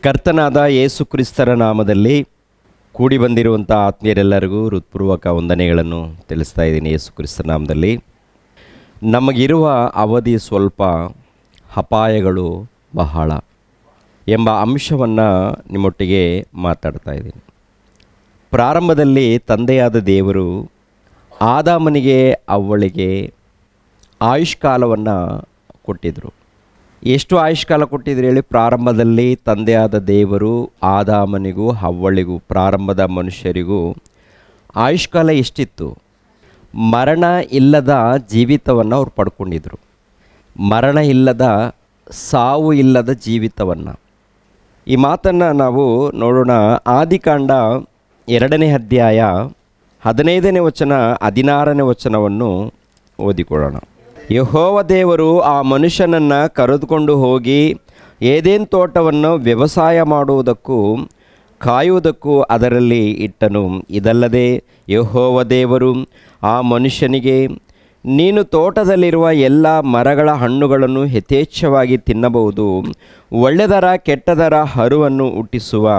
ಕರ್ತನಾದ ಯೇಸು ಕ್ರಿಸ್ತರ ನಾಮದಲ್ಲಿ ಕೂಡಿ ಬಂದಿರುವಂಥ ಆತ್ಮೀಯರೆಲ್ಲರಿಗೂ ಹೃತ್ಪೂರ್ವಕ ವಂದನೆಗಳನ್ನು ತಿಳಿಸ್ತಾ ಇದ್ದೀನಿ. ಯೇಸು ಕ್ರಿಸ್ತರ ನಾಮದಲ್ಲಿ ನಮಗಿರುವ ಅವಧಿ ಸ್ವಲ್ಪ, ಅಪಾಯಗಳು ಬಹಳ ಎಂಬ ಅಂಶವನ್ನು ನಿಮ್ಮೊಟ್ಟಿಗೆ ಮಾತಾಡ್ತಾ ಇದ್ದೀನಿ. ಪ್ರಾರಂಭದಲ್ಲಿ ತಂದೆಯಾದ ದೇವರು ಆದಾಮನಿಗೆ ಅವ್ವಳಿಗೆ ಆಯುಷ್ಕಾಲವನ್ನು ಕೊಟ್ಟಿದ್ದರು. ಎಷ್ಟು ಆಯುಷ್ಕಾಲ ಕೊಟ್ಟಿದ್ರು ಹೇಳಿ? ಪ್ರಾರಂಭದಲ್ಲಿ ತಂದೆಯಾದ ದೇವರು ಆದಾಮನಿಗೂ ಅವ್ವಳಿಗೂ, ಪ್ರಾರಂಭದ ಮನುಷ್ಯರಿಗೂ ಆಯುಷ್ಕಾಲ ಎಷ್ಟಿತ್ತು? ಮರಣ ಇಲ್ಲದ ಜೀವಿತವನ್ನು ಅವ್ರು ಪಡ್ಕೊಂಡಿದ್ರು. ಮರಣ ಇಲ್ಲದ, ಸಾವು ಇಲ್ಲದ ಜೀವಿತವನ್ನು. ಈ ಮಾತನ್ನು ನಾವು ನೋಡೋಣ. ಆದಿಕಾಂಡ 2ನೇ ಅಧ್ಯಾಯ 15ನೇ ವಚನ 16ನೇ ವಚನವನ್ನು ಓದಿಕೊಳ್ಳೋಣ. ಯೆಹೋವ ದೇವರು ಆ ಮನುಷ್ಯನನ್ನು ಕರೆದುಕೊಂಡು ಹೋಗಿ ಏದೇನ್ ತೋಟವನ್ನು ವ್ಯವಸಾಯ ಮಾಡುವುದಕ್ಕೂ ಕಾಯುವುದಕ್ಕೂ ಅದರಲ್ಲಿ ಇಟ್ಟನು. ಇದಲ್ಲದೆ ಯೆಹೋವ ದೇವರು ಆ ಮನುಷ್ಯನಿಗೆ, ನೀನು ತೋಟದಲ್ಲಿರುವ ಎಲ್ಲ ಮರಗಳ ಹಣ್ಣುಗಳನ್ನು ಯಥೇಚ್ಛವಾಗಿ ತಿನ್ನಬಹುದು, ಒಳ್ಳೆದರ ಕೆಟ್ಟದರ ಹರುವನ್ನು ಹುಟ್ಟಿಸುವ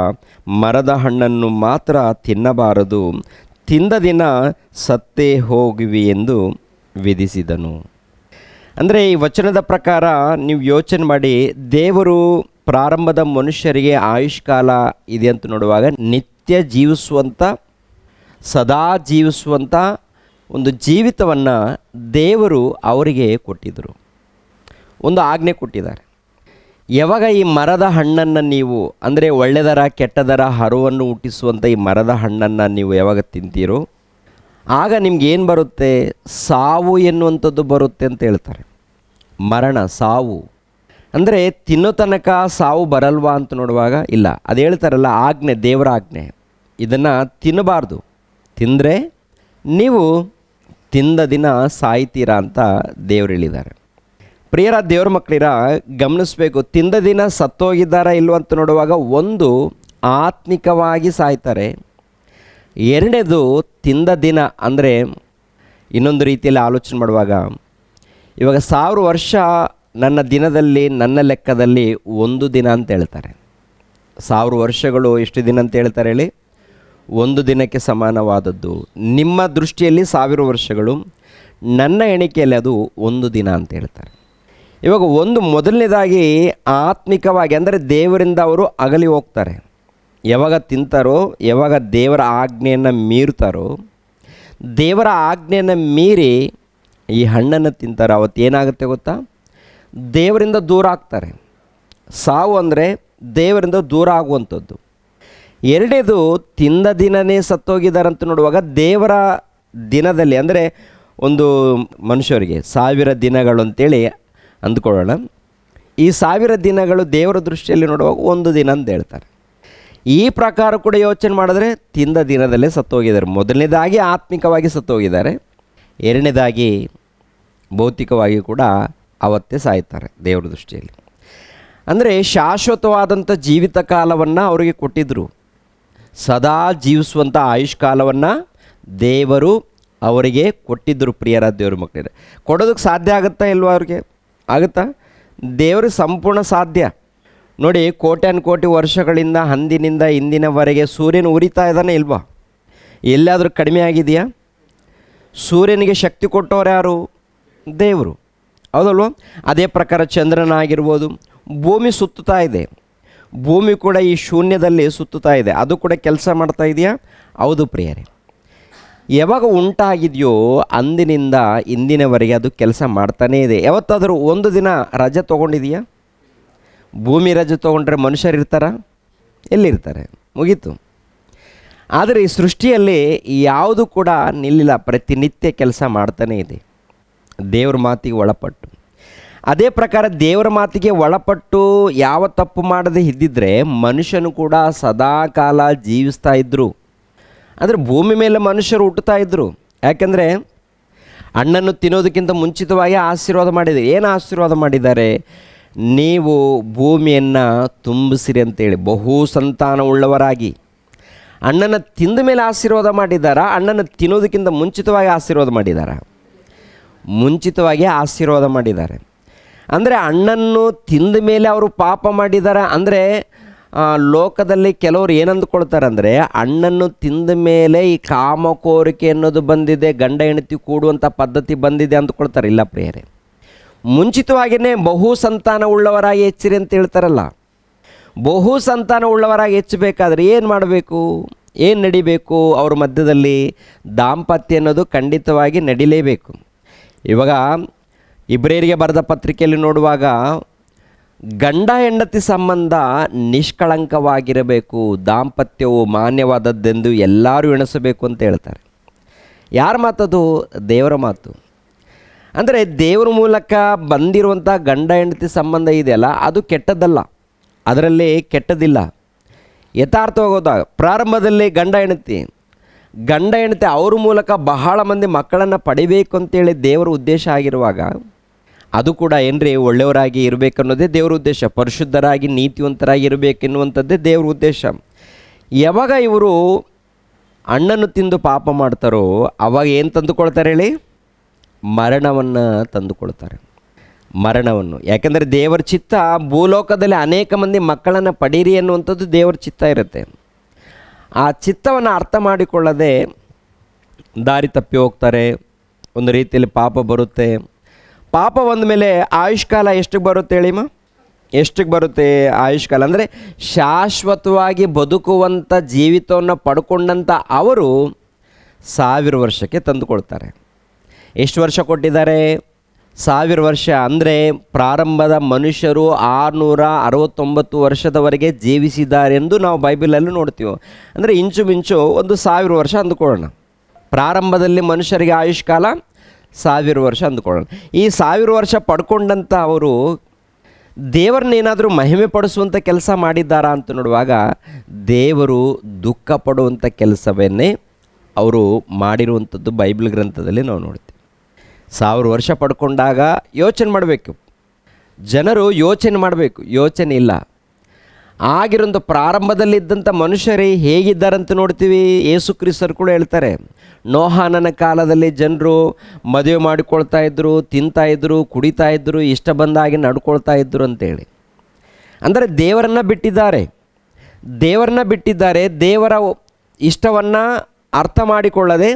ಮರದ ಹಣ್ಣನ್ನು ಮಾತ್ರ ತಿನ್ನಬಾರದು, ತಿಂದ ದಿನ ಸತ್ತೇ ಹೋಗುವಿ ಎಂದು ವಿಧಿಸಿದನು. ಅಂದರೆ ಈ ವಚನದ ಪ್ರಕಾರ ನೀವು ಯೋಚನೆ ಮಾಡಿ, ದೇವರು ಪ್ರಾರಂಭದ ಮನುಷ್ಯರಿಗೆ ಆಯುಷ್ಕಾಲ ಇದೆ ಅಂತ ನೋಡುವಾಗ ನಿತ್ಯ ಜೀವಿಸುವಂಥ, ಸದಾ ಜೀವಿಸುವಂಥ ಒಂದು ಜೀವಿತವನ್ನು ದೇವರು ಅವರಿಗೆ ಕೊಟ್ಟಿದ್ದರು. ಒಂದು ಆಜ್ಞೆ ಕೊಟ್ಟಿದ್ದಾರೆ. ಯಾವಾಗ ಈ ಮರದ ಹಣ್ಣನ್ನು ನೀವು, ಅಂದರೆ ಒಳ್ಳೆದರ ಕೆಟ್ಟದರ ಹರುವನ್ನು ಹುಟ್ಟಿಸುವಂಥ ಈ ಮರದ ಹಣ್ಣನ್ನು ನೀವು ಯಾವಾಗ ತಿಂತೀರೋ ಆಗ ನಿಮ್ಗೇನು ಬರುತ್ತೆ? ಸಾವು ಎನ್ನುವಂಥದ್ದು ಬರುತ್ತೆ ಅಂತ ಹೇಳ್ತಾರೆ. ಮರಣ, ಸಾವು. ಅಂದರೆ ತಿನ್ನೋ ತನಕ ಸಾವು ಬರಲ್ವಾ ಅಂತ ನೋಡುವಾಗ ಇಲ್ಲ. ಅದು ಹೇಳ್ತಾರಲ್ಲ, ಆಜ್ಞೆ, ದೇವರ ಆಜ್ಞೆ, ಇದನ್ನು ತಿನ್ನಬಾರ್ದು, ತಿಂದರೆ ನೀವು ತಿಂದ ದಿನ ಸಾಯ್ತೀರಾ ಅಂತ ದೇವರು ಹೇಳಿದ್ದಾರೆ. ಪ್ರಿಯರ ದೇವ್ರ ಮಕ್ಕಳಿರ ಗಮನಿಸಬೇಕು. ತಿಂದ ದಿನ ಸತ್ತೋಗಿದ್ದಾರಾ ಇಲ್ವ ಅಂತ ನೋಡುವಾಗ, ಒಂದು ಆತ್ಮಿಕವಾಗಿ ಸಾಯ್ತಾರೆ. ಎರಡನೇದು ತಿಂದ ದಿನ, ಅಂದರೆ ಇನ್ನೊಂದು ರೀತಿಯಲ್ಲಿ ಆಲೋಚನೆ ಮಾಡುವಾಗ, ಇವಾಗ 1000 ವರ್ಷ ನನ್ನ ದಿನದಲ್ಲಿ, ನನ್ನ ಲೆಕ್ಕದಲ್ಲಿ ಒಂದು ದಿನ ಅಂತ ಹೇಳ್ತಾರೆ. 1000 ವರ್ಷಗಳು ಎಷ್ಟು ದಿನ ಅಂತ ಹೇಳ್ತಾರೆ ಹೇಳಿ? ಒಂದು ದಿನಕ್ಕೆ ಸಮಾನವಾದದ್ದು. ನಿಮ್ಮ ದೃಷ್ಟಿಯಲ್ಲಿ 1000 ವರ್ಷಗಳು, ನನ್ನ ಎಣಿಕೆಯಲ್ಲಿ ಅದು ಒಂದು ದಿನ ಅಂತ ಹೇಳ್ತಾರೆ. ಇವಾಗ ಒಂದು ಮೊದಲನೇದಾಗಿ ಆತ್ಮಿಕವಾಗಿ, ಅಂದರೆ ದೇವರಿಂದ ಅವರು ಅಗಲಿ ಹೋಗ್ತಾರೆ. ಯಾವಾಗ ತಿಂತಾರೋ, ಯಾವಾಗ ದೇವರ ಆಜ್ಞೆಯನ್ನು ಮೀರ್ತಾರೋ, ದೇವರ ಆಜ್ಞೆಯನ್ನು ಮೀರಿ ಈ ಹಣ್ಣನ್ನು ತಿಂತಾರೆ, ಅವತ್ತು ಏನಾಗುತ್ತೆ ಗೊತ್ತಾ? ದೇವರಿಂದ ದೂರ ಆಗ್ತಾರೆ. ಸಾವು ಅಂದರೆ ದೇವರಿಂದ ದೂರ ಆಗುವಂಥದ್ದು. ಎರಡನೇದು, ತಿಂದ ದಿನವೇ ಸತ್ತೋಗಿದ್ದಾರಂತ ನೋಡುವಾಗ, ದೇವರ ದಿನದಲ್ಲಿ, ಅಂದರೆ ಒಂದು ಮನುಷ್ಯರಿಗೆ 1000 ದಿನಗಳು ಅಂತೇಳಿ ಅಂದ್ಕೊಳ್ಳೋಣ. ಈ 1000 ದಿನಗಳು ದೇವರ ದೃಷ್ಟಿಯಲ್ಲಿ ನೋಡುವಾಗ ಒಂದು ದಿನ ಅಂತ ಹೇಳ್ತಾರೆ. ಈ ಪ್ರಕಾರ ಕೂಡ ಯೋಚನೆ ಮಾಡಿದ್ರೆ ತಿಂದ ದಿನದಲ್ಲೇ ಸತ್ತೋಗಿದ್ದಾರೆ. ಮೊದಲನೇದಾಗಿ ಆತ್ಮಿಕವಾಗಿ ಸತ್ತೋಗಿದ್ದಾರೆ, ಎರಡನೇದಾಗಿ ಭೌತಿಕವಾಗಿ ಕೂಡ ಅವತ್ತೇ ಸಾಯ್ತಾರೆ ದೇವರ ದೃಷ್ಟಿಯಲ್ಲಿ. ಅಂದರೆ ಶಾಶ್ವತವಾದಂಥ ಜೀವಿತ ಕಾಲವನ್ನು ಅವರಿಗೆ ಕೊಟ್ಟಿದ್ದರು. ಸದಾ ಜೀವಿಸುವಂಥ ಆಯುಷ್ಕಾಲವನ್ನು ದೇವರು ಅವರಿಗೆ ಕೊಟ್ಟಿದ್ದರು. ಪ್ರಿಯರ ದೇವ್ರ ಮಕ್ಕಳಿಗೆ ಕೊಡೋದಕ್ಕೆ ಸಾಧ್ಯ ಆಗುತ್ತಾ ಇಲ್ವಾ? ಅವ್ರಿಗೆ ಆಗುತ್ತಾ? ದೇವ್ರಿಗೆ ಸಂಪೂರ್ಣ ಸಾಧ್ಯ. ನೋಡಿ, ಕೋಟ್ಯಾನುಕೋಟಿ ವರ್ಷಗಳಿಂದ ಅಂದಿನಿಂದ ಇಂದಿನವರೆಗೆ ಸೂರ್ಯನ ಉರಿತಾ ಇದ್ದಾನೆ ಇಲ್ವಾ? ಎಲ್ಲಾದರೂ ಕಡಿಮೆ ಆಗಿದೆಯಾ? ಸೂರ್ಯನಿಗೆ ಶಕ್ತಿ ಕೊಟ್ಟವ್ರು ಯಾರು? ದೇವರು, ಹೌದಲ್ವ? ಅದೇ ಪ್ರಕಾರ ಚಂದ್ರನಾಗಿರ್ಬೋದು, ಭೂಮಿ ಸುತ್ತುತ್ತಾ ಇದೆ. ಭೂಮಿ ಕೂಡ ಈ ಶೂನ್ಯದಲ್ಲಿ ಸುತ್ತುತ್ತಾ ಇದೆ. ಅದು ಕೂಡ ಕೆಲಸ ಮಾಡ್ತಾ ಇದೆಯಾ? ಹೌದು ಪ್ರಿಯರೇ. ಯಾವಾಗ ಉಂಟಾಗಿದೆಯೋ ಅಂದಿನಿಂದ ಇಂದಿನವರೆಗೆ ಅದು ಕೆಲಸ ಮಾಡ್ತಾನೇ ಇದೆ. ಯಾವತ್ತಾದರೂ ಒಂದು ದಿನ ರಜೆ ತೊಗೊಂಡಿದೆಯಾ? ಭೂಮಿ ರಜೆ ತೊಗೊಂಡ್ರೆ ಮನುಷ್ಯರು ಇರ್ತಾರಾ? ಎಲ್ಲಿರ್ತಾರೆ? ಮುಗೀತು. ಆದರೆ ಈ ಸೃಷ್ಟಿಯಲ್ಲಿ ಯಾವುದು ಕೂಡ ನಿಲ್ಲಿಲ್ಲ, ಪ್ರತಿನಿತ್ಯ ಕೆಲಸ ಮಾಡ್ತಾನೇ ಇದೆ ದೇವ್ರ ಮಾತಿಗೆ ಒಳಪಟ್ಟು. ಅದೇ ಪ್ರಕಾರ ದೇವರ ಮಾತಿಗೆ ಒಳಪಟ್ಟು ಯಾವ ತಪ್ಪು ಮಾಡದೆ ಇದ್ದಿದ್ದರೆ ಮನುಷ್ಯನು ಕೂಡ ಸದಾ ಕಾಲ ಜೀವಿಸ್ತಾ ಇದ್ದರು. ಅಂದರೆ ಭೂಮಿ ಮೇಲೆ ಮನುಷ್ಯರು ಹುಟ್ಟುತ್ತಾ ಇದ್ದರು. ಯಾಕೆಂದರೆ ಹಣ್ಣನ್ನು ತಿನ್ನೋದಕ್ಕಿಂತ ಮುಂಚಿತವಾಗಿ ಆಶೀರ್ವಾದ ಮಾಡಿದ್ದಾರೆ. ಏನು ಆಶೀರ್ವಾದ ಮಾಡಿದ್ದಾರೆ? ನೀವು ಭೂಮಿಯನ್ನು ತುಂಬಿಸಿರಿ ಅಂತೇಳಿ, ಬಹು ಸಂತಾನವುಳ್ಳವರಾಗಿ. ಹಣ್ಣನ್ನು ತಿಂದ ಮೇಲೆ ಆಶೀರ್ವಾದ ಮಾಡಿದ್ದಾರಾ? ಹಣ್ಣನ್ನು ತಿನ್ನೋದಕ್ಕಿಂತ ಮುಂಚಿತವಾಗಿ ಆಶೀರ್ವಾದ ಮಾಡಿದ್ದಾರಾ? ಮುಂಚಿತವಾಗಿ ಆಶೀರ್ವಾದ ಮಾಡಿದ್ದಾರೆ. ಅಂದರೆ ಹಣ್ಣನ್ನು ತಿಂದ ಮೇಲೆ ಅವರು ಪಾಪ ಮಾಡಿದ್ದಾರೆ. ಅಂದರೆ ಲೋಕದಲ್ಲಿ ಕೆಲವರು ಏನಂದುಕೊಳ್ತಾರೆ ಅಂದರೆ, ಹಣ್ಣನ್ನು ತಿಂದ ಮೇಲೆ ಈ ಕಾಮಕೋರಿಕೆ ಅನ್ನೋದು ಬಂದಿದೆ, ಗಂಡ ಹೆಂಡತಿ ಕೂಡುವಂಥ ಪದ್ಧತಿ ಬಂದಿದೆ ಅಂದ್ಕೊಳ್ತಾರೆ. ಇಲ್ಲ ಪ್ರಿಯರೇ, ಮುಂಚಿತವಾಗಿಯೇ ಬಹು ಸಂತಾನ ಉಳ್ಳವರಾಗಿ ಹೆಚ್ಚಿರಿ ಅಂತ ಹೇಳ್ತಾರಲ್ಲ. ಬಹು ಸಂತಾನ ಉಳ್ಳವರಾಗಿ ಹೆಚ್ಚಬೇಕಾದ್ರೆ ಏನು ಮಾಡಬೇಕು, ಏನು ನಡಿಬೇಕು? ಅವ್ರ ಮಧ್ಯದಲ್ಲಿ ದಾಂಪತ್ಯ ಅನ್ನೋದು ಖಂಡಿತವಾಗಿ ನಡಿಲೇಬೇಕು. ಇವಾಗ ಇಬ್ರಿಯರಿಗೆ ಬರೆದ ಪತ್ರಿಕೆಯಲ್ಲಿ ನೋಡುವಾಗ ಗಂಡ ಹೆಂಡತಿ ಸಂಬಂಧ ನಿಷ್ಕಳಂಕವಾಗಿರಬೇಕು, ದಾಂಪತ್ಯವು ಮಾನ್ಯವಾದದ್ದೆಂದು ಎಲ್ಲರೂ ಎಣಿಸಬೇಕು ಅಂತ ಹೇಳ್ತಾರೆ. ಯಾರ ಮಾತದು? ದೇವರ ಮಾತು. ಅಂದರೆ ದೇವರ ಮೂಲಕ ಬಂದಿರುವಂಥ ಗಂಡ ಹೆಂಡತಿ ಸಂಬಂಧ ಇದೆಯಲ್ಲ, ಅದು ಕೆಟ್ಟದ್ದಲ್ಲ, ಅದರಲ್ಲಿ ಕೆಟ್ಟದಿಲ್ಲ. ಯಥಾರ್ಥವಾಗೋದಾಗ ಪ್ರಾರಂಭದಲ್ಲಿ ಗಂಡ ಹೆಂಡತಿ ಅವ್ರ ಮೂಲಕ ಬಹಳ ಮಂದಿ ಮಕ್ಕಳನ್ನು ಪಡಿಬೇಕು ಅಂತೇಳಿ ದೇವರ ಉದ್ದೇಶ ಆಗಿರುವಾಗ, ಅದು ಕೂಡ ಏನ್ರಿ ಒಳ್ಳೆಯವರಾಗಿ ಇರಬೇಕನ್ನೋದೇ ದೇವರ ಉದ್ದೇಶ. ಪರಿಶುದ್ಧರಾಗಿ ನೀತಿವಂತರಾಗಿ ಇರಬೇಕೆನ್ನುವಂಥದ್ದೇ ದೇವರ ಉದ್ದೇಶ. ಯಾವಾಗ ಇವರು ಹಣ್ಣನ್ನು ತಿಂದು ಪಾಪ ಮಾಡ್ತಾರೋ ಅವಾಗ ಏನು ತಂದುಕೊಳ್ತಾರೆ ಹೇಳಿ? ಮರಣವನ್ನು ತಂದುಕೊಳ್ತಾರೆ, ಮರಣವನ್ನು. ಯಾಕೆಂದರೆ ದೇವರ ಚಿತ್ತ ಭೂಲೋಕದಲ್ಲಿ ಅನೇಕ ಮಂದಿ ಮಕ್ಕಳನ್ನು ಪಡೀರಿ ಅನ್ನುವಂಥದ್ದು ದೇವರ ಚಿತ್ತ ಇರುತ್ತೆ. ಆ ಚಿತ್ತವನ್ನು ಅರ್ಥ ಮಾಡಿಕೊಳ್ಳದೆ ದಾರಿ ತಪ್ಪಿ ಹೋಗ್ತಾರೆ. ಒಂದು ರೀತಿಯಲ್ಲಿ ಪಾಪ ಬರುತ್ತೆ. ಪಾಪ ಬಂದ ಮೇಲೆ ಆಯುಷ್ಕಾಲ ಎಷ್ಟಕ್ಕೆ ಬರುತ್ತೆ ಹೇಳಿಮ್ಮ? ಎಷ್ಟಕ್ಕೆ ಬರುತ್ತೆ ಆಯುಷ್ಕಾಲ? ಅಂದರೆ ಶಾಶ್ವತವಾಗಿ ಬದುಕುವಂಥ ಜೀವಿತವನ್ನು ಪಡ್ಕೊಂಡಂಥ ಅವರು 1000 ವರ್ಷಕ್ಕೆ ತಂದುಕೊಳ್ತಾರೆ. ಎಷ್ಟು ವರ್ಷ ಕೊಟ್ಟಿದ್ದಾರೆ? 1000 ವರ್ಷ. ಅಂದರೆ ಪ್ರಾರಂಭದ ಮನುಷ್ಯರು 669 ವರ್ಷದವರೆಗೆ ಜೀವಿಸಿದ್ದಾರೆಂದು ನಾವು ಬೈಬಲಲ್ಲೂ ನೋಡ್ತೀವಿ. ಅಂದರೆ ಇಂಚುಮಿಂಚು ಒಂದು 1000 ವರ್ಷ ಅಂದುಕೊಳ್ಳೋಣ. ಪ್ರಾರಂಭದಲ್ಲಿ ಮನುಷ್ಯರಿಗೆ ಆಯುಷ್ಕಾಲ 1000 ವರ್ಷ ಅಂದುಕೊಳ್ಳೋಣ. ಈ 1000 ವರ್ಷ ಪಡ್ಕೊಂಡಂಥ ಅವರು ದೇವರನ್ನೇನಾದರೂ ಮಹಿಮೆ ಪಡಿಸುವಂಥ ಕೆಲಸ ಮಾಡಿದ್ದಾರಾ ಅಂತ ನೋಡುವಾಗ, ದೇವರು ದುಃಖ ಪಡುವಂಥ ಕೆಲಸವನ್ನೇ ಅವರು ಮಾಡಿರುವಂಥದ್ದು ಬೈಬಲ್ ಗ್ರಂಥದಲ್ಲಿ ನಾವು ನೋಡ್ತೀವಿ. 1000 ವರ್ಷ ಪಡ್ಕೊಂಡಾಗ ಯೋಚನೆ ಮಾಡಬೇಕು, ಜನರು ಯೋಚನೆ ಮಾಡಬೇಕು. ಯೋಚನೆ ಇಲ್ಲ. ಆಗಿರೋಂಥ ಪ್ರಾರಂಭದಲ್ಲಿದ್ದಂಥ ಮನುಷ್ಯರೇ ಹೇಗಿದ್ದಾರಂತ ನೋಡ್ತೀವಿ. ಯೇಸು ಕ್ರಿಸ್ತರು ಕೂಡ ಹೇಳ್ತಾರೆ, ನೋಹಾನನ ಕಾಲದಲ್ಲಿ ಜನರು ಮದುವೆ ಮಾಡಿಕೊಳ್ತಾ ಇದ್ದರು, ತಿಂತಾಯಿದ್ರು, ಕುಡಿತಾಯಿದ್ರು, ಇಷ್ಟ ಬಂದಾಗಿ ನಡ್ಕೊಳ್ತಾ ಇದ್ದರು ಅಂತೇಳಿ. ಅಂದರೆ ದೇವರನ್ನು ಬಿಟ್ಟಿದ್ದಾರೆ. ದೇವರ ಇಷ್ಟವನ್ನು ಅರ್ಥ ಮಾಡಿಕೊಳ್ಳದೆ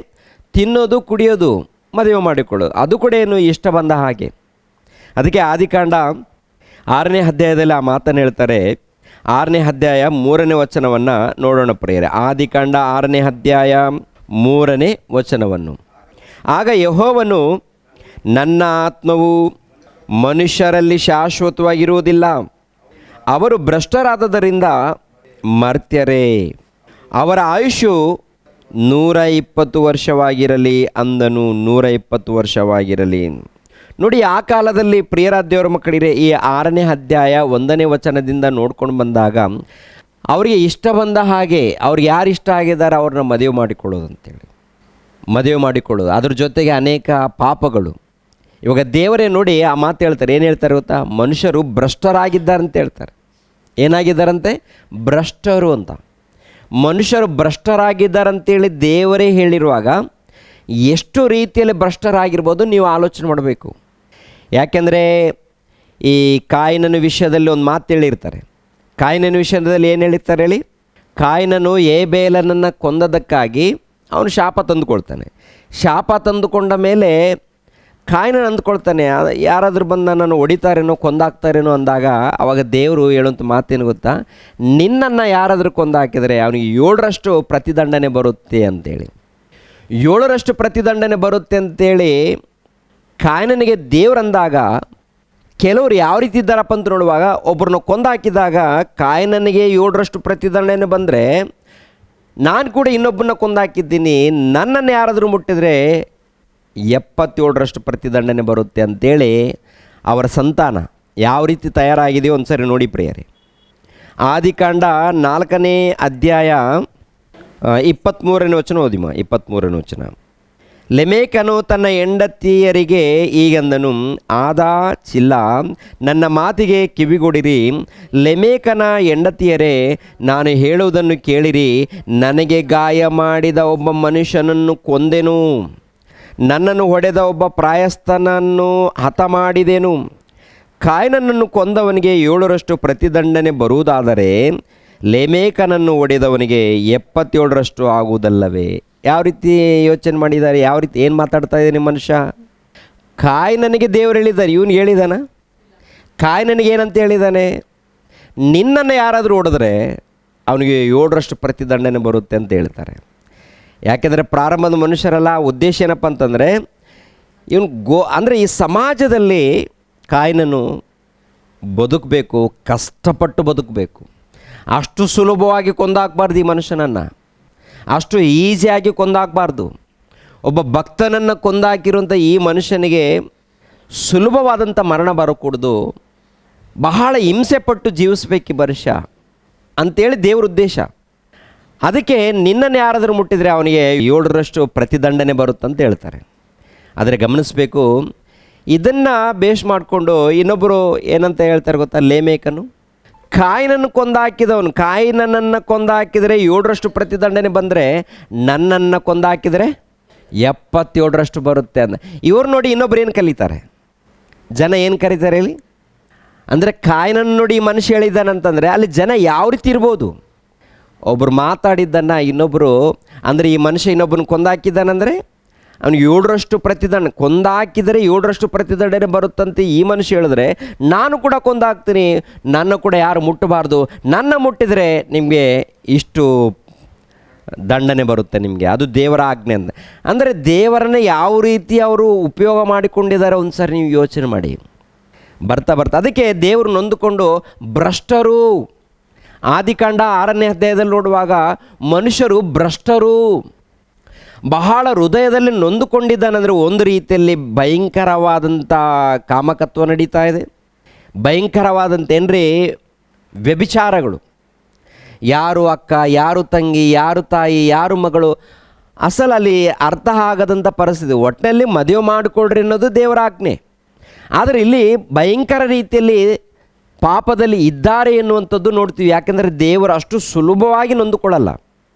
ತಿನ್ನೋದು, ಕುಡಿಯೋದು, ಮದುವೆ ಮಾಡಿಕೊಳ್ಳೋದು, ಅದು ಕೂಡ ಏನು ಇಷ್ಟ ಬಂದ ಹಾಗೆ. ಅದಕ್ಕೆ ಆದಿಕಾಂಡ 6ನೇ ಅಧ್ಯಾಯದಲ್ಲಿ ಆ ಮಾತನ್ನು ಹೇಳ್ತಾರೆ. 6ನೇ ಅಧ್ಯಾಯ 3ನೇ ವಚನವನ್ನು ನೋಡೋಣ ಪ್ರಿಯರೇ. ಆದಿಕಾಂಡ 6ನೇ ಅಧ್ಯಾಯ 3ನೇ ವಚನವನ್ನು. ಆಗ ಯೆಹೋವನು, ನನ್ನ ಆತ್ಮವು ಮನುಷ್ಯರಲ್ಲಿ ಶಾಶ್ವತವಾಗಿರುವುದಿಲ್ಲ, ಅವರು ಭ್ರಷ್ಟರಾದದರಿಂದ ಮರ್ತ್ಯರೇ, ಅವರ ಆಯುಷು 120 ವರ್ಷವಾಗಿರಲಿ ಅಂದನು. 120 ವರ್ಷವಾಗಿರಲಿ. ನೋಡಿ, ಆ ಕಾಲದಲ್ಲಿ ಪ್ರಿಯರಾದ ದೇವರ ಮಕ್ಕಳಿಗೆ ಈ 6ನೇ ಅಧ್ಯಾಯ 1ನೇ ವಚನದಿಂದ ನೋಡ್ಕೊಂಡು ಬಂದಾಗ ಅವರಿಗೆ ಇಷ್ಟ ಬಂದ ಹಾಗೆ, ಅವ್ರಿಗೆ ಯಾರು ಇಷ್ಟ ಆಗಿದ್ದಾರೆ ಅವ್ರನ್ನ ಮದುವೆ ಮಾಡಿಕೊಳ್ಳೋದು ಅಂತೇಳಿ, ಮದುವೆ ಮಾಡಿಕೊಳ್ಳೋದು. ಅದ್ರ ಜೊತೆಗೆ ಅನೇಕ ಪಾಪಗಳು. ಇವಾಗ ದೇವರೇ ನೋಡಿ ಆ ಮಾತು ಹೇಳ್ತಾರೆ. ಏನು ಹೇಳ್ತಾರೆ ಗೊತ್ತಾ? ಮನುಷ್ಯರು ಭ್ರಷ್ಟರಾಗಿದ್ದಾರೆ ಅಂತ ಹೇಳ್ತಾರೆ. ಏನಾಗಿದ್ದಾರಂತೆ? ಭ್ರಷ್ಟರು ಅಂತ. ಮನುಷ್ಯರು ಭ್ರಷ್ಟರಾಗಿದ್ದಾರಂತೇಳಿ ದೇವರೇ ಹೇಳಿರುವಾಗ ಎಷ್ಟು ರೀತಿಯಲ್ಲಿ ಭ್ರಷ್ಟರಾಗಿರ್ಬೋದು ನೀವು ಆಲೋಚನೆ ಮಾಡಬೇಕು. ಯಾಕೆಂದರೆ ಈ ಕಾಯಿನನ ವಿಷಯದಲ್ಲಿ ಒಂದು ಮಾತು ಹೇಳಿರ್ತಾರೆ. ಕಾಯಿನನ ವಿಷಯದಲ್ಲಿ ಏನು ಹೇಳಿರ್ತಾರೆ ಹೇಳಿ? ಕಾಯಿನನು ಏಬೇಲನನ್ನು ಕೊಂದದಕ್ಕಾಗಿ ಅವನು ಶಾಪ ತಂದುಕೊಳ್ತಾನೆ. ಶಾಪ ತಂದುಕೊಂಡ ಮೇಲೆ ಕಾಯಿನನು ಅಂದ್ಕೊಳ್ತಾನೆ, ಯಾರಾದರೂ ಬಂದು ನನ್ನನ್ನು ಹೊಡಿತಾರೇನೋ, ಕೊಂದಾಕ್ತಾರೇನೋ ಅಂದಾಗ ಅವಾಗ ದೇವರು ಹೇಳುವಂಥ ಮಾತೇನು ಗೊತ್ತಾ? ನಿನ್ನನ್ನು ಯಾರಾದರೂ ಕೊಂದಾಕಿದರೆ ಅವನಿಗೆ 7ರಷ್ಟು ಪ್ರತಿದಂಡನೆ ಬರುತ್ತೆ ಅಂತೇಳಿ. 7ರಷ್ಟು ಪ್ರತಿದಂಡನೆ ಬರುತ್ತೆ ಅಂತೇಳಿ ಕಾಯಿನನಿಗೆ ದೇವ್ರು ಅಂದಾಗ, ಕೆಲವರು ಯಾವ ರೀತಿ ಇದ್ದಾರಪ್ಪ ಅಂತ ನೋಡುವಾಗ, ಒಬ್ಬರನ್ನ ಕೊಂದಾಕಿದಾಗ ಕಾಯಿನನಿಗೆ 7ರಷ್ಟು ಪ್ರತಿದಂಡನೆ ಬಂದರೆ, ನಾನು ಕೂಡ ಇನ್ನೊಬ್ಬರನ್ನ ಕೊಂದಾಕಿದ್ದೀನಿ, ನನ್ನನ್ನು ಯಾರಾದರೂ ಮುಟ್ಟಿದರೆ 77ರಷ್ಟು ಪ್ರತಿದಂಡನೆ ಬರುತ್ತೆ ಅಂತೇಳಿ ಅವರ ಸಂತಾನ ಯಾವ ರೀತಿ ತಯಾರಾಗಿದೆಯೋ ಒಂದು ಸರಿ ನೋಡಿ ಪ್ರಿಯರೇ. ಆದಿಕಾಂಡ 4ನೇ ಅಧ್ಯಾಯ 23ನೇ ವಚನ ಓದಿಮ. 23ನೇ ವಚನ. ಲೆಮೇಕನು ತನ್ನ ಹೆಂಡತಿಯರಿಗೆ ಈಗಂದನು, ಆದಾ ಚಿಲ್ಲ, ನನ್ನ ಮಾತಿಗೆ ಕಿವಿಗೊಡಿರಿ. ಲೆಮೇಕನ ಹೆಂಡತಿಯರೇ, ನಾನು ಹೇಳುವುದನ್ನು ಕೇಳಿರಿ. ನನಗೆ ಗಾಯ ಮಾಡಿದ ಒಬ್ಬ ಮನುಷ್ಯನನ್ನು ಕೊಂದೆನು, ನನ್ನನ್ನು ಹೊಡೆದ ಒಬ್ಬ ಪ್ರಾಯಸ್ಥನನ್ನು ಹತ ಮಾಡಿದೆನು. ಕಾಯಿನನನ್ನು ಕೊಂದವನಿಗೆ 7ರಷ್ಟು ಪ್ರತಿದಂಡನೆ ಬರುವುದಾದರೆ ಲೇಮೇಕನನ್ನು ಹೊಡೆದವನಿಗೆ 77ರಷ್ಟು ಆಗುವುದಲ್ಲವೇ? ಯಾವ ರೀತಿ ಯೋಚನೆ ಮಾಡಿದ್ದಾರೆ, ಯಾವ ರೀತಿ ಏನು ಮಾತಾಡ್ತಾ ಇದ್ದಾನೆ ಮನುಷ್ಯ? ಕಾಯಿನನಿಗೆ ದೇವರು ಹೇಳಿದ್ದಾರೆ, ಇವನು ಹೇಳಿದಾನ? ಕಾಯಿನನಿಗೆ ಏನಂತ ಹೇಳಿದ್ದಾನೆ? ನಿನ್ನನ್ನು ಯಾರಾದರೂ ಹೊಡೆದ್ರೆ ಅವನಿಗೆ 7ರಷ್ಟು ಪ್ರತಿದಂಡನೆ ಬರುತ್ತೆ ಅಂತ ಹೇಳ್ತಾರೆ. ಯಾಕೆಂದರೆ ಪ್ರಾರಂಭದ ಮನುಷ್ಯರಲ್ಲ, ಉದ್ದೇಶ ಏನಪ್ಪ ಅಂತಂದರೆ ಇವನು ಅಂದರೆ ಈ ಸಮಾಜದಲ್ಲಿ ಕಾಯಿನನು ಬದುಕಬೇಕು, ಕಷ್ಟಪಟ್ಟು ಬದುಕಬೇಕು. ಅಷ್ಟು ಸುಲಭವಾಗಿ ಕೊಂದಾಕಬಾರ್ದು ಈ ಮನುಷ್ಯನನ್ನು, ಅಷ್ಟು ಈಸಿಯಾಗಿ ಕೊಂದಾಕಬಾರ್ದು. ಒಬ್ಬ ಭಕ್ತನನ್ನು ಕೊಂದಾಕಿರುವಂಥ ಈ ಮನುಷ್ಯನಿಗೆ ಸುಲಭವಾದಂಥ ಮರಣ ಬರಕೂಡ್ದು, ಬಹಳ ಹಿಂಸೆಪಟ್ಟು ಜೀವಿಸ್ಬೇಕು ಈ ಮನುಷ್ಯ ಅಂಥೇಳಿ ದೇವ್ರ ಉದ್ದೇಶ. ಅದಕ್ಕೆ ನಿನ್ನನ್ನು ಯಾರಾದರೂ ಮುಟ್ಟಿದರೆ ಅವನಿಗೆ 7ರಷ್ಟು ಪ್ರತಿದಂಡನೆ ಬರುತ್ತಂತ ಹೇಳ್ತಾರೆ. ಆದರೆ ಗಮನಿಸಬೇಕು, ಇದನ್ನು ಬೇಸ್ ಮಾಡಿಕೊಂಡು ಇನ್ನೊಬ್ಬರು ಏನಂತ ಹೇಳ್ತಾರೆ ಗೊತ್ತಾ? ಲೇಮೇಕನು ಕಾಯಿನನ್ನು ಕೊಂದಾಕಿದವನು, ಕಾಯಿನನ್ನು ಕೊಂದಾಕಿದರೆ 7ರಷ್ಟು ಪ್ರತಿದಂಡನೆ ಬಂದರೆ ನನ್ನನ್ನು ಕೊಂದಾಕಿದರೆ 77ರಷ್ಟು ಬರುತ್ತೆ ಅಂತ. ಇವ್ರು ನೋಡಿ ಇನ್ನೊಬ್ರು ಏನು ಕಲಿತಾರೆ, ಜನ ಏನು ಕರೀತಾರೆ ಹೇಳಿ? ಅಂದರೆ ಕಾಯಿನನ್ನು ನೋಡಿ ಈ ಮನುಷ್ಯ ಹೇಳಿದ್ದಾನಂತಂದರೆ ಅಲ್ಲಿ ಜನ ಯಾವ ರೀತಿ ಇರ್ಬೋದು? ಒಬ್ಬರು ಮಾತಾಡಿದ್ದನ್ನು ಇನ್ನೊಬ್ಬರು, ಅಂದರೆ ಈ ಮನುಷ್ಯ ಇನ್ನೊಬ್ಬನ ಕೊಂದಾಕಿದ್ದಾನಂದರೆ ಅವನು 7ರಷ್ಟು ಪ್ರತಿದಂಡ, ಕೊಂದಾಕಿದರೆ 7ರಷ್ಟು ಪ್ರತಿದಂಡನೆ ಬರುತ್ತಂತೆ ಈ ಮನುಷ್ಯ ಹೇಳಿದ್ರೆ, ನಾನು ಕೂಡ ಕೊಂದಾಕ್ತೀನಿ, ನನ್ನ ಕೂಡ ಯಾರು ಮುಟ್ಟಬಾರ್ದು, ನನ್ನ ಮುಟ್ಟಿದರೆ ನಿಮಗೆ ಇಷ್ಟು ದಂಡನೆ ಬರುತ್ತೆ ನಿಮಗೆ, ಅದು ದೇವರ ಆಜ್ಞೆ ಅಂತ. ಅಂದರೆ ದೇವರನ್ನು ಯಾವ ರೀತಿ ಅವರು ಉಪಯೋಗ ಮಾಡಿಕೊಂಡಿದ್ದಾರೆ ಒಂದು ಸಾರಿ ನೀವು ಯೋಚನೆ ಮಾಡಿ. ಬರ್ತಾ ಅದಕ್ಕೆ ದೇವರು ನೊಂದುಕೊಂಡು ಭ್ರಷ್ಟರು, ಆದಿಕಾಂಡ 6ನೇ ಅಧ್ಯಾಯದಲ್ಲಿ ನೋಡುವಾಗ ಮನುಷ್ಯರು ಭ್ರಷ್ಟರು, ಬಹಳ ಹೃದಯದಲ್ಲಿ ನೊಂದುಕೊಂಡಿದ್ದಾನಂದರೆ ಒಂದು ರೀತಿಯಲ್ಲಿ ಭಯಂಕರವಾದಂಥ ಕಾಮಕತ್ವ ನಡೀತಾ ಇದೆ, ಭಯಂಕರವಾದಂಥ ಏನ್ರಿ ವ್ಯಭಿಚಾರಗಳು. ಯಾರು ಅಕ್ಕ, ಯಾರು ತಂಗಿ, ಯಾರು ತಾಯಿ, ಯಾರು ಮಗಳು, ಅಸಲಲ್ಲಿ ಅರ್ಥ ಆಗದಂಥ ಪರಿಸ್ಥಿತಿ. ಒಟ್ಟಿನಲ್ಲಿ ಮದುವೆ ಮಾಡಿಕೊಡ್ರಿ ಅನ್ನೋದು ದೇವರ ಆಜ್ಞೆ. ಆದರೆ ಇಲ್ಲಿ ಭಯಂಕರ ರೀತಿಯಲ್ಲಿ ಪಾಪದಲ್ಲಿ ಇದ್ದಾರೆ ಎನ್ನುವಂಥದ್ದು ನೋಡ್ತೀವಿ. ಯಾಕೆಂದರೆ ದೇವರು ಅಷ್ಟು ಸುಲಭವಾಗಿ ನೊಂದುಕೊಳ್ಳಲ್ಲ.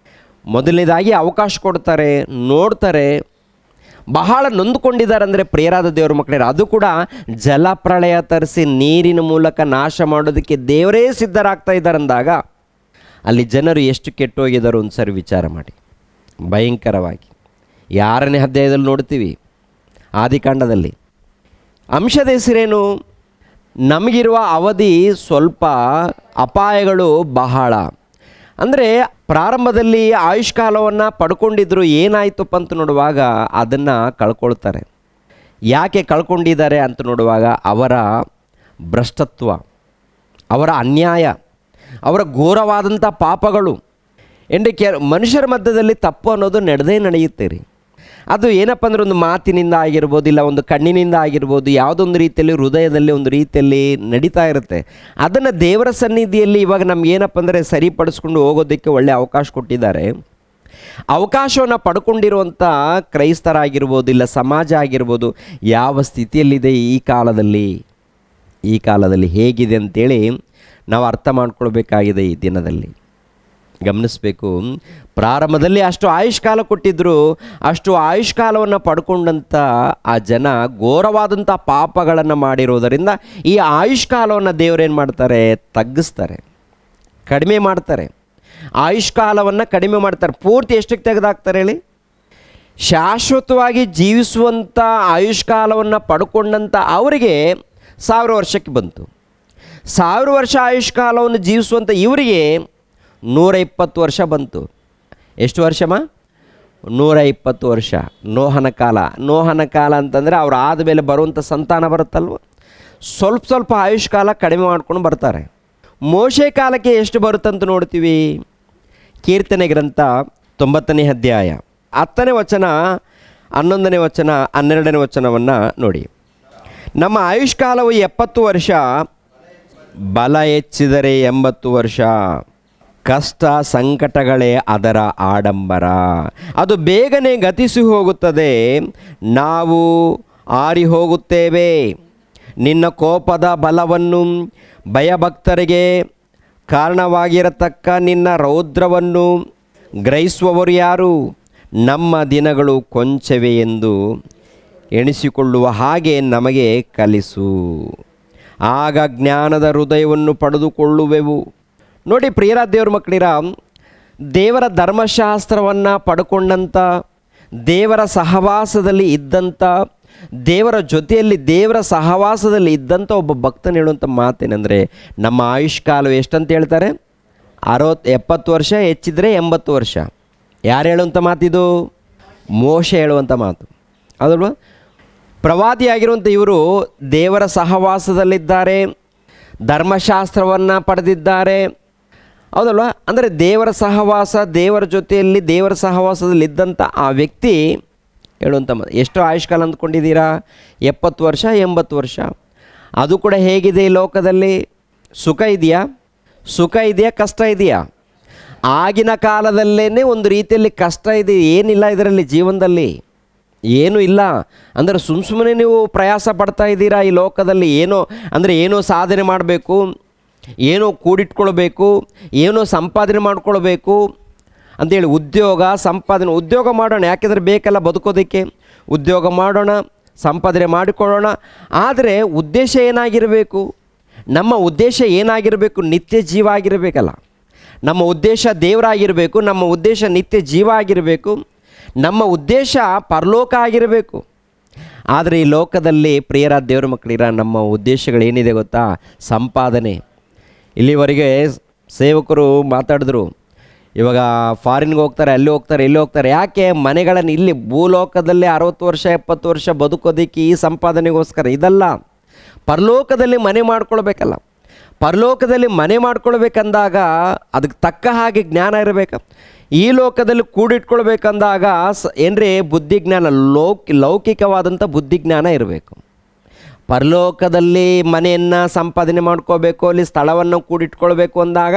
ಮೊದಲನೇದಾಗಿ ಅವಕಾಶ ಕೊಡ್ತಾರೆ, ನೋಡ್ತಾರೆ, ಬಹಳ ನೊಂದುಕೊಂಡಿದ್ದಾರೆ. ಅಂದರೆ ಪ್ರಿಯರಾದ ದೇವರ ಮಕ್ಕಳೇ, ಅದು ಕೂಡ ಜಲಪ್ರಳಯ ತರಿಸಿ ನೀರಿನ ಮೂಲಕ ನಾಶ ಮಾಡೋದಕ್ಕೆ ದೇವರೇ ಸಿದ್ಧರಾಗ್ತಾ ಇದ್ದಾರೆ ಅಂದಾಗ ಅಲ್ಲಿ ಜನರು ಎಷ್ಟು ಕೆಟ್ಟೋಗಿದ್ದಾರೋ ಒಂದು ಸರಿ ವಿಚಾರ ಮಾಡಿ. ಭಯಂಕರವಾಗಿ 6ನೇ ಅಧ್ಯಾಯದಲ್ಲಿ ನೋಡ್ತೀವಿ, ಆದಿಕಾಂಡದಲ್ಲಿ. ಅಂಶದ ಹೆಸರೇನು? ನಮಗಿರುವ ಅವಧಿ ಸ್ವಲ್ಪ, ಅಪಾಯಗಳು ಬಹಳ. ಅಂದರೆ ಪ್ರಾರಂಭದಲ್ಲಿ ಆಯುಷ್ಕಾಲವನ್ನು ಪಡ್ಕೊಂಡಿದ್ರು, ಏನಾಯ್ತಪ್ಪ ಅಂತ ನೋಡುವಾಗ ಅದನ್ನು ಕಳ್ಕೊಳ್ತಾರೆ. ಯಾಕೆ ಕಳ್ಕೊಂಡಿದ್ದಾರೆ ಅಂತ ನೋಡುವಾಗ ಅವರ ಭ್ರಷ್ಟತ್ವ, ಅವರ ಅನ್ಯಾಯ, ಅವರ ಘೋರವಾದಂಥ ಪಾಪಗಳು. ಮನುಷ್ಯರ ಮಧ್ಯದಲ್ಲಿ ತಪ್ಪು ಅನ್ನೋದು ನಡೆಯುತ್ತೆ ರೀ. ಅದು ಏನಪ್ಪ ಅಂದರೆ ಒಂದು ಮಾತಿನಿಂದ ಆಗಿರ್ಬೋದು, ಇಲ್ಲ ಒಂದು ಕಣ್ಣಿನಿಂದ ಆಗಿರ್ಬೋದು, ಯಾವುದೊಂದು ರೀತಿಯಲ್ಲಿ ಹೃದಯದಲ್ಲಿ ಒಂದು ರೀತಿಯಲ್ಲಿ ನಡೀತಾ ಇರುತ್ತೆ. ಅದನ್ನು ದೇವರ ಸನ್ನಿಧಿಯಲ್ಲಿ ಇವಾಗ ನಮ್ಗೆ ಏನಪ್ಪ ಅಂದರೆ ಸರಿಪಡಿಸ್ಕೊಂಡು ಹೋಗೋದಕ್ಕೆ ಒಳ್ಳೆಯ ಅವಕಾಶ ಕೊಟ್ಟಿದ್ದಾರೆ. ಅವಕಾಶವನ್ನು ಪಡ್ಕೊಂಡಿರುವಂಥ ಕ್ರೈಸ್ತರಾಗಿರ್ಬೋದು, ಇಲ್ಲ ಸಮಾಜ ಆಗಿರ್ಬೋದು, ಯಾವ ಸ್ಥಿತಿಯಲ್ಲಿದೆ ಈ ಕಾಲದಲ್ಲಿ ಹೇಗಿದೆ ಅಂತೇಳಿ ನಾವು ಅರ್ಥ ಮಾಡ್ಕೊಳ್ಬೇಕಾಗಿದೆ. ಈ ದಿನದಲ್ಲಿ ಗಮನಿಸಬೇಕು, ಪ್ರಾರಂಭದಲ್ಲಿ ಅಷ್ಟು ಆಯುಷ್ಕಾಲ ಕೊಟ್ಟಿದ್ದರು, ಅಷ್ಟು ಆಯುಷ್ಕಾಲವನ್ನು ಪಡ್ಕೊಂಡಂಥ ಆ ಜನ ಘೋರವಾದಂಥ ಪಾಪಗಳನ್ನು ಮಾಡಿರೋದರಿಂದ ಈ ಆಯುಷ್ಕಾಲವನ್ನು ದೇವರೇನು ಮಾಡ್ತಾರೆ? ತಗ್ಗಿಸ್ತಾರೆ, ಕಡಿಮೆ ಮಾಡ್ತಾರೆ. ಆಯುಷ್ಕಾಲವನ್ನು ಕಡಿಮೆ ಮಾಡ್ತಾರೆ. ಪೂರ್ತಿ ಎಷ್ಟಕ್ಕೆ ತೆಗೆದಾಕ್ತಾರೆ ಹೇಳಿ? ಶಾಶ್ವತವಾಗಿ ಜೀವಿಸುವಂಥ ಆಯುಷ್ಕಾಲವನ್ನು ಪಡ್ಕೊಂಡಂಥ ಅವರಿಗೆ 1000 ವರ್ಷಕ್ಕೆ ಬಂತು. 1000 ವರ್ಷ ಆಯುಷ್ಕಾಲವನ್ನು ಜೀವಿಸುವಂಥ ಇವರಿಗೆ 120 ವರ್ಷ ಬಂತು. ಎಷ್ಟು ವರ್ಷಮ್ಮ? 120 ವರ್ಷ. ನೋಹನ ಕಾಲ ಅಂತಂದರೆ ಅವ್ರು ಆದಮೇಲೆ ಬರುವಂಥ ಸಂತಾನ ಬರುತ್ತಲ್ವ, ಸ್ವಲ್ಪ ಆಯುಷ್ಕಾಲ ಕಡಿಮೆ ಮಾಡ್ಕೊಂಡು ಬರ್ತಾರೆ. ಮೋಶೆ ಕಾಲಕ್ಕೆ ಎಷ್ಟು ಬರುತ್ತಂತ ನೋಡ್ತೀವಿ. ಕೀರ್ತನೆ ಗ್ರಂಥ 90ನೇ ಅಧ್ಯಾಯ 10ನೇ ವಚನ, 11ನೇ ವಚನ, 12ನೇ ವಚನವನ್ನು ನೋಡಿ. ನಮ್ಮ ಆಯುಷ್ಕಾಲವು 70 ವರ್ಷ, ಬಲ ಹೆಚ್ಚಿದರೆ 80 ವರ್ಷ. ಕಷ್ಟ ಸಂಕಟಗಳೇ ಅದರ ಆಡಂಬರ, ಅದು ಬೇಗನೆ ಗತಿಸಿ ಹೋಗುತ್ತದೆ, ನಾವು ಆರಿ ಹೋಗುತ್ತೇವೆ. ನಿನ್ನ ಕೋಪದ ಬಲವನ್ನು, ಭಯಭಕ್ತರಿಗೆ ಕಾರಣವಾಗಿರತಕ್ಕ ನಿನ್ನ ರೌದ್ರವನ್ನು ಗ್ರಹಿಸುವವರು ಯಾರು? ನಮ್ಮ ದಿನಗಳು ಕೊಂಚವೇ ಎಂದು ಎಣಿಸಿಕೊಳ್ಳುವ ಹಾಗೆ ನಮಗೆ ಕಲಿಸು. ಆಗ ಜ್ಞಾನದ ಹೃದಯವನ್ನು ಪಡೆದುಕೊಳ್ಳುವೆವು, ನೋಡಿ ಪ್ರಿಯರ ದೇವ್ರ ಮಕ್ಕಳಿರ, ದೇವರ ಧರ್ಮಶಾಸ್ತ್ರವನ್ನು ಪಡ್ಕೊಂಡಂಥ, ದೇವರ ಸಹವಾಸದಲ್ಲಿ ಇದ್ದಂಥ, ದೇವರ ಜೊತೆಯಲ್ಲಿ ದೇವರ ಸಹವಾಸದಲ್ಲಿ ಇದ್ದಂಥ ಒಬ್ಬ ಭಕ್ತನ ಹೇಳುವಂಥ ಮಾತೇನೆಂದರೆ, ನಮ್ಮ ಆಯುಷ್ಕಾಲ ಎಷ್ಟಂತ ಹೇಳ್ತಾರೆ? 70 ವರ್ಷ, ಹೆಚ್ಚಿದ್ರೆ 80 ವರ್ಷ. ಯಾರು ಹೇಳುವಂಥ ಮಾತಿದು? ಮೋಶೆ ಹೇಳುವಂಥ ಮಾತು, ಹೌದಲ್ವ? ಪ್ರವಾದಿಯಾಗಿರುವಂಥ ಇವರು ದೇವರ ಸಹವಾಸದಲ್ಲಿದ್ದಾರೆ, ಧರ್ಮಶಾಸ್ತ್ರವನ್ನು ಪಡೆದಿದ್ದಾರೆ, ಹೌದಲ್ವ? ಅಂದರೆ ದೇವರ ಸಹವಾಸ, ದೇವರ ಜೊತೆಯಲ್ಲಿ ದೇವರ ಸಹವಾಸದಲ್ಲಿದ್ದಂಥ ಆ ವ್ಯಕ್ತಿ ಹೇಳುವಂಥ ಮಾತು. ಎಷ್ಟು ಆಯುಷ್ಕಾಲ ಅಂದ್ಕೊಂಡಿದ್ದೀರಾ? 70 ವರ್ಷ, 80 ವರ್ಷ. ಅದು ಕೂಡ ಹೇಗಿದೆ ಈ ಲೋಕದಲ್ಲಿ? ಸುಖ ಇದೆಯಾ? ಸುಖ ಇದೆಯಾ? ಕಷ್ಟ ಇದೆಯಾ? ಆಗಿನ ಕಾಲದಲ್ಲೇ ಒಂದು ರೀತಿಯಲ್ಲಿ ಕಷ್ಟ ಇದೆ, ಏನಿಲ್ಲ ಇದರಲ್ಲಿ, ಜೀವನದಲ್ಲಿ ಏನೂ ಇಲ್ಲ. ಅಂದರೆ ಸುಮ್ಮನೆ ನೀವು ಪ್ರಯಾಸ ಪಡ್ತಾ ಇದ್ದೀರಾ ಈ ಲೋಕದಲ್ಲಿ. ಏನೋ ಸಾಧನೆ ಮಾಡಬೇಕು, ಏನೋ ಕೂಡಿಟ್ಕೊಳ್ಬೇಕು, ಏನೋ ಸಂಪಾದನೆ ಮಾಡ್ಕೊಳ್ಬೇಕು ಅಂಥೇಳಿ ಉದ್ಯೋಗ ಮಾಡೋಣ, ಯಾಕೆಂದರೆ ಬೇಕಲ್ಲ ಬದುಕೋದಕ್ಕೆ. ಉದ್ಯೋಗ ಮಾಡೋಣ, ಸಂಪಾದನೆ ಮಾಡಿಕೊಳ್ಳೋಣ. ಆದರೆ ಉದ್ದೇಶ ಏನಾಗಿರಬೇಕು? ನಮ್ಮ ಉದ್ದೇಶ ಏನಾಗಿರಬೇಕು? ನಿತ್ಯ ಜೀವ ಆಗಿರಬೇಕಲ್ಲ. ನಮ್ಮ ಉದ್ದೇಶ ದೇವರಾಗಿರಬೇಕು, ನಮ್ಮ ಉದ್ದೇಶ ನಿತ್ಯ ಜೀವ ಆಗಿರಬೇಕು, ನಮ್ಮ ಉದ್ದೇಶ ಪರಲೋಕ ಆಗಿರಬೇಕು. ಆದರೆ ಈ ಲೋಕದಲ್ಲಿ ಪ್ರಿಯರ ದೇವರ ಮಕ್ಕಳಿರ, ನಮ್ಮ ಉದ್ದೇಶಗಳೇನಿದೆ ಗೊತ್ತಾ? ಸಂಪಾದನೆ. ಇಲ್ಲಿವರೆಗೆ ಸೇವಕರು ಮಾತಾಡಿದ್ರು, ಇವಾಗ ಫಾರಿನ್ಗೆ ಹೋಗ್ತಾರೆ, ಅಲ್ಲಿ ಹೋಗ್ತಾರೆ, ಇಲ್ಲಿ ಹೋಗ್ತಾರೆ. ಯಾಕೆ? ಮನೆಗಳನ್ನು ಇಲ್ಲಿ ಭೂಲೋಕದಲ್ಲೇ 60 ವರ್ಷ 70 ವರ್ಷ ಬದುಕೋದಕ್ಕೆ ಈ ಸಂಪಾದನೆಗೋಸ್ಕರ. ಇದಲ್ಲ, ಪರಲೋಕದಲ್ಲಿ ಮನೆ ಮಾಡ್ಕೊಳ್ಬೇಕಲ್ಲ. ಪರಲೋಕದಲ್ಲಿ ಮನೆ ಮಾಡ್ಕೊಳ್ಬೇಕಂದಾಗ ಅದಕ್ಕೆ ತಕ್ಕ ಹಾಗೆ ಜ್ಞಾನ ಇರಬೇಕು. ಈ ಲೋಕದಲ್ಲಿ ಕೂಡಿಟ್ಕೊಳ್ಬೇಕಂದಾಗ ಏನ್ರಿ? ಬುದ್ಧಿಜ್ಞಾನ, ಲೌಕಿಕವಾದಂಥ ಬುದ್ಧಿಜ್ಞಾನ ಇರಬೇಕು. ಪರಲೋಕದಲ್ಲಿ ಮನೆಯನ್ನು ಸಂಪಾದನೆ ಮಾಡ್ಕೋಬೇಕು, ಅಲ್ಲಿ ಸ್ಥಳವನ್ನು ಕೂಡಿಟ್ಕೊಳ್ಬೇಕು ಅಂದಾಗ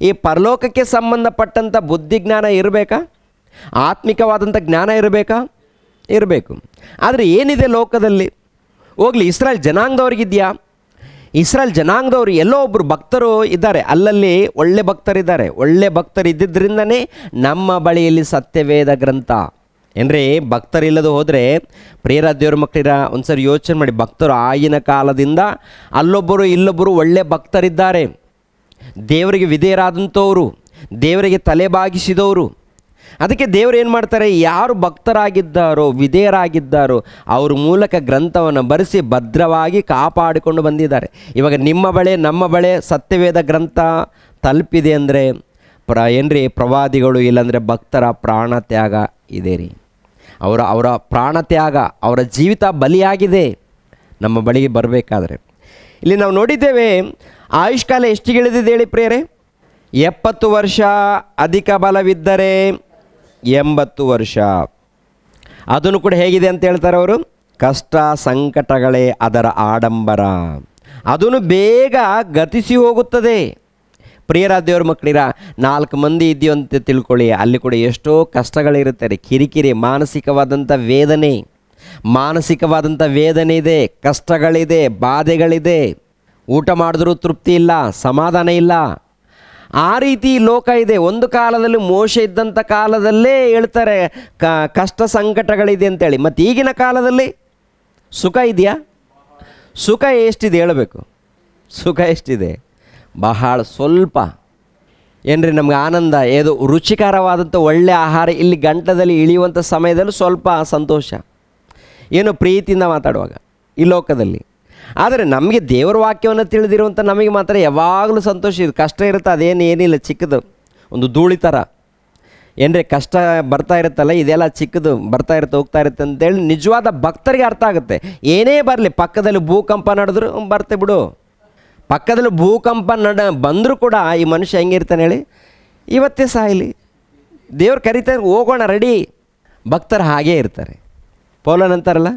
ಈ ಪರಲೋಕಕ್ಕೆ ಸಂಬಂಧಪಟ್ಟಂಥ ಬುದ್ಧಿಜ್ಞಾನ ಇರಬೇಕಾ? ಆತ್ಮಿಕವಾದಂಥ ಜ್ಞಾನ ಇರಬೇಕಾ? ಇರಬೇಕು. ಆದರೆ ಏನಿದೆ ಲೋಕದಲ್ಲಿ? ಹೋಗಲಿ, ಇಸ್ರಾಯೇಲ್ ಜನಾಂಗದವ್ರಿಗಿದೆಯಾ? ಇಸ್ರಾಯೇಲ್ ಜನಾಂಗದವರು ಎಲ್ಲೋ ಒಬ್ಬರು ಭಕ್ತರು ಇದ್ದಾರೆ, ಅಲ್ಲಲ್ಲಿ ಒಳ್ಳೆ ಭಕ್ತರಿದ್ದಾರೆ. ಒಳ್ಳೆ ಭಕ್ತರು ಇದ್ದಿದ್ದರಿಂದನೇ ನಮ್ಮ ಬಳಿಯಲ್ಲಿ ಸತ್ಯವೇದ ಗ್ರಂಥ. ಏನ್ರಿ, ಭಕ್ತರಿಲ್ಲದೆ ಹೋದರೆ ಪ್ರಿಯರ ದೇವ್ರ ಮಕ್ಕಳಿರ, ಒಂದು ಸರಿ ಯೋಚನೆ ಮಾಡಿ. ಭಕ್ತರು ಆಗಿನ ಕಾಲದಿಂದ ಅಲ್ಲೊಬ್ಬರು ಇಲ್ಲೊಬ್ಬರು ಒಳ್ಳೆ ಭಕ್ತರಿದ್ದಾರೆ, ದೇವರಿಗೆ ವಿಧೇಯರಾದಂಥವರು, ದೇವರಿಗೆ ತಲೆ ಬಾಗಿಸಿದವರು. ಅದಕ್ಕೆ ದೇವರು ಏನು ಮಾಡ್ತಾರೆ? ಯಾರು ಭಕ್ತರಾಗಿದ್ದಾರೋ, ವಿಧೇಯರಾಗಿದ್ದಾರೋ ಅವ್ರ ಮೂಲಕ ಗ್ರಂಥವನ್ನು ಬರೆಸಿ ಭದ್ರವಾಗಿ ಕಾಪಾಡಿಕೊಂಡು ಬಂದಿದ್ದಾರೆ. ಇವಾಗ ನಿಮ್ಮ ಬಳೆ, ನಮ್ಮ ಬಳೆ ಸತ್ಯವೇದ ಗ್ರಂಥ ತಲುಪಿದೆ ಅಂದರೆ ಏನ್ರಿ? ಪ್ರವಾದಿಗಳು ಇಲ್ಲಾಂದರೆ ಭಕ್ತರ ಪ್ರಾಣ ತ್ಯಾಗ ಇದೆ ರೀ. ಅವರ ಪ್ರಾಣ ತ್ಯಾಗ, ಅವರ ಜೀವಿತ ಬಲಿಯಾಗಿದೆ ನಮ್ಮ ಬಳಿಗೆ ಬರಬೇಕಾದ್ರೆ. ಇಲ್ಲಿ ನಾವು ನೋಡಿದ್ದೇವೆ, ಆಯುಷ್ಕಾಲ ಎಷ್ಟಿಗೆ ಇಳಿದಿದೆ ಹೇಳಿ ಪ್ರಿಯರೇ? 70 ವರ್ಷ, ಅಧಿಕ ಬಲವಿದ್ದರೆ 80 ವರ್ಷ. ಅದನ್ನು ಕೂಡ ಹೇಗಿದೆ ಅಂತ ಹೇಳ್ತಾರೆ ಅವರು? ಕಷ್ಟ ಸಂಕಟಗಳೇ ಅದರ ಆಡಂಬರ, ಅದನ್ನು ಬೇಗ ಗತಿಸಿ ಹೋಗುತ್ತದೆ. ಪ್ರಿಯರ ದೇವ್ರ ಮಕ್ಕಳಿರ, 4 ಮಂದಿ ಇದೆಯೋ ಅಂತ ತಿಳ್ಕೊಳ್ಳಿ, ಅಲ್ಲಿ ಕೂಡ ಎಷ್ಟೋ ಕಷ್ಟಗಳಿರುತ್ತಾರೆ. ಕಿರಿಕಿರಿ, ಮಾನಸಿಕವಾದಂಥ ವೇದನೆ ಇದೆ, ಕಷ್ಟಗಳಿದೆ, ಬಾಧೆಗಳಿದೆ. ಊಟ ಮಾಡಿದ್ರೂ ತೃಪ್ತಿ ಇಲ್ಲ, ಸಮಾಧಾನ ಇಲ್ಲ. ಆ ರೀತಿ ಲೋಕ ಇದೆ. ಒಂದು ಕಾಲದಲ್ಲಿ ಮೋಶೆ ಇದ್ದಂಥ ಕಾಲದಲ್ಲೇ ಹೇಳ್ತಾರೆ ಕಷ್ಟ ಸಂಕಟಗಳಿದೆ ಅಂತೇಳಿ. ಮತ್ತು ಈಗಿನ ಕಾಲದಲ್ಲಿ ಸುಖ ಇದೆಯಾ? ಸುಖ ಎಷ್ಟಿದೆ ಹೇಳಬೇಕು? ಸುಖ ಎಷ್ಟಿದೆ? ಬಹಳ ಸ್ವಲ್ಪ. ಏನ್ರಿ, ನಮ್ಗೆ ಆನಂದ, ಏದು ರುಚಿಕರವಾದಂಥ ಒಳ್ಳೆಯ ಆಹಾರ ಇಲ್ಲಿ ಗಂಟದಲ್ಲಿ ಇಳಿಯುವಂಥ ಸಮಯದಲ್ಲಿ ಸ್ವಲ್ಪ ಸಂತೋಷ, ಏನೋ ಪ್ರೀತಿಯಿಂದ ಮಾತಾಡುವಾಗ ಈ ಲೋಕದಲ್ಲಿ. ಆದರೆ ನಮಗೆ ದೇವರ ವಾಕ್ಯವನ್ನು ತಿಳಿದಿರುವಂಥ ನಮಗೆ ಮಾತ್ರ ಯಾವಾಗಲೂ ಸಂತೋಷ ಇದೆ. ಕಷ್ಟ ಇರುತ್ತೆ, ಏನಿಲ್ಲ, ಚಿಕ್ಕದು ಒಂದು ಧೂಳಿ ಥರ. ಏನ್ರಿ, ಕಷ್ಟ ಬರ್ತಾ ಇರುತ್ತಲ್ಲ, ಇದೆಲ್ಲ ಚಿಕ್ಕದು, ಬರ್ತಾ ಇರುತ್ತೆ ಹೋಗ್ತಾ ಇರುತ್ತೆ ಅಂತೇಳಿ ನಿಜವಾದ ಭಕ್ತರಿಗೆ ಅರ್ಥ ಆಗುತ್ತೆ. ಏನೇ ಬರಲಿ, ಪಕ್ಕದಲ್ಲಿ ಭೂಕಂಪ ನಡೆದ್ರು ಬರ್ತೆ ಬಿಡು, ಪಕ್ಕದಲ್ಲಿ ಭೂಕಂಪ ಬಂದರೂ ಕೂಡ ಈ ಮನುಷ್ಯ ಹೆಂಗಿರ್ತಾನೆ ಹೇಳಿ? ಇವತ್ತೇ ಸಾಯಲಿ, ದೇವ್ರು ಕರೀತಾರೆ, ಹೋಗೋಣ ರೆಡಿ. ಭಕ್ತರು ಹಾಗೇ ಇರ್ತಾರೆ. ಪೌಲನಂತಾರಲ್ಲ,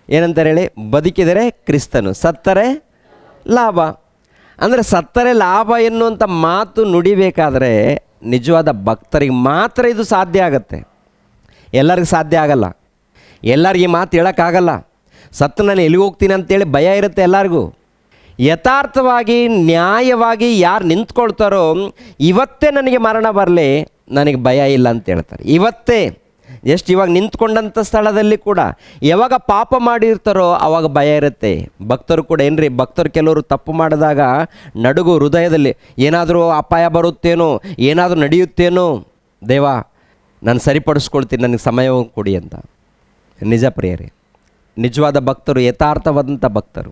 ಏನಂತಾರೆ ಹೇಳಿ? ಬದುಕಿದರೆ ಕ್ರಿಸ್ತನು, ಸತ್ತರೆ ಲಾಭ. ಅಂದರೆ ಸತ್ತರೆ ಲಾಭ ಎನ್ನುವಂಥ ಮಾತು ನುಡಿಬೇಕಾದ್ರೆ ನಿಜವಾದ ಭಕ್ತರಿಗೆ ಮಾತ್ರ ಇದು ಸಾಧ್ಯ ಆಗುತ್ತೆ. ಎಲ್ಲರಿಗೂ ಸಾಧ್ಯ ಆಗಲ್ಲ, ಎಲ್ಲರಿಗೆ ಈ ಮಾತು ಹೇಳೋಕ್ಕಾಗಲ್ಲ. ಸತ್ತು ನಾನು ಎಲ್ಲಿಗೆ ಹೋಗ್ತೀನಿ ಅಂತೇಳಿ ಭಯ ಇರುತ್ತೆ ಎಲ್ಲರಿಗೂ. ಯಥಾರ್ಥವಾಗಿ ನ್ಯಾಯವಾಗಿ ಯಾರು ನಿಂತ್ಕೊಳ್ತಾರೋ, ಇವತ್ತೇ ನನಗೆ ಮರಣ ಬರಲಿ, ನನಗೆ ಭಯ ಇಲ್ಲ ಅಂತ ಹೇಳ್ತಾರೆ. ಇವತ್ತೇ ಜಸ್ಟ್ ಇವಾಗ ನಿಂತ್ಕೊಂಡಂಥ ಸ್ಥಳದಲ್ಲಿ ಕೂಡ ಯಾವಾಗ ಪಾಪ ಮಾಡಿರ್ತಾರೋ ಆವಾಗ ಭಯ ಇರುತ್ತೆ. ಭಕ್ತರು ಕೂಡ ಏನ್ರಿ, ಭಕ್ತರು ಕೆಲವರು ತಪ್ಪು ಮಾಡಿದಾಗ ನಡುಗು ಹೃದಯದಲ್ಲಿ ಏನಾದರೂ ಅಪಾಯ ಬರುತ್ತೇನೋ, ಏನಾದರೂ ನಡೆಯುತ್ತೇನೋ, ದೇವಾ ನಾನು ಸರಿಪಡಿಸ್ಕೊಳ್ತೀನಿ, ನನಗೆ ಸಮಯ ಕೊಡಿ ಅಂತ. ನಿಜ ಪ್ರಿಯರೇ, ನಿಜವಾದ ಭಕ್ತರು, ಯಥಾರ್ಥವಾದಂಥ ಭಕ್ತರು.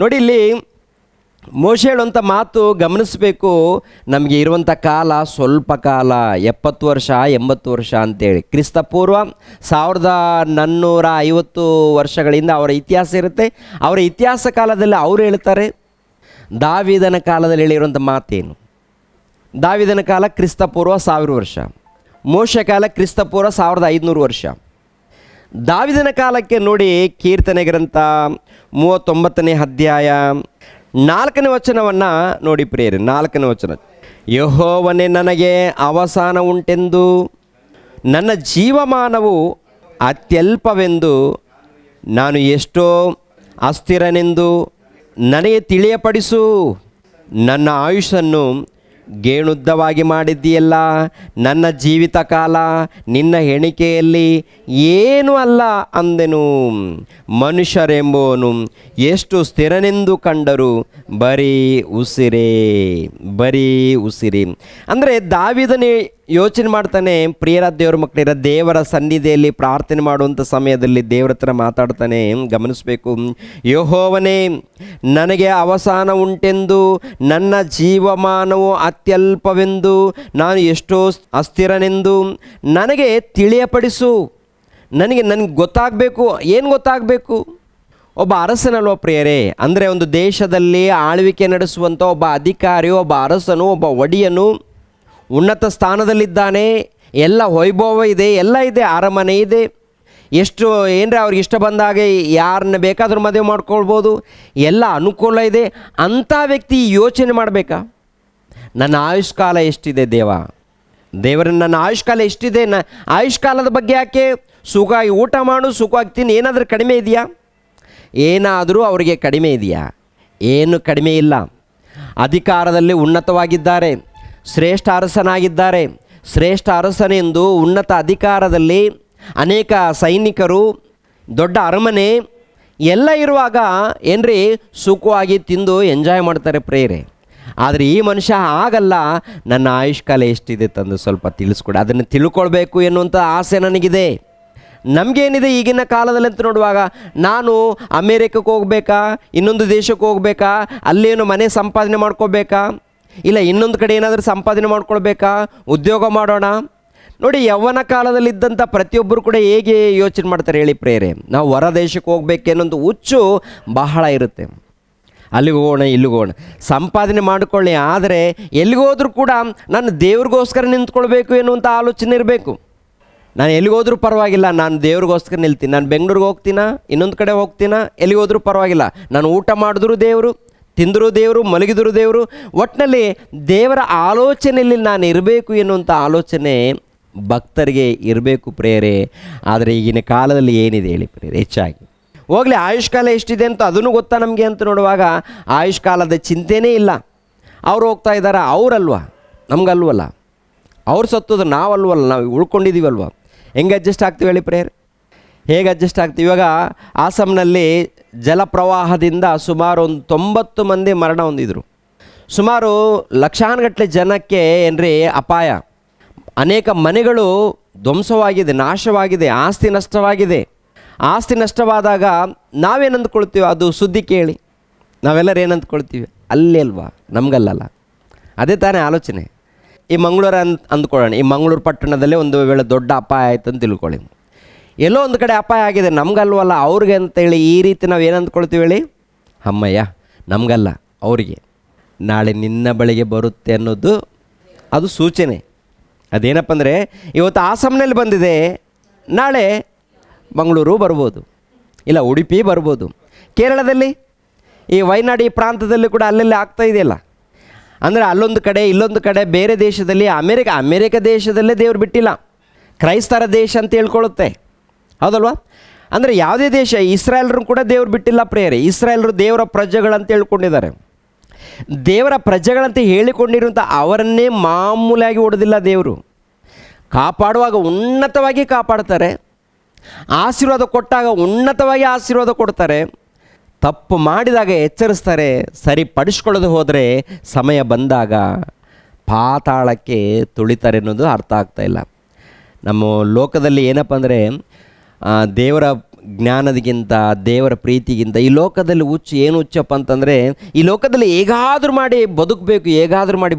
ನೋಡಿ ಇಲ್ಲಿ ಮೋಶೆ ಹೇಳುವಂಥ ಮಾತು ಗಮನಿಸಬೇಕು. ನಮಗೆ ಇರುವಂಥ ಕಾಲ ಸ್ವಲ್ಪ ಕಾಲ, 70 ವರ್ಷ 80 ವರ್ಷ ಅಂತೇಳಿ. ಕ್ರಿಸ್ತಪೂರ್ವ 1450 ವರ್ಷಗಳಿಂದ ಅವರ ಇತಿಹಾಸ ಇರುತ್ತೆ. ಅವರ ಇತಿಹಾಸ ಕಾಲದಲ್ಲಿ ಅವರು ಹೇಳ್ತಾರೆ, ದಾವೀದನ ಕಾಲದಲ್ಲಿ ಹೇಳಿರುವಂಥ ಮಾತೇನು? ದಾವೀದನ ಕಾಲ ಕ್ರಿಸ್ತಪೂರ್ವ 1000 ವರ್ಷ, ಮೋಶೆ ಕಾಲ ಕ್ರಿಸ್ತಪೂರ್ವ 1500 ವರ್ಷ. ದಾವೀದನ ಕಾಲಕ್ಕೆ ನೋಡಿ, ಕೀರ್ತನೆ ಗ್ರಂಥ 39ನೇ ಅಧ್ಯಾಯ 4ನೇ ವಚನವನ್ನು ನೋಡಿ ಪ್ರಿಯರೇ. 4ನೇ ವಚನ, ಯೆಹೋವನೇ ನನಗೆ ಅವಸಾನ ಉಂಟೆಂದು, ನನ್ನ ಜೀವಮಾನವು ಅತ್ಯಲ್ಪವೆಂದು, ನಾನು ಎಷ್ಟೋ ಅಸ್ಥಿರನೆಂದು ನನಗೆ ತಿಳಿಯಪಡಿಸು. ನನ್ನ ಆಯುಷನ್ನು ಗೇಣುದ್ದವಾಗಿ ಮಾಡಿದ್ದೀಯಲ್ಲ, ನನ್ನ ಜೀವಿತ ಕಾಲ ನಿನ್ನ ಎಣಿಕೆಯಲ್ಲಿ ಏನೂ ಅಲ್ಲ ಅಂದೆನು. ಮನುಷ್ಯರೆಂಬುವನು ಎಷ್ಟು ಸ್ಥಿರನೆಂದು ಕಂಡರು, ಬರೀ ಉಸಿರೇ, ಬರೀ ಉಸಿರಿ. ಅಂದರೆ ದಾವೀದನೇ ಯೋಚನೆ ಮಾಡ್ತಾನೆ, ಪ್ರಿಯರ ದೇವರ ಮಕ್ಕಳಿರ, ದೇವರ ಸನ್ನಿಧಿಯಲ್ಲಿ ಪ್ರಾರ್ಥನೆ ಮಾಡುವಂಥ ಸಮಯದಲ್ಲಿ ದೇವರ ಹತ್ರ ಮಾತಾಡ್ತಾನೆ. ಗಮನಿಸಬೇಕು, ಯೆಹೋವನೇ ನನಗೆ ಅವಸಾನ ಉಂಟೆಂದು, ನನ್ನ ಜೀವಮಾನವು ಅತ್ಯಲ್ಪವೆಂದು, ನಾನು ಎಷ್ಟೋ ಅಸ್ಥಿರನೆಂದು ನನಗೆ ತಿಳಿಯಪಡಿಸು. ನನಗೆ ಗೊತ್ತಾಗಬೇಕು. ಏನು ಗೊತ್ತಾಗಬೇಕು? ಒಬ್ಬ ಅರಸನಲ್ವ ಪ್ರಿಯರೇ? ಅಂದರೆ ಒಂದು ದೇಶದಲ್ಲಿ ಆಳ್ವಿಕೆ ನಡೆಸುವಂಥ ಒಬ್ಬ ಅಧಿಕಾರಿ, ಒಬ್ಬ ಅರಸನು, ಒಬ್ಬ ಒಡೆಯನು ಉನ್ನತ ಸ್ಥಾನದಲ್ಲಿದ್ದಾನೆ. ಎಲ್ಲ ವೈಭವ ಇದೆ, ಎಲ್ಲ ಇದೆ, ಅರಮನೆ ಇದೆ, ಎಷ್ಟು ಏನರ ಅವ್ರಿಗೆ ಇಷ್ಟ ಬಂದಾಗೆ ಯಾರನ್ನ ಬೇಕಾದ್ರೂ ಮದುವೆ ಮಾಡ್ಕೊಳ್ಬೋದು, ಎಲ್ಲ ಅನುಕೂಲ ಇದೆ. ಅಂಥ ವ್ಯಕ್ತಿ ಯೋಚನೆ ಮಾಡಬೇಕಾ, ನನ್ನ ಆಯುಷ್ಕಾಲ ಎಷ್ಟಿದೆ ದೇವರನ್ನ, ನನ್ನ ಆಯುಷ್ಕಾಲ ಎಷ್ಟಿದೆ, ಆಯುಷ್ಕಾಲದ ಬಗ್ಗೆ ಯಾಕೆ? ಸುಖವಾಗಿ ಊಟ ಮಾಡು, ಸುಖವಾಗಿ ತಿನ್ನು, ಏನಾದರೂ ಕಡಿಮೆ ಇದೆಯಾ? ಏನಾದರೂ ಅವರಿಗೆ ಕಡಿಮೆ ಇದೆಯಾ? ಏನು ಕಡಿಮೆ ಇಲ್ಲ. ಅಧಿಕಾರದಲ್ಲಿ ಉನ್ನತವಾಗಿದ್ದಾರೆ, ಶ್ರೇಷ್ಠ ಅರಸನಾಗಿದ್ದಾರೆ. ಶ್ರೇಷ್ಠ ಅರಸನೆಂದು ಉನ್ನತ ಅಧಿಕಾರದಲ್ಲಿ ಅನೇಕ ಸೈನಿಕರು, ದೊಡ್ಡ ಅರಮನೆ ಎಲ್ಲ ಇರುವಾಗ ಏನ್ರಿ ಸುಖವಾಗಿ ತಿಂದು ಎಂಜಾಯ್ ಮಾಡ್ತಾರೆ ಪ್ರೇರೆ. ಆದರೆ ಈ ಮನುಷ್ಯ ಆಗಲ್ಲ. ನನ್ನ ಆಯುಷ್ಕಾಲ ಎಷ್ಟಿದೆ ತಂದು ಸ್ವಲ್ಪ ತಿಳಿಸ್ಕೊಡಿ, ಅದನ್ನು ತಿಳ್ಕೊಳ್ಬೇಕು ಎನ್ನುವಂಥ ಆಸೆ ನನಗಿದೆ. ನಮಗೇನಿದೆ ಈಗಿನ ಕಾಲದಲ್ಲಿ ಅಂತ ನೋಡುವಾಗ, ನಾನು ಅಮೇರಿಕಕ್ಕೆ ಹೋಗ್ಬೇಕಾ, ಇನ್ನೊಂದು ದೇಶಕ್ಕೆ ಹೋಗ್ಬೇಕಾ, ಅಲ್ಲೇನು ಮನೆ ಸಂಪಾದನೆ ಮಾಡ್ಕೋಬೇಕಾ, ಇಲ್ಲ ಇನ್ನೊಂದು ಕಡೆ ಏನಾದರೂ ಸಂಪಾದನೆ ಮಾಡ್ಕೊಳ್ಬೇಕಾ, ಉದ್ಯೋಗ ಮಾಡೋಣ. ನೋಡಿ, ಯೌವನ ಕಾಲದಲ್ಲಿದ್ದಂಥ ಪ್ರತಿಯೊಬ್ಬರು ಕೂಡ ಹೇಗೆ ಯೋಚನೆ ಮಾಡ್ತಾರೆ ಹೇಳಿ ಪ್ರೇರೆ? ನಾವು ಹೊರ ದೇಶಕ್ಕೆ ಹೋಗ್ಬೇಕೇನೊಂದು ಹುಚ್ಚು ಬಹಳ ಇರುತ್ತೆ. ಅಲ್ಲಿಗೆ ಹೋಗೋಣ, ಇಲ್ಲಿಗೆ ಹೋಗೋಣ, ಸಂಪಾದನೆ ಮಾಡಿಕೊಳ್ಳಿ. ಆದರೆ ಎಲ್ಲಿಗೋದ್ರೂ ಕೂಡ ನಾನು ದೇವ್ರಿಗೋಸ್ಕರ ನಿಂತ್ಕೊಳ್ಬೇಕು ಎನ್ನುವಂಥ ಆಲೋಚನೆ ಇರಬೇಕು. ನಾನು ಎಲ್ಲಿಗೋದ್ರೂ ಪರವಾಗಿಲ್ಲ, ನಾನು ದೇವ್ರಿಗೋಸ್ಕರ ನಿಲ್ತೀನಿ. ನಾನು ಬೆಂಗಳೂರಿಗೆ ಹೋಗ್ತೀನಾ, ಇನ್ನೊಂದು ಕಡೆ ಹೋಗ್ತೀನಾ, ಎಲ್ಲಿಗೋದ್ರೂ ಪರವಾಗಿಲ್ಲ, ನಾನು ಊಟ ಮಾಡಿದ್ರು ದೇವರು, ತಿಂದರೂ ದೇವರು, ಮಲಗಿದ್ರು ದೇವರು, ಒಟ್ಟಿನಲ್ಲಿ ದೇವರ ಆಲೋಚನೆಯಲ್ಲಿ ನಾನು ಇರಬೇಕು ಎನ್ನುವಂಥ ಆಲೋಚನೆ ಭಕ್ತರಿಗೆ ಇರಬೇಕು ಪ್ರೇರೆ. ಆದರೆ ಈಗಿನ ಕಾಲದಲ್ಲಿ ಏನಿದೆ ಹೇಳಿ ಪ್ರೇರೆ? ಹೆಚ್ಚಾಗಿ ಹೋಗಲಿ, ಆಯುಷ್ಕಾಲ ಎಷ್ಟಿದೆ ಅಂತ ಅದನ್ನು ಗೊತ್ತಾ ನಮಗೆ ಅಂತ ನೋಡುವಾಗ ಆಯುಷ್ಕಾಲದ ಚಿಂತೆನೇ ಇಲ್ಲ. ಅವ್ರು ಹೋಗ್ತಾ ಇದ್ದಾರೆ, ಅವರಲ್ವ, ನಮಗಲ್ವಲ್ಲ. ಅವ್ರು ಸತ್ತೋದು ನಾವಲ್ವಲ್ಲ, ನಾವು ಉಳ್ಕೊಂಡಿದ್ದೀವಲ್ವ. ಹೆಂಗೆ ಅಡ್ಜಸ್ಟ್ ಆಗ್ತೀವಿ ಹೇಳಿ ಪ್ರೇರೆ? ಹೇಗೆ ಅಡ್ಜಸ್ಟ್ ಆಗ್ತೀವಿ? ಇವಾಗ ಆಸಾಮ್ನಲ್ಲಿ ಜಲಪ್ರವಾಹದಿಂದ ಸುಮಾರು ಒಂದು 90 ಮಂದಿ ಮರಣ ಹೊಂದಿದ್ರು. ಸುಮಾರು ಲಕ್ಷಾನುಗಟ್ಟಲೆ ಜನಕ್ಕೆ ಏನ್ರಿ ಅಪಾಯ. ಅನೇಕ ಮನೆಗಳು ಧ್ವಂಸವಾಗಿದೆ, ನಾಶವಾಗಿದೆ, ಆಸ್ತಿ ನಷ್ಟವಾಗಿದೆ. ಆಸ್ತಿ ನಷ್ಟವಾದಾಗ ನಾವೇನು ಅಂದ್ಕೊಳ್ತೀವಿ? ಅದು ಸುದ್ದಿ ಕೇಳಿ ನಾವೆಲ್ಲರೂ ಏನು ಅಂದ್ಕೊಳ್ತೀವಿ? ಅಲ್ಲೇ ಅಲ್ವಾ, ನಮಗಲ್ಲಲ್ಲ. ಅದೇ ತಾನೇ ಆಲೋಚನೆ. ಈ ಮಂಗಳೂರು ಅಂದ್ಕೊಳ್ಳೋಣ, ಈ ಮಂಗಳೂರು ಪಟ್ಟಣದಲ್ಲೇ ಒಂದು ವೇಳೆ ದೊಡ್ಡ ಅಪಾಯ ಆಯಿತು ಅಂತ ತಿಳ್ಕೊಳ್ಳಿ. ಎಲ್ಲೋ ಒಂದು ಕಡೆ ಅಪಾಯ ಆಗಿದೆ, ನಮಗಲ್ವಲ್ಲ, ಅವ್ರಿಗೆ ಅಂತೇಳಿ ಈ ರೀತಿ ನಾವು ಏನು ಅಂದ್ಕೊಳ್ತೀವಿ ಹೇಳಿ? ಅಮ್ಮಯ್ಯ, ನಮಗಲ್ಲ, ಅವರಿಗೆ. ನಾಳೆ ನಿನ್ನ ಬಳಿಗೆ ಬರುತ್ತೆ ಅನ್ನೋದು ಅದು ಸೂಚನೆ. ಅದೇನಪ್ಪ ಅಂದರೆ, ಇವತ್ತು ಆಸಾಮ್ನಲ್ಲಿ ಬಂದಿದೆ, ನಾಳೆ ಮಂಗಳೂರು ಬರ್ಬೋದು, ಇಲ್ಲ ಉಡುಪಿ ಬರ್ಬೋದು, ಕೇರಳದಲ್ಲಿ ಈ ವಯನಾಡು ಈ ಪ್ರಾಂತದಲ್ಲಿ ಕೂಡ ಅಲ್ಲೆಲ್ಲಿ ಆಗ್ತಾ ಇದೆಯಲ್ಲ. ಅಂದರೆ ಅಲ್ಲೊಂದು ಕಡೆ ಇಲ್ಲೊಂದು ಕಡೆ ಬೇರೆ ದೇಶದಲ್ಲಿ, ಅಮೇರಿಕ ದೇಶದಲ್ಲೇ ದೇವ್ರು ಬಿಟ್ಟಿಲ್ಲ, ಕ್ರೈಸ್ತರ ದೇಶ ಅಂತ ಹೇಳ್ಕೊಳ್ಳುತ್ತೆ, ಹೌದಲ್ವಾ? ಅಂದರೆ ಯಾವುದೇ ದೇಶ, ಇಸ್ರಾಯೇಲ್ರು ಕೂಡ ದೇವ್ರು ಬಿಟ್ಟಿಲ್ಲ ಪ್ರೇರೆ. ಇಸ್ರಾಯೇಲ್ರು ದೇವರ ಪ್ರಜೆಗಳಂತ ಹೇಳ್ಕೊಂಡಿದ್ದಾರೆ. ದೇವರ ಪ್ರಜೆಗಳಂತ ಹೇಳಿಕೊಂಡಿರುವಂಥ ಅವರನ್ನೇ ಮಾಮೂಲಾಗಿ ಹೊಡೆದಿಲ್ಲ ದೇವರು. ಕಾಪಾಡುವಾಗ ಉನ್ನತವಾಗಿ ಕಾಪಾಡ್ತಾರೆ, ಆಶೀರ್ವಾದ ಕೊಟ್ಟಾಗ ಉನ್ನತವಾಗಿ ಆಶೀರ್ವಾದ ಕೊಡ್ತಾರೆ, ತಪ್ಪು ಮಾಡಿದಾಗ ಎಚ್ಚರಿಸ್ತಾರೆ. ಸರಿಪಡಿಸ್ಕೊಳ್ಳೋದು ಹೋದರೆ ಸಮಯ ಬಂದಾಗ ಪಾತಾಳಕ್ಕೆ ತುಳಿತಾರೆ ಅನ್ನೋದು ಅರ್ಥ ಆಗ್ತಾಯಿಲ್ಲ. ನಮ್ಮ ಲೋಕದಲ್ಲಿ ಏನಪ್ಪ ಅಂದರೆ ದೇವರ ಜ್ಞಾನದಗಿಂತ ದೇವರ ಪ್ರೀತಿಗಿಂತ ಈ ಲೋಕದಲ್ಲಿ ಏನು ಹುಚ್ಚಪ್ಪ ಅಂತಂದರೆ, ಈ ಲೋಕದಲ್ಲಿ ಹೇಗಾದರೂ ಮಾಡಿ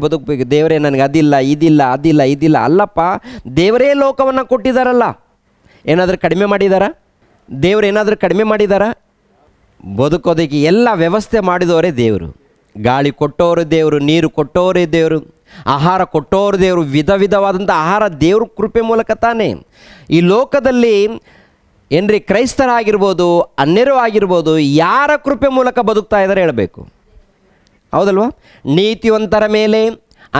ಬದುಕಬೇಕು. ದೇವರೇ ನನಗೆ ಇದಿಲ್ಲ. ಅಲ್ಲಪ್ಪ, ದೇವರೇ ಲೋಕವನ್ನು ಕೊಟ್ಟಿದ್ದಾರಲ್ಲ, ಏನಾದರೂ ಕಡಿಮೆ ಮಾಡಿದಾರಾ? ದೇವರು ಏನಾದರೂ ಕಡಿಮೆ ಮಾಡಿದಾರಾ? ಬದುಕೋದಕ್ಕೆ ಎಲ್ಲ ವ್ಯವಸ್ಥೆ ಮಾಡಿದವರೇ ದೇವರು. ಗಾಳಿ ಕೊಟ್ಟವರು ದೇವರು, ನೀರು ಕೊಟ್ಟವರೇ ದೇವರು, ಆಹಾರ ಕೊಟ್ಟವರು ದೇವರು. ವಿಧವಾದಂಥ ಆಹಾರ ದೇವ್ರ ಕೃಪೆ ಮೂಲಕ ತಾನೇ. ಈ ಲೋಕದಲ್ಲಿ ಏನ್ರಿ ಕ್ರೈಸ್ತರಾಗಿರ್ಬೋದು, ಅನ್ಯರು ಆಗಿರ್ಬೋದು, ಯಾರ ಕೃಪೆ ಮೂಲಕ ಬದುಕ್ತಾ ಇದ್ದಾರೆ ಹೇಳಬೇಕು, ಹೌದಲ್ವಾ? ನೀತಿವಂತರ ಮೇಲೆ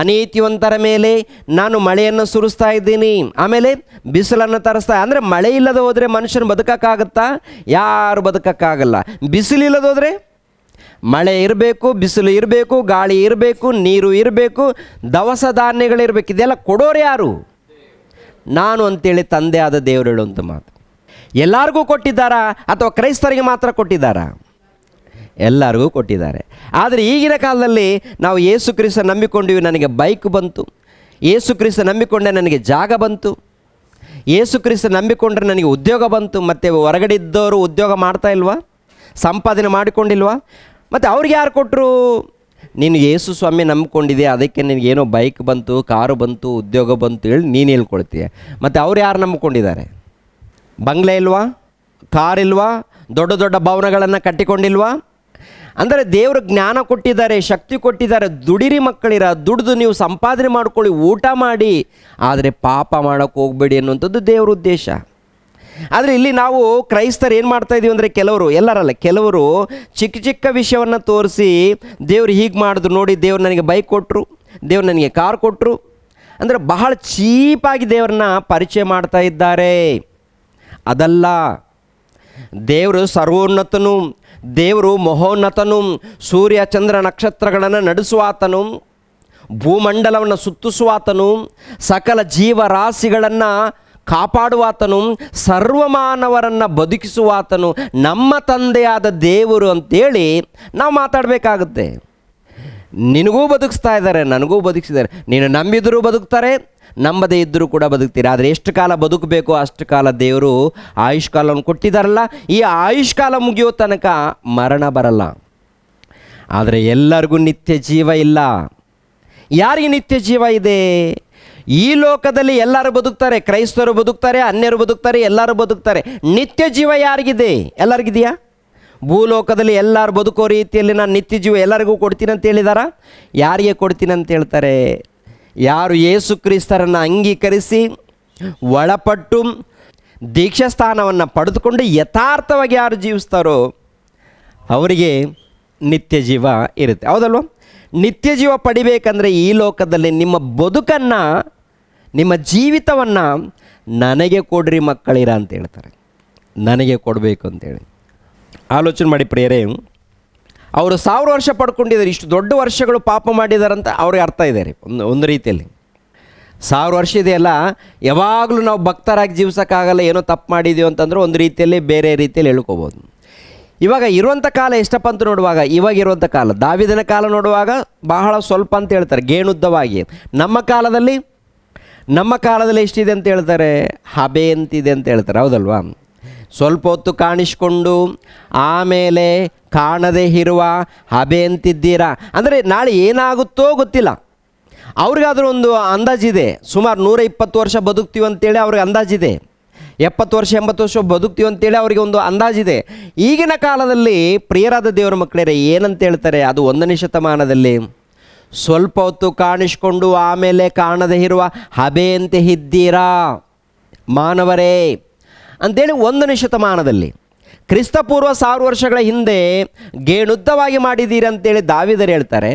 ಅನೀತಿವಂತರ ಮೇಲೆ ನಾನು ಮಳೆಯನ್ನು ಸುರಿಸ್ತಾ ಇದ್ದೀನಿ, ಆಮೇಲೆ ಬಿಸಿಲನ್ನು ತರಿಸ್ತಾ. ಅಂದರೆ ಮಳೆ ಇಲ್ಲದೆ ಹೋದರೆ ಮನುಷ್ಯನ ಬದುಕೋಕ್ಕಾಗತ್ತಾ? ಯಾರು ಬದುಕೋಕ್ಕಾಗಲ್ಲ. ಬಿಸಿಲಿಲ್ಲದೆ ಹೋದರೆ ಮಳೆ ಇರಬೇಕು, ಬಿಸಿಲು ಇರಬೇಕು, ಗಾಳಿ ಇರಬೇಕು, ನೀರು ಇರಬೇಕು, ದವಸ ಧಾನ್ಯಗಳಿರಬೇಕು. ಇದೆಲ್ಲ ಕೊಡೋರು ಯಾರು? ನಾನು ಅಂತೇಳಿ ತಂದೆ ಆದ ದೇವರು ಹೇಳುವಂಥ ಮಾತು. ಎಲ್ಲರಿಗೂ ಕೊಟ್ಟಿದ್ದಾರಾ ಅಥವಾ ಕ್ರೈಸ್ತರಿಗೆ ಮಾತ್ರ ಕೊಟ್ಟಿದ್ದಾರಾ? ಎಲ್ಲರಿಗೂ ಕೊಟ್ಟಿದ್ದಾರೆ. ಆದರೆ ಈಗಿನ ಕಾಲದಲ್ಲಿ ನಾವು ಯೇಸು ಕ್ರಿಸ್ತ ನಂಬಿಕೊಂಡಿವಿ, ನನಗೆ ಬೈಕ್ ಬಂತು, ಯೇಸು ಕ್ರಿಸ್ತ ನಂಬಿಕೊಂಡೆ ನನಗೆ ಜಾಗ ಬಂತು, ಯೇಸು ಕ್ರಿಸ್ತ ನಂಬಿಕೊಂಡ್ರೆ ನನಗೆ ಉದ್ಯೋಗ ಬಂತು. ಮತ್ತು ಹೊರಗಡೆ ಇದ್ದವರು ಉದ್ಯೋಗ ಮಾಡ್ತಾ ಇಲ್ವಾ? ಸಂಪಾದನೆ ಮಾಡಿಕೊಂಡಿಲ್ವಾ? ಮತ್ತು ಅವ್ರಿಗೆ ಯಾರು ಕೊಟ್ಟರು? ನೀನು ಯೇಸು ಸ್ವಾಮಿ ನಂಬಿಕೊಂಡಿದೆ, ಅದಕ್ಕೆ ನಿನಗೇನೋ ಬೈಕ್ ಬಂತು, ಕಾರು ಬಂತು, ಉದ್ಯೋಗ ಬಂತು ಹೇಳಿ ನೀನು ಹೇಳ್ಕೊಳ್ತೀಯ. ಮತ್ತು ಅವ್ರು ಯಾರು ನಂಬಿಕೊಂಡಿದ್ದಾರೆ? ಬಂಗ್ಲೆ ಇಲ್ವಾ? ಕಾರ್ ಇಲ್ವಾ? ದೊಡ್ಡ ದೊಡ್ಡ ಭವನಗಳನ್ನು ಕಟ್ಟಿಕೊಂಡಿಲ್ವಾ? ಅಂದರೆ ದೇವರು ಜ್ಞಾನ ಕೊಟ್ಟಿದ್ದಾರೆ, ಶಕ್ತಿ ಕೊಟ್ಟಿದ್ದಾರೆ. ದುಡಿರಿ ಮಕ್ಕಳಿರ, ದುಡಿದು ನೀವು ಸಂಪಾದನೆ ಮಾಡ್ಕೊಳ್ಳಿ, ಊಟ ಮಾಡಿ, ಆದರೆ ಪಾಪ ಮಾಡೋಕ್ಕೆ ಹೋಗಬೇಡಿ ಅನ್ನುವಂಥದ್ದು ದೇವ್ರ ಉದ್ದೇಶ. ಆದರೆ ಇಲ್ಲಿ ನಾವು ಕ್ರೈಸ್ತರು ಏನು ಮಾಡ್ತಾಯಿದ್ದೀವಿ ಅಂದರೆ, ಕೆಲವರು ಚಿಕ್ಕ ಚಿಕ್ಕ ವಿಷಯವನ್ನು ತೋರಿಸಿ ದೇವ್ರು ಹೀಗೆ ಮಾಡಿದ್ರು ನೋಡಿ, ದೇವ್ರು ನನಗೆ ಬೈಕ್ ಕೊಟ್ಟರು, ದೇವ್ರು ನನಗೆ ಕಾರ್ ಕೊಟ್ಟರು ಅಂದರೆ ಬಹಳ ಚೀಪಾಗಿ ದೇವ್ರನ್ನ ಪರಿಚಯ ಮಾಡ್ತಾ ಇದ್ದಾರೆ. ಅದಲ್ಲ, ದೇವರು ಸರ್ವೋನ್ನತನು, ದೇವರು ಮಹೋನ್ನತನು, ಸೂರ್ಯ ಚಂದ್ರ ನಕ್ಷತ್ರಗಳನ್ನು ನಡೆಸುವಾತನು, ಭೂಮಂಡಲವನ್ನು ಸುತ್ತಿಸುವಾತನು, ಸಕಲ ಜೀವರಾಶಿಗಳನ್ನು ಕಾಪಾಡುವಾತನು, ಸರ್ವಮಾನವರನ್ನು ಬದುಕಿಸುವಾತನು, ನಮ್ಮ ತಂದೆಯಾದ ದೇವರು ಅಂತೇಳಿ ನಾವು ಮಾತಾಡಬೇಕಾಗುತ್ತೆ. ನಿನಗೂ ಬದುಕಿಸ್ತಾ ಇದ್ದಾರೆ, ನನಗೂ ಬದುಕಿಸಿದ್ದಾರೆ. ನೀನು ನಂಬಿದರೂ ಬದುಕ್ತಾರೆ, ನಂಬದೇ ಇದ್ದರೂ ಕೂಡ ಬದುಕ್ತೀರ. ಆದರೆ ಎಷ್ಟು ಕಾಲ ಬದುಕಬೇಕು ಅಷ್ಟು ಕಾಲ ದೇವರು ಆಯುಷ್ಕಾಲವನ್ನು ಕೊಟ್ಟಿದ್ದಾರಲ್ಲ, ಈ ಆಯುಷ್ಕಾಲ ಮುಗಿಯೋ ತನಕ ಮರಣ ಬರಲ್ಲ. ಆದರೆ ಎಲ್ಲರಿಗೂ ನಿತ್ಯ ಜೀವ ಇಲ್ಲ. ಯಾರಿಗೆ ನಿತ್ಯ ಜೀವ ಇದೆ? ಈ ಲೋಕದಲ್ಲಿ ಎಲ್ಲರೂ ಬದುಕ್ತಾರೆ, ಕ್ರೈಸ್ತರು ಬದುಕ್ತಾರೆ, ಅನ್ಯರು ಬದುಕ್ತಾರೆ, ಎಲ್ಲರೂ ಬದುಕ್ತಾರೆ. ನಿತ್ಯ ಜೀವ ಯಾರಿಗಿದೆ? ಎಲ್ಲರಿಗಿದೆಯಾ? ಭೂಲೋಕದಲ್ಲಿ ಎಲ್ಲರೂ ಬದುಕೋ ರೀತಿಯಲ್ಲಿ ನಾನು ನಿತ್ಯ ಜೀವ ಎಲ್ಲರಿಗೂ ಕೊಡ್ತೀನಿ ಅಂತ ಹೇಳಿದಾರ? ಯಾರಿಗೆ ಕೊಡ್ತೀನಿ ಅಂತ ಹೇಳ್ತಾರೆ? ಯಾರು ಯೇಸು ಕ್ರಿಸ್ತರನ್ನು ಅಂಗೀಕರಿಸಿ ಒಳಪಟ್ಟು ದೀಕ್ಷಾಸ್ಥಾನವನ್ನು ಪಡೆದುಕೊಂಡು ಯಥಾರ್ಥವಾಗಿ ಯಾರು ಜೀವಿಸ್ತಾರೋ ಅವರಿಗೆ ನಿತ್ಯ ಜೀವ ಇರುತ್ತೆ, ಹೌದಲ್ವ? ನಿತ್ಯ ಜೀವ ಪಡಿಬೇಕಂದ್ರೆ ಈ ಲೋಕದಲ್ಲಿ ನಿಮ್ಮ ಬದುಕನ್ನು, ನಿಮ್ಮ ಜೀವಿತವನ್ನು ನನಗೆ ಕೊಡ್ರಿ ಮಕ್ಕಳಿರ ಅಂತ ಹೇಳ್ತಾರೆ. ನನಗೆ ಕೊಡಬೇಕು ಅಂತೇಳಿ ಆಲೋಚನೆ ಮಾಡಿ ಪ್ರಿಯರೇ. ಅವರು 1000 ವರ್ಷ ಪಡ್ಕೊಂಡಿದ್ದಾರೆ, ಇಷ್ಟು ದೊಡ್ಡ ವರ್ಷಗಳು ಪಾಪ ಮಾಡಿದಾರಂತ ಅವ್ರಿಗೆ ಅರ್ಥ ಇದೆ ರೀ. ಒಂದು ರೀತಿಯಲ್ಲಿ 1000 ವರ್ಷ ಇದೆಯಲ್ಲ, ಯಾವಾಗಲೂ ನಾವು ಭಕ್ತರಾಗಿ ಜೀವಿಸೋಕ್ಕಾಗಲ್ಲ, ಏನೋ ತಪ್ಪು ಮಾಡಿದ್ದೀವಿ ಅಂತಂದ್ರೆ ಒಂದು ರೀತಿಯಲ್ಲಿ ಬೇರೆ ರೀತಿಯಲ್ಲಿ ಹೇಳ್ಕೋಬೋದು. ಇವಾಗ ಇರುವಂಥ ಕಾಲ ಎಷ್ಟಪ್ಪ ಅಂತ ನೋಡುವಾಗ, ಇವಾಗ ಇರುವಂಥ ಕಾಲ ದಾವೀದನ ಕಾಲ ನೋಡುವಾಗ ಬಹಳ ಸ್ವಲ್ಪ ಅಂತ ಹೇಳ್ತಾರೆ, ಗೇಣುದ್ದವಾಗಿ. ನಮ್ಮ ಕಾಲದಲ್ಲಿ ಎಷ್ಟಿದೆ ಅಂತ ಹೇಳ್ತಾರೆ? ಹಬೆ ಅಂತಿದೆ ಅಂತ ಹೇಳ್ತಾರೆ, ಹೌದಲ್ವಾ? ಸ್ವಲ್ಪ ಹೊತ್ತು ಕಾಣಿಸ್ಕೊಂಡು ಆಮೇಲೆ ಕಾಣದೇ ಇರುವ ಹಬೆ ಅಂತಿದ್ದೀರಾ. ಅಂದರೆ ನಾಳೆ ಏನಾಗುತ್ತೋ ಗೊತ್ತಿಲ್ಲ. ಅವ್ರಿಗಾದ್ರೂ ಒಂದು ಅಂದಾಜಿದೆ, ಸುಮಾರು 120 ವರ್ಷ ಬದುಕ್ತೀವಿ ಅಂತೇಳಿ ಅವ್ರಿಗೆ ಅಂದಾಜಿದೆ. 70 ವರ್ಷ 80 ವರ್ಷ ಬದುಕ್ತೀವಿ ಅಂತೇಳಿ ಅವರಿಗೆ ಒಂದು ಅಂದಾಜಿದೆ. ಈಗಿನ ಕಾಲದಲ್ಲಿ ಪ್ರಿಯರಾದ ದೇವರ ಮಕ್ಕಳೇ ಏನಂತ ಹೇಳ್ತಾರೆ? ಅದು 1ನೇ ಶತಮಾನದಲ್ಲಿ ಸ್ವಲ್ಪ ಹೊತ್ತು ಕಾಣಿಸ್ಕೊಂಡು ಆಮೇಲೆ ಕಾಣದೇ ಇರುವ ಹಬೆಯಂತೆ ಇದ್ದೀರಾ ಮಾನವರೇ ಅಂತೇಳಿ 1ನೇ ಶತಮಾನದಲ್ಲಿ. ಕ್ರಿಸ್ತಪೂರ್ವ 1000 ವರ್ಷಗಳ ಹಿಂದೆ ಗೇಣುದ್ದವಾಗಿ ಮಾಡಿದ್ದೀರಿ ಅಂತೇಳಿ ದಾವೀದರು ಹೇಳ್ತಾರೆ.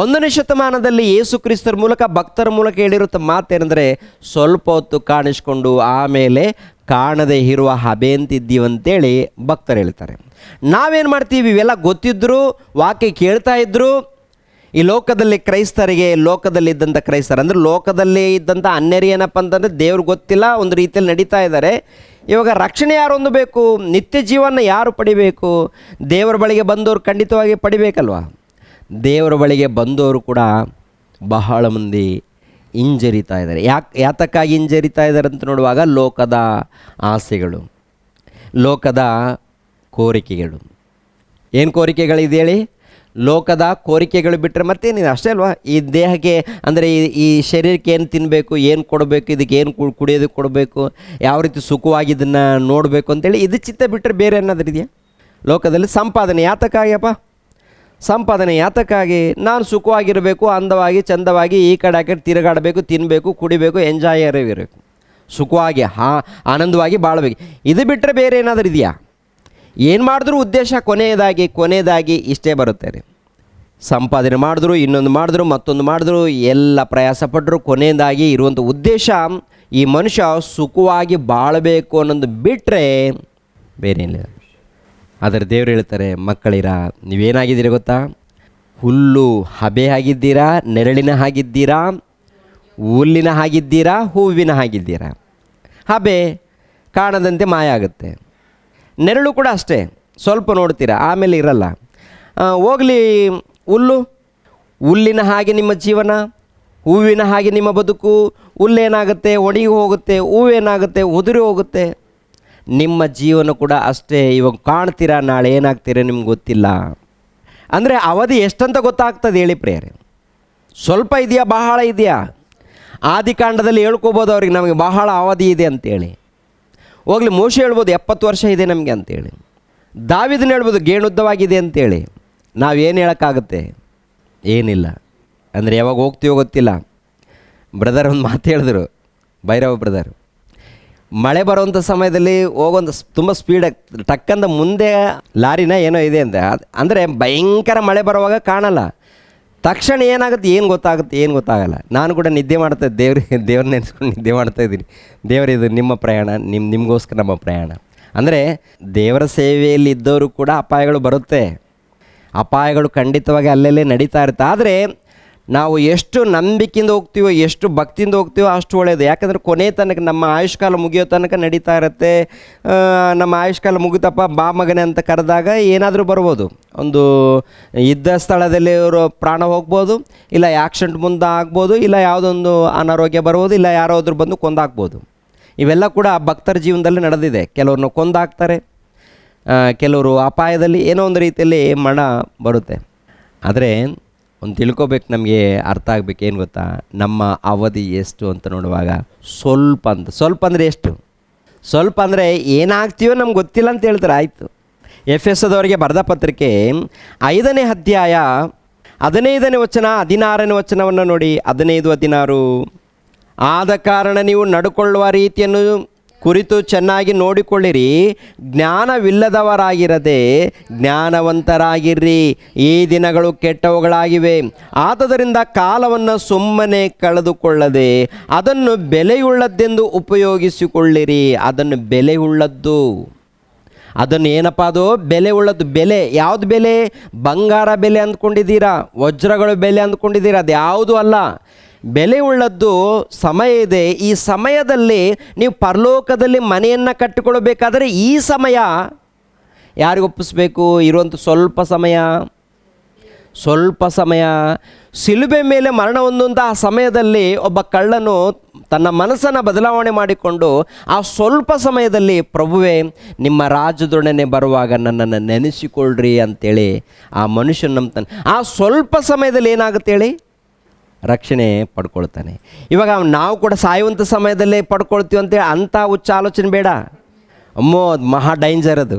1ನೇ ಶತಮಾನದಲ್ಲಿ ಯೇಸು ಕ್ರಿಸ್ತರ ಮೂಲಕ ಭಕ್ತರ ಮೂಲಕ ಹೇಳಿರುತ್ತ ಮಾತೇನೆಂದರೆ, ಸ್ವಲ್ಪ ಹೊತ್ತು ಕಾಣಿಸ್ಕೊಂಡು ಆಮೇಲೆ ಕಾಣದೇ ಇರುವ ಹಬೆ ಅಂತಿದ್ದೀವಂತೇಳಿ ಭಕ್ತರು ಹೇಳ್ತಾರೆ. ನಾವೇನು ಮಾಡ್ತೀವಿ? ಇವೆಲ್ಲ ಗೊತ್ತಿದ್ದರೂ, ವಾಕ್ಯ ಕೇಳ್ತಾ ಇದ್ದರು, ಈ ಲೋಕದಲ್ಲಿ ಕ್ರೈಸ್ತರಿಗೆ, ಲೋಕದಲ್ಲಿದ್ದಂಥ ಕ್ರೈಸ್ತರು ಅಂದರೆ ಲೋಕದಲ್ಲಿ ಇದ್ದಂಥ ಅನ್ಯರು ಏನಪ್ಪ ಅಂತಂದರೆ ದೇವ್ರಿಗೆ ಗೊತ್ತಿಲ್ಲ, ಒಂದು ರೀತಿಯಲ್ಲಿ ನಡೀತಾ ಇದ್ದಾರೆ. ಇವಾಗ ರಕ್ಷಣೆ ಯಾರು ಹೊಂದಬೇಕು, ನಿತ್ಯ ಜೀವನ ಯಾರು ಪಡಿಬೇಕು? ದೇವರ ಬಳಿಗೆ ಬಂದವರು ಖಂಡಿತವಾಗಿ ಪಡಿಬೇಕಲ್ವ. ದೇವರ ಬಳಿಗೆ ಬಂದವರು ಕೂಡ ಬಹಳ ಮಂದಿ ಹಿಂಜರಿತಾ ಇದ್ದಾರೆ. ಯಾತಕ್ಕಾಗಿ ಹಿಂಜರಿತಾ ಇದ್ದಾರೆ ಅಂತ ನೋಡುವಾಗ ಲೋಕದ ಆಸೆಗಳು, ಲೋಕದ ಕೋರಿಕೆಗಳು. ಏನು ಕೋರಿಕೆಗಳಿದೆ ಹೇಳಿ? ಲೋಕದ ಕೋರಿಕೆಗಳು ಬಿಟ್ಟರೆ ಮತ್ತೇನಿದೆ, ಅಷ್ಟೇ ಅಲ್ವಾ? ಈ ದೇಹಕ್ಕೆ ಅಂದರೆ ಈ ಶರೀರಕ್ಕೆ ಏನು ತಿನ್ನಬೇಕು, ಏನು ಕೊಡಬೇಕು, ಇದಕ್ಕೆ ಏನು ಕುಡಿಯೋದಕ್ಕೆ ಕೊಡಬೇಕು, ಯಾವ ರೀತಿ ಸುಖವಾಗಿ ಇದನ್ನು ನೋಡಬೇಕು ಅಂತೇಳಿ ಇದು ಚಿತ್ತ ಬಿಟ್ಟರೆ ಬೇರೆ ಏನಾದರೂ ಇದೆಯಾ ಲೋಕದಲ್ಲಿ? ಸಂಪಾದನೆ ಯಾತಕ್ಕಾಗ್ಯಪ್ಪ? ಸಂಪಾದನೆ ಯಾತಕ್ಕಾಗಿ? ನಾನು ಸುಖವಾಗಿರಬೇಕು, ಅಂದವಾಗಿ ಚಂದವಾಗಿ ಈ ಕಡೆ ಆ ಕಡೆ ತಿರುಗಾಡಬೇಕು, ತಿನ್ನಬೇಕು, ಕುಡಿಬೇಕು, ಎಂಜಾಯ್ ಇರಬೇಕು, ಸುಖವಾಗಿ ಆನಂದವಾಗಿ ಬಾಳಬೇಕು. ಇದು ಬಿಟ್ಟರೆ ಬೇರೆ ಏನಾದರೂ ಇದೆಯಾ? ಏನು ಮಾಡಿದ್ರೂ ಉದ್ದೇಶ ಕೊನೆಯದಾಗಿ ಇಷ್ಟೇ ಬರುತ್ತೆ ರೀ. ಸಂಪಾದನೆ ಮಾಡಿದ್ರು, ಇನ್ನೊಂದು ಮಾಡಿದ್ರು, ಮತ್ತೊಂದು ಮಾಡಿದ್ರು, ಎಲ್ಲ ಪ್ರಯಾಸ ಪಟ್ಟರು, ಕೊನೆಯದಾಗಿ ಇರುವಂಥ ಉದ್ದೇಶ ಈ ಮನುಷ್ಯ ಸುಖವಾಗಿ ಬಾಳಬೇಕು ಅನ್ನೋದು ಬಿಟ್ಟರೆ ಬೇರೆ ಏನಿಲ್ಲ. ಆದರೆ ದೇವರು ಹೇಳ್ತಾರೆ, ಮಕ್ಕಳಿರ ನೀವೇನಾಗಿದ್ದೀರಿ ಗೊತ್ತಾ? ಹುಲ್ಲು ಹಬೆ ಆಗಿದ್ದೀರಾ, ನೆರಳಿನ ಹಾಗಿದ್ದೀರಾ, ಹುಲ್ಲಿನ ಹಾಗಿದ್ದೀರಾ, ಹೂವಿನ ಹಾಗಿದ್ದೀರಾ. ಹಬೆ ಕಾಣದಂತೆ ಮಾಯ ಆಗುತ್ತೆ, ನೆರಳು ಕೂಡ ಅಷ್ಟೇ, ಸ್ವಲ್ಪ ನೋಡ್ತೀರಾ ಆಮೇಲೆ ಇರಲ್ಲ. ಹೋಗಲಿ ಹುಲ್ಲಿನ ಹಾಗೆ ನಿಮ್ಮ ಜೀವನ, ಹೂವಿನ ಹಾಗೆ ನಿಮ್ಮ ಬದುಕು. ಹುಲ್ಲೇನಾಗುತ್ತೆ, ಒಣಗಿ ಹೋಗುತ್ತೆ, ಹೂವೇನಾಗುತ್ತೆ, ಉದುರಿ ಹೋಗುತ್ತೆ. ನಿಮ್ಮ ಜೀವನ ಕೂಡ ಅಷ್ಟೇ. ಇವಾಗ ಕಾಣ್ತೀರಾ, ನಾಳೆ ಏನಾಗ್ತೀರಾ ನಿಮ್ಗೆ ಗೊತ್ತಿಲ್ಲ. ಅಂದರೆ ಅವಧಿ ಎಷ್ಟಂತ ಗೊತ್ತಾಗ್ತದೆ ಹೇಳಿ ಪ್ರಿಯರೇ? ಸ್ವಲ್ಪ ಇದೆಯಾ, ಬಹಳ ಇದೆಯಾ? ಆದಿಕಾಂಡದಲ್ಲಿ ಹೇಳ್ಕೊಬೋದು ಅವ್ರಿಗೆ, ನಮಗೆ ಬಹಳ ಅವಧಿ ಇದೆ ಅಂತೇಳಿ. ಹೋಗ್ಲಿ, ಮೋಶೆ ಹೇಳ್ಬೋದು 70 ವರ್ಷ ಇದೆ ನಮಗೆ ಅಂತೇಳಿ. ದಾವಿದನ ಹೇಳ್ಬೋದು ಗೇಣುದ್ದವಾಗಿದೆ ಅಂತೇಳಿ. ನಾವೇನು ಹೇಳೋಕ್ಕಾಗುತ್ತೆ? ಏನಿಲ್ಲ. ಅಂದರೆ ಯಾವಾಗ ಹೋಗ್ತೀವೋ ಗೊತ್ತಿಲ್ಲ. ಬ್ರದರ್ ಒಂದು ಮಾತು ಹೇಳಿದ್ರು, ಭೈರವ ಬ್ರದರ್, ಮಳೆ ಬರೋವಂಥ ಸಮಯದಲ್ಲಿ ಹೋಗೋಂಥ ತುಂಬ ಸ್ಪೀಡಾಗಿ ಟಕ್ಕಂದ ಮುಂದೆ ಲಾರಿನ ಏನೋ ಇದೆ ಅಂತ. ಅಂದರೆ ಭಯಂಕರ ಮಳೆ ಬರುವಾಗ ಕಾಣಲ್ಲ, ತಕ್ಷಣ ಏನಾಗುತ್ತೆ, ಏನು ಗೊತ್ತಾಗಲ್ಲ. ನಾನು ಕೂಡ ನಿದ್ದೆ ಮಾಡ್ತಾ ದೇವ್ರ ನೆನೆಸ್ಕೊಂಡು ನಿದ್ದೆ ಮಾಡ್ತಾಯಿದ್ದೀನಿ. ದೇವರಿದು ನಿಮ್ಮ ಪ್ರಯಾಣ, ನಿಮಗೋಸ್ಕರ ನಮ್ಮ ಪ್ರಯಾಣ. ಅಂದರೆ ದೇವರ ಸೇವೆಯಲ್ಲಿ ಇದ್ದವರು ಕೂಡ ಅಪಾಯಗಳು ಬರುತ್ತೆ, ಅಪಾಯಗಳು ಖಂಡಿತವಾಗಿ ಅಲ್ಲೆಲ್ಲೇ ನಡೀತಾ ಇರುತ್ತೆ. ಆದರೆ ನಾವು ಎಷ್ಟು ನಂಬಿಕೆಯಿಂದ ಹೋಗ್ತೀವೋ, ಎಷ್ಟು ಭಕ್ತಿಯಿಂದ ಹೋಗ್ತೀವೋ ಅಷ್ಟು ಒಳ್ಳೆಯದು. ಯಾಕಂದರೆ ಕೊನೆ ತನಕ, ನಮ್ಮ ಆಯುಷ್ಕಾಲ ಮುಗಿಯೋ ತನಕ ನಡೀತಾ ಇರುತ್ತೆ. ನಮ್ಮ ಆಯುಷ್ಕಾಲ ಮುಗಿತಪ್ಪ ಬಾ ಮಗನೆ ಅಂತ ಕರೆದಾಗ ಏನಾದರೂ ಬರ್ಬೋದು. ಒಂದು ಇದ್ದ ಸ್ಥಳದಲ್ಲಿ ಅವರು ಪ್ರಾಣ ಹೋಗ್ಬೋದು, ಇಲ್ಲ ಆ್ಯಕ್ಸಿಡೆಂಟ್ ಮುಂದೆ ಆಗ್ಬೋದು, ಇಲ್ಲ ಯಾವುದೊಂದು ಅನಾರೋಗ್ಯ ಬರ್ಬೋದು, ಇಲ್ಲ ಯಾರಾದರೂ ಬಂದು ಕೊಂದಾಕ್ಬೋದು. ಇವೆಲ್ಲ ಕೂಡ ಭಕ್ತರ ಜೀವನದಲ್ಲಿ ನಡೆದಿದೆ. ಕೆಲವ್ರನ್ನ ಕೊಂದಾಕ್ತಾರೆ, ಕೆಲವರು ಅಪಾಯದಲ್ಲಿ ಏನೋ ಒಂದು ರೀತಿಯಲ್ಲಿ ಮರಣ ಬರುತ್ತೆ. ಆದರೆ ಒಂದು ತಿಳ್ಕೊಬೇಕು, ನಮಗೆ ಅರ್ಥ ಆಗಬೇಕು. ಏನು ಗೊತ್ತಾ? ನಮ್ಮ ಅವಧಿ ಎಷ್ಟು ಅಂತ ನೋಡುವಾಗ ಸ್ವಲ್ಪ ಅಂದರೆ ಎಷ್ಟು? ಸ್ವಲ್ಪ ಅಂದರೆ ಏನಾಗ್ತೀವೋ ನಮ್ಗೆ ಗೊತ್ತಿಲ್ಲ ಅಂತ ಹೇಳ್ತಾರೆ. ಆಯಿತು, ಎಫೆಸದವರಿಗೆ ಬರೆದ ಪತ್ರಿಕೆ 5ನೇ ಅಧ್ಯಾಯ 15ನೇ ವಚನ 16ನೇ ವಚನವನ್ನು ನೋಡಿ. 15-16. ಆದ ಕಾರಣ ನೀವು ನಡ್ಕೊಳ್ಳುವ ರೀತಿಯನ್ನು ಕುರಿತು ಚೆನ್ನಾಗಿ ನೋಡಿಕೊಳ್ಳಿರಿ, ಜ್ಞಾನವಿಲ್ಲದವರಾಗಿರದೆ ಜ್ಞಾನವಂತರಾಗಿರ್ರಿ. ಈ ದಿನಗಳು ಕೆಟ್ಟವುಗಳಾಗಿವೆ. ಆದುದರಿಂದ ಕಾಲವನ್ನು ಸುಮ್ಮನೆ ಕಳೆದುಕೊಳ್ಳದೆ ಅದನ್ನು ಬೆಲೆಯುಳ್ಳದ್ದೆಂದು ಉಪಯೋಗಿಸಿಕೊಳ್ಳಿರಿ. ಅದನ್ನು ಬೆಲೆಯುಳ್ಳದ್ದು, ಅದನ್ನು ಏನಪ್ಪ ಅದು? ಬೆಲೆ ಉಳ್ಳದ್ದು. ಬೆಲೆ ಯಾವುದು? ಬೆಲೆ ಬಂಗಾರ ಬೆಲೆ ಅಂದ್ಕೊಂಡಿದ್ದೀರಾ, ವಜ್ರಗಳು ಬೆಲೆ ಅಂದ್ಕೊಂಡಿದ್ದೀರಾ? ಅದು ಯಾವುದೂ ಅಲ್ಲ. ಬೆಲೆ ಉಳ್ಳದ್ದು ಸಮಯ ಇದೆ. ಈ ಸಮಯದಲ್ಲಿ ನೀವು ಪರಲೋಕದಲ್ಲಿ ಮನೆಯನ್ನು ಕಟ್ಟಿಕೊಳ್ಬೇಕಾದ್ರೆ ಈ ಸಮಯ ಯಾರಿಗೊಪ್ಪಿಸ್ಬೇಕು? ಇರುವಂಥ ಸ್ವಲ್ಪ ಸಮಯ ಶಿಲುಬೆ ಮೇಲೆ ಮರಣ ಹೊಂದುವಂಥ ಆ ಸಮಯದಲ್ಲಿ ಒಬ್ಬ ಕಳ್ಳನು ತನ್ನ ಮನಸ್ಸನ್ನು ಬದಲಾವಣೆ ಮಾಡಿಕೊಂಡು ಆ ಸ್ವಲ್ಪ ಸಮಯದಲ್ಲಿ, ಪ್ರಭುವೇ ನಿಮ್ಮ ರಾಜ್ಯದೊಡನೆ ಬರುವಾಗ ನನ್ನನ್ನು ನೆನೆಸಿಕೊಳ್ಳ್ರಿ ಅಂತೇಳಿ ಆ ಮನುಷ್ಯನ ನಂಬ್ತಾನೆ. ಆ ಸ್ವಲ್ಪ ಸಮಯದಲ್ಲಿ ಏನಾಗುತ್ತೆ ಹೇಳಿ? ರಕ್ಷಣೆ ಪಡ್ಕೊಳ್ತಾನೆ. ಇವಾಗ ನಾವು ಕೂಡ ಸಾಯುವಂಥ ಸಮಯದಲ್ಲೇ ಪಡ್ಕೊಳ್ತೀವಿ ಅಂತೇಳಿ ಅಂಥ ಹುಚ್ಚ ಆಲೋಚನೆ ಬೇಡ. ಅಮ್ಮೋ, ಅದು ಮಹಾ ಡೇಂಜರ್ ಅದು.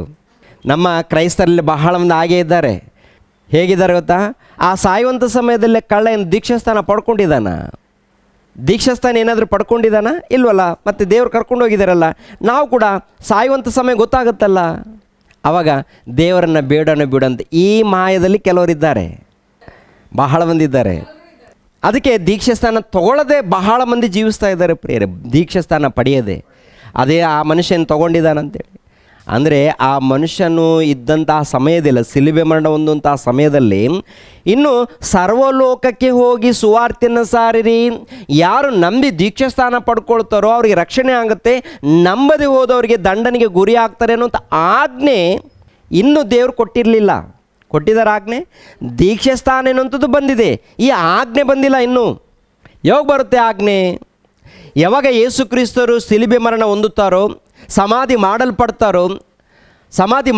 ನಮ್ಮ ಕ್ರೈಸ್ತರಲ್ಲಿ ಬಹಳ ಮಂದಿ ಹಾಗೇ ಇದ್ದಾರೆ. ಹೇಗಿದ್ದಾರೆ ಗೊತ್ತಾ? ಆ ಸಾಯುವಂಥ ಸಮಯದಲ್ಲೇ ಕಳ್ಳ ಏನು ದೀಕ್ಷಾಸ್ಥಾನ ಪಡ್ಕೊಂಡಿದ್ದಾನ? ದೀಕ್ಷಾಸ್ಥಾನ ಏನಾದರೂ ಪಡ್ಕೊಂಡಿದ್ದಾನ? ಇಲ್ವಲ್ಲ. ಮತ್ತು ದೇವ್ರು ಕರ್ಕೊಂಡು ಹೋಗಿದ್ದಾರಲ್ಲ. ನಾವು ಕೂಡ ಸಾಯುವಂಥ ಸಮಯ ಗೊತ್ತಾಗುತ್ತಲ್ಲ, ಆವಾಗ ದೇವರನ್ನು ಬಿಡಂತ ಈ ಮಾಯದಲ್ಲಿ ಕೆಲವರಿದ್ದಾರೆ, ಬಹಳ ಮಂದಿ ಇದ್ದಾರೆ. ಅದಕ್ಕೆ ದೀಕ್ಷಾಸ್ಥಾನ ತೊಗೊಳ್ಳದೆ ಬಹಳ ಮಂದಿ ಜೀವಿಸ್ತಾ ಇದ್ದಾರೆ ಪ್ರಿಯರೇ, ದೀಕ್ಷಾಸ್ಥಾನ ಪಡೆಯದೆ. ಅದೇ ಆ ಮನುಷ್ಯನ ತೊಗೊಂಡಿದ್ದಾನಂತೇಳಿ. ಅಂದರೆ ಆ ಮನುಷ್ಯನು ಇದ್ದಂತಹ ಸಮಯದಿಲ್ಲ, ಶಿಲುಬೆ ಮರಣ ಹೊಂದುವಂತಹ ಸಮಯದಲ್ಲಿ ಇನ್ನು ಸರ್ವಲೋಕಕ್ಕೆ ಹೋಗಿ ಸುವಾರ್ತೆಯನ್ನು ಸಾರಿರಿ, ಯಾರು ನಂಬಿ ದೀಕ್ಷಾಸ್ಥಾನ ಪಡ್ಕೊಳ್ತಾರೋ ಅವರಿಗೆ ರಕ್ಷಣೆ ಆಗುತ್ತೆ, ನಂಬದೆ ಹೋದವರಿಗೆ ದಂಡನೆಗೆ ಗುರಿ ಆಗ್ತಾರೆ ಅನ್ನೋಂಥ ಆಜ್ಞೆ ಇನ್ನೂ ದೇವರು ಕೊಟ್ಟಿರಲಿಲ್ಲ. ಕೊಟ್ಟಿದ್ದಾರೆ ಆಜ್ಞೆ? ದೀಕ್ಷಾಸ್ಥಾನ ಎನ್ನುವಂಥದ್ದು ಬಂದಿದೆ, ಈ ಆಜ್ಞೆ ಬಂದಿಲ್ಲ ಇನ್ನೂ. ಯಾವಾಗ ಬರುತ್ತೆ ಆಜ್ಞೆ? ಯಾವಾಗ ಯೇಸು ಕ್ರಿಸ್ತರು ಶಿಲುಬೆ ಮರಣ ಹೊಂದುತ್ತಾರೋ, ಸಮಾಧಿ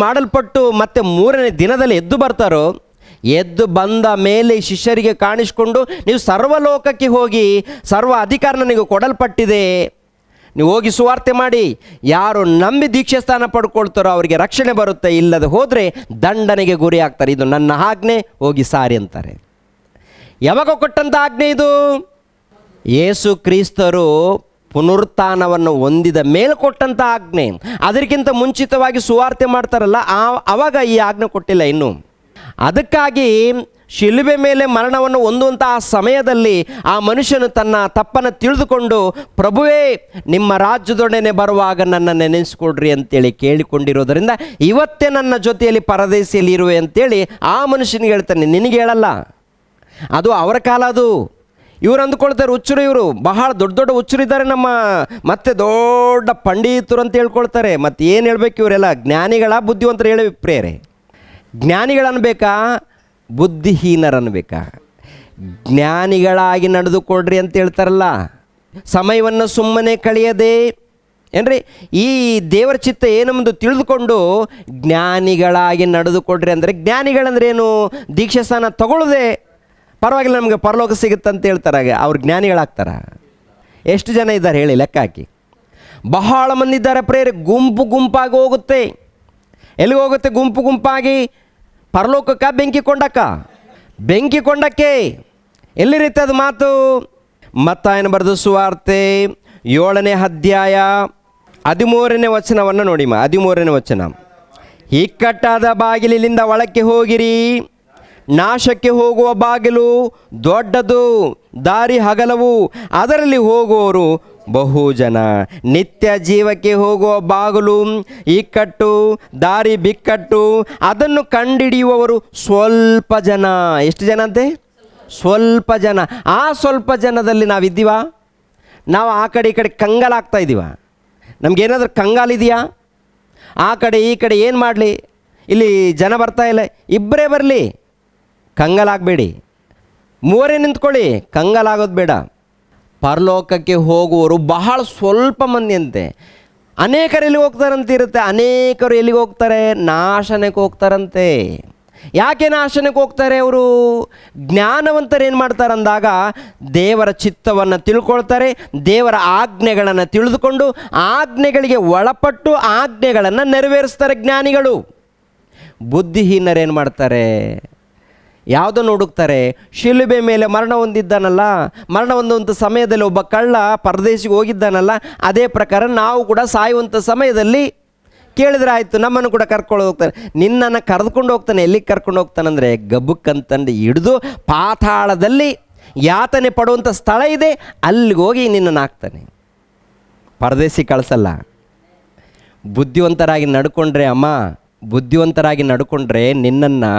ಮಾಡಲ್ಪಟ್ಟು ಮತ್ತೆ 3ನೇ ದಿನದಲ್ಲಿ ಎದ್ದು ಬರ್ತಾರೋ, ಎದ್ದು ಬಂದ ಮೇಲೆ ಶಿಷ್ಯರಿಗೆ ಕಾಣಿಸಿಕೊಂಡು ನೀವು ಸರ್ವಲೋಕಕ್ಕೆ ಹೋಗಿ ಸರ್ವ ಅಧಿಕಾರ ನನಗೆ ಕೊಡಲ್ಪಟ್ಟಿದೆ, ನೀವು ಹೋಗಿ ಸುವಾರ್ತೆ ಮಾಡಿ, ಯಾರು ನಂಬಿ ದೀಕ್ಷಾಸ್ಥಾನ ಪಡ್ಕೊಳ್ತಾರೋ ಅವರಿಗೆ ರಕ್ಷಣೆ ಬರುತ್ತೆ, ಇಲ್ಲದೆ ಹೋದರೆ ದಂಡನೆಗೆ ಗುರಿ ಆಗ್ತಾರೆ, ಇದು ನನ್ನ ಆಜ್ಞೆ, ಹೋಗಿ ಸಾರಿ ಅಂತಾರೆ. ಯಾವಾಗ ಕೊಟ್ಟಂಥ ಆಜ್ಞೆ ಇದು? ಯೇಸು ಕ್ರಿಸ್ತರು ಪುನರುತ್ಥಾನವನ್ನು ಹೊಂದಿದ ಮೇಲೆ ಕೊಟ್ಟಂಥ ಆಜ್ಞೆ. ಅದಕ್ಕಿಂತ ಮುಂಚಿತವಾಗಿ ಸುವಾರ್ತೆ ಮಾಡ್ತಾರಲ್ಲ, ಆವಾಗ ಈ ಆಜ್ಞೆ ಕೊಟ್ಟಿಲ್ಲ ಇನ್ನು. ಅದಕ್ಕಾಗಿ ಶಿಲುಬೆ ಮೇಲೆ ಮರಣವನ್ನು ಹೊಂದುವಂತಹ ಸಮಯದಲ್ಲಿ ಆ ಮನುಷ್ಯನು ತನ್ನ ತಪ್ಪನ್ನು ತಿಳಿದುಕೊಂಡು, ಪ್ರಭುವೇ ನಿಮ್ಮ ರಾಜ್ಯದೊಡನೆ ಬರುವಾಗ ನನ್ನ ನೆನೆಸ್ಕೊಡ್ರಿ ಅಂತೇಳಿ ಕೇಳಿಕೊಂಡಿರೋದರಿಂದ ಇವತ್ತೇ ನನ್ನ ಜೊತೆಯಲ್ಲಿ ಪರದೇಶಿಯಲ್ಲಿ ಇರುವೆ ಅಂತೇಳಿ ಆ ಮನುಷ್ಯನಿಗೆ ಹೇಳ್ತಾನೆ. ನಿನಗೆ ಹೇಳಲ್ಲ, ಅದು ಅವರ ಕಾಲ. ಅದು ಇವರು ಅಂದ್ಕೊಳ್ತಾರೆ ಹುಚ್ಚರು, ಇವರು ಬಹಳ ದೊಡ್ಡ ದೊಡ್ಡ ಹುಚ್ಚರು ಇದ್ದಾರೆ, ನಮ್ಮ ಮತ್ತೆ ದೊಡ್ಡ ಪಂಡಿತರು ಅಂತ ಹೇಳ್ಕೊಳ್ತಾರೆ. ಮತ್ತು ಏನು ಹೇಳ್ಬೇಕು, ಇವರೆಲ್ಲ ಜ್ಞಾನಿಗಳ ಬುದ್ಧಿವಂತರು ಹೇಳಿ ಪ್ರೇರೆ? ಜ್ಞಾನಿಗಳನ್ಬೇಕಾ ಬುದ್ಧಿಹೀನರನ್ಬೇಕಾ? ಜ್ಞಾನಿಗಳಾಗಿ ನಡೆದುಕೊಡ್ರಿ ಅಂತ ಹೇಳ್ತಾರಲ್ಲ, ಸಮಯವನ್ನು ಸುಮ್ಮನೆ ಕಳೆಯದೆ ಏನ್ರಿ ಈ ದೇವರ ಚಿತ್ತ ಏನೊಂದು ತಿಳಿದುಕೊಂಡು ಜ್ಞಾನಿಗಳಾಗಿ ನಡೆದುಕೊಡ್ರಿ ಅಂದರೆ, ಜ್ಞಾನಿಗಳಂದ್ರೆ ಏನು? ದೀಕ್ಷಾಸ್ಥಾನ ತಗೊಳ್ಳದೆ ಪರವಾಗಿಲ್ಲ ನಮಗೆ ಪರಲೋಕ ಸಿಗುತ್ತಂತ ಹೇಳ್ತಾರೆ, ಅವ್ರು ಜ್ಞಾನಿಗಳಾಗ್ತಾರ? ಎಷ್ಟು ಜನ ಇದ್ದಾರೆ ಹೇಳಿ, ಲೆಕ್ಕ ಹಾಕಿ. ಬಹಳ ಮಂದಿ ಇದ್ದಾರೆ ಪ್ರೇರೆ. ಗುಂಪು ಗುಂಪಾಗಿ ಹೋಗುತ್ತೆ. ಎಲ್ಲಿಗೆ ಹೋಗುತ್ತೆ ಗುಂಪು ಗುಂಪಾಗಿ? ಪರಲೋಕಕ್ಕ ಬೆಂಕಿ ಕೊಂಡಕ್ಕೆ. ಎಲ್ಲಿರುತ್ತೆ ಅದು ಮಾತು? ಮತ್ತಾಯನ ಬರೆದ ಸುವಾರ್ತೆ 7ನೇ ಅಧ್ಯಾಯ 13ನೇ ವಚನವನ್ನು ನೋಡಿ. 13ನೇ ವಚನ, ಇಕ್ಕಟ್ಟಾದ ಬಾಗಿಲಿನಿಂದ ಒಳಕ್ಕೆ ಹೋಗಿರಿ, ನಾಶಕ್ಕೆ ಹೋಗುವ ಬಾಗಿಲು ದೊಡ್ಡದು, ದಾರಿ ಹಗಲವು, ಅದರಲ್ಲಿ ಹೋಗುವವರು ಬಹು ಜನ. ನಿತ್ಯ ಜೀವಕ್ಕೆ ಹೋಗುವ ಬಾಗಿಲು ಇಕ್ಕಟ್ಟು, ದಾರಿ ಬಿಕ್ಕಟ್ಟು, ಅದನ್ನು ಕಂಡುಹಿಡಿಯುವವರು ಸ್ವಲ್ಪ ಜನ. ಎಷ್ಟು ಜನ ಅಂತೆ? ಸ್ವಲ್ಪ ಜನ. ಆ ಸ್ವಲ್ಪ ಜನದಲ್ಲಿ ನಾವಿದ್ದೀವ? ನಾವು ಆ ಕಡೆ ಈ ಕಡೆ ಕಂಗಾಲಾಗ್ತಾ ಇದ್ದೀವ? ನಮಗೇನಾದ್ರೂ ಕಂಗಾಲಿದೆಯಾ? ಆ ಕಡೆ ಈ ಕಡೆ ಏನು ಮಾಡಲಿ, ಇಲ್ಲಿ ಜನ ಬರ್ತಾ ಇಲ್ಲ, ಇಬ್ಬರೇ ಬರಲಿ, ಕಂಗಾಲಾಗಬೇಡಿ. 3 ನಿಂತ್ಕೊಳ್ಳಿ, ಕಂಗಾಲಾಗೋದು ಬೇಡ. ಪರಲೋಕಕ್ಕೆ ಹೋಗುವವರು ಬಹಳ ಸ್ವಲ್ಪ ಮಂದಿ ಅಂತೆ. ಅನೇಕರು ಎಲ್ಲಿಗೆ ಹೋಗ್ತಾರಂತೆ ಇರುತ್ತೆ. ಅನೇಕರು ಎಲ್ಲಿಗೆ ಹೋಗ್ತಾರೆ? ನಾಶನಕ್ಕೆ ಹೋಗ್ತಾರಂತೆ. ಯಾಕೆ ನಾಶನಕ್ಕೆ ಹೋಗ್ತಾರೆ ಅವರು? ಜ್ಞಾನವಂತರು ಏನು ಮಾಡ್ತಾರೆ ಅಂದಾಗ ದೇವರ ಚಿತ್ತವನ್ನು ತಿಳ್ಕೊಳ್ತಾರೆ, ದೇವರ ಆಜ್ಞೆಗಳನ್ನು ತಿಳಿದುಕೊಂಡು ಆಜ್ಞೆಗಳಿಗೆ ಒಳಪಟ್ಟು ಆಜ್ಞೆಗಳನ್ನು ನೆರವೇರಿಸ್ತಾರೆ ಜ್ಞಾನಿಗಳು. ಬುದ್ಧಿಹೀನರು ಏನು ಮಾಡ್ತಾರೆ? ಯಾವುದನ್ನು ಹುಡುಕ್ತಾರೆ? ಶಿಲುಬೆ ಮೇಲೆ ಮರಣ ಹೊಂದಿದ್ದಾನಲ್ಲ, ಮರಣ ಹೊಂದುವಂಥ ಸಮಯದಲ್ಲಿ ಒಬ್ಬ ಕಳ್ಳ ಪರದೇಶಿಗೆ ಹೋಗಿದ್ದಾನಲ್ಲ, ಅದೇ ಪ್ರಕಾರ ನಾವು ಕೂಡ ಸಾಯುವಂಥ ಸಮಯದಲ್ಲಿ ಕೇಳಿದ್ರೆ ಆಯಿತು, ನಮ್ಮನ್ನು ಕೂಡ ಕರ್ಕೊಂಡು ಹೋಗ್ತಾನೆ. ನಿನ್ನನ್ನು ಕರೆದುಕೊಂಡು ಹೋಗ್ತಾನೆ. ಎಲ್ಲಿಗೆ ಕರ್ಕೊಂಡು ಹೋಗ್ತಾನಂದರೆ ಗಬ್ಬಕ್ಕಂತಂದು ಹಿಡಿದು ಪಾತಾಳದಲ್ಲಿ ಯಾತನೆ ಪಡುವಂಥ ಸ್ಥಳ ಇದೆ, ಅಲ್ಲಿಗೆ ಹೋಗಿ ನಿನ್ನನ್ನು ಹಾಕ್ತಾನೆ. ಪರದೇಶಿ ಕಳಿಸಲ್ಲ. ಬುದ್ಧಿವಂತರಾಗಿ ನಡ್ಕೊಂಡ್ರೆ ಅಮ್ಮ, ಬುದ್ಧಿವಂತರಾಗಿ ನಡ್ಕೊಂಡ್ರೆ ನಿನ್ನನ್ನು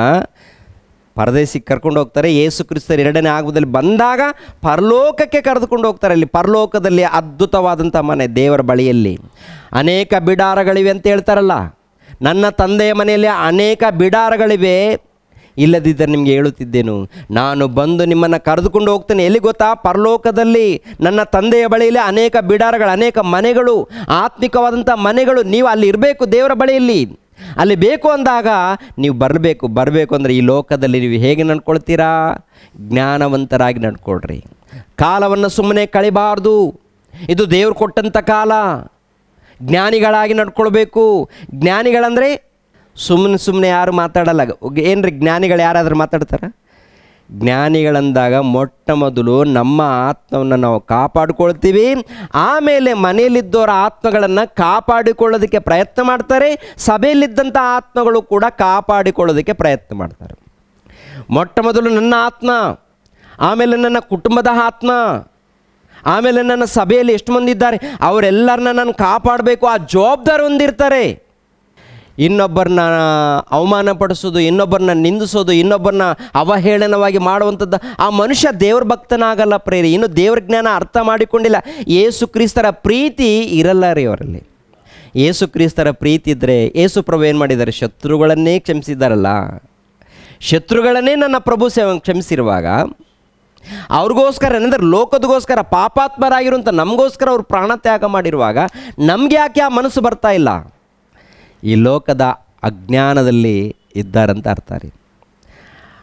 ಪರದೇಶಿಗೆ ಕರ್ಕೊಂಡು ಹೋಗ್ತಾರೆ. ಯೇಸು ಕ್ರಿಸ್ತರು 2ನೇ ಆಗಮನದಲ್ಲಿ ಬಂದಾಗ ಪರಲೋಕಕ್ಕೆ ಕರೆದುಕೊಂಡು ಹೋಗ್ತಾರೆ. ಅಲ್ಲಿ ಪರಲೋಕದಲ್ಲಿ ಅದ್ಭುತವಾದಂಥ ಮನೆ, ದೇವರ ಬಳಿಯಲ್ಲಿ ಅನೇಕ ಬಿಡಾರಗಳಿವೆ ಅಂತ ಹೇಳ್ತಾರಲ್ಲ. ನನ್ನ ತಂದೆಯ ಮನೆಯಲ್ಲಿ ಅನೇಕ ಬಿಡಾರಗಳಿವೆ, ಇಲ್ಲದಿದ್ದರೆ ನಿಮಗೆ ಹೇಳುತ್ತಿದ್ದೇನು, ನಾನು ಬಂದು ನಿಮ್ಮನ್ನು ಕರೆದುಕೊಂಡು ಹೋಗ್ತೇನೆ. ಎಲ್ಲಿ ಗೊತ್ತಾ? ಪರಲೋಕದಲ್ಲಿ ನನ್ನ ತಂದೆಯ ಬಳಿಯಲ್ಲಿ ಅನೇಕ ಬಿಡಾರಗಳು, ಅನೇಕ ಮನೆಗಳು, ಆತ್ಮಿಕವಾದಂಥ ಮನೆಗಳು. ನೀವು ಅಲ್ಲಿ ಇರಬೇಕು, ದೇವರ ಬಳಿಯಲ್ಲಿ. ಅಲ್ಲಿ ಬೇಕು ಅಂದಾಗ ನೀವು ಬರಬೇಕು ಅಂದರೆ ಈ ಲೋಕದಲ್ಲಿ ನೀವು ಹೇಗೆ ನಡ್ಕೊಳ್ತೀರಾ? ಜ್ಞಾನವಂತರಾಗಿ ನಡ್ಕೊಳ್ರಿ. ಕಾಲವನ್ನು ಸುಮ್ಮನೆ ಕಳಿಬಾರ್ದು. ಇದು ದೇವ್ರು ಕೊಟ್ಟಂಥ ಕಾಲ. ಜ್ಞಾನಿಗಳಾಗಿ ನಡ್ಕೊಳ್ಬೇಕು. ಜ್ಞಾನಿಗಳಂದರೆ ಸುಮ್ಮನೆ ಯಾರು ಮಾತಾಡಲ್ಲ. ಏನ್ರಿ ಜ್ಞಾನಿಗಳು ಯಾರಾದರೂ ಮಾತಾಡ್ತಾರ? ಜ್ಞಾನಿಗಳಂದಾಗ ಮೊಟ್ಟ ಮೊದಲು ನಮ್ಮ ಆತ್ಮವನ್ನು ನಾವು ಕಾಪಾಡಿಕೊಳ್ತೀವಿ, ಆಮೇಲೆ ಮನೆಯಲ್ಲಿದ್ದವರ ಆತ್ಮಗಳನ್ನು ಕಾಪಾಡಿಕೊಳ್ಳೋದಕ್ಕೆ ಪ್ರಯತ್ನ ಮಾಡ್ತಾರೆ. ಸಭೆಯಲ್ಲಿದ್ದಂಥ ಆತ್ಮಗಳು ಕೂಡ ಕಾಪಾಡಿಕೊಳ್ಳೋದಕ್ಕೆ ಪ್ರಯತ್ನ ಮಾಡ್ತಾರೆ. ಮೊಟ್ಟ ಮೊದಲು ನನ್ನ ಆತ್ಮ, ಆಮೇಲೆ ನನ್ನ ಕುಟುಂಬದ ಆತ್ಮ, ಆಮೇಲೆ ನನ್ನ ಸಭೆಯಲ್ಲಿ ಎಷ್ಟು ಮಂದಿ ಇದ್ದಾರೆ ಅವರೆಲ್ಲರನ್ನ ನಾನು ಕಾಪಾಡಬೇಕು, ಆ ಜವಾಬ್ದಾರಿ ಹೊಂದಿರ್ತಾರೆ. ಇನ್ನೊಬ್ಬರನ್ನ ಅವಮಾನಪಡಿಸೋದು, ಇನ್ನೊಬ್ಬರನ್ನ ನಿಂದಿಸೋದು, ಇನ್ನೊಬ್ಬರನ್ನ ಅವಹೇಳನವಾಗಿ ಮಾಡುವಂಥದ್ದು, ಆ ಮನುಷ್ಯ ದೇವ್ರ ಭಕ್ತನಾಗಲ್ಲ ಪ್ರೇರಿ. ಇನ್ನು ದೇವ್ರ ಜ್ಞಾನ ಅರ್ಥ ಮಾಡಿಕೊಂಡಿಲ್ಲ. ಯೇಸು ಕ್ರಿಸ್ತರ ಪ್ರೀತಿ ಇರಲ್ಲ ರೀ ಅವರಲ್ಲಿ. ಯೇಸು ಕ್ರಿಸ್ತರ ಪ್ರೀತಿ ಇದ್ದರೆ ಯೇಸು ಪ್ರಭು ಏನು ಮಾಡಿದ್ದಾರೆ? ಶತ್ರುಗಳನ್ನೇ ಕ್ಷಮಿಸಿದ್ದಾರಲ್ಲ. ಶತ್ರುಗಳನ್ನೇ ನನ್ನ ಪ್ರಭು ಕ್ಷಮಿಸಿರುವಾಗ ಅವ್ರಿಗೋಸ್ಕರ ಏನಂದ್ರೆ ಲೋಕದಗೋಸ್ಕರ ಪಾಪಾತ್ಮರಾಗಿರುವಂಥ ನಮಗೋಸ್ಕರ ಅವ್ರು ಪ್ರಾಣ ತ್ಯಾಗ ಮಾಡಿರುವಾಗ ನಮಗೆ ಯಾಕೆ ಆ ಮನಸ್ಸು ಬರ್ತಾ ಇಲ್ಲ? ಈ ಲೋಕದ ಅಜ್ಞಾನದಲ್ಲಿ ಇದ್ದಾರಂತ ಅರ್ಥ ರೀ.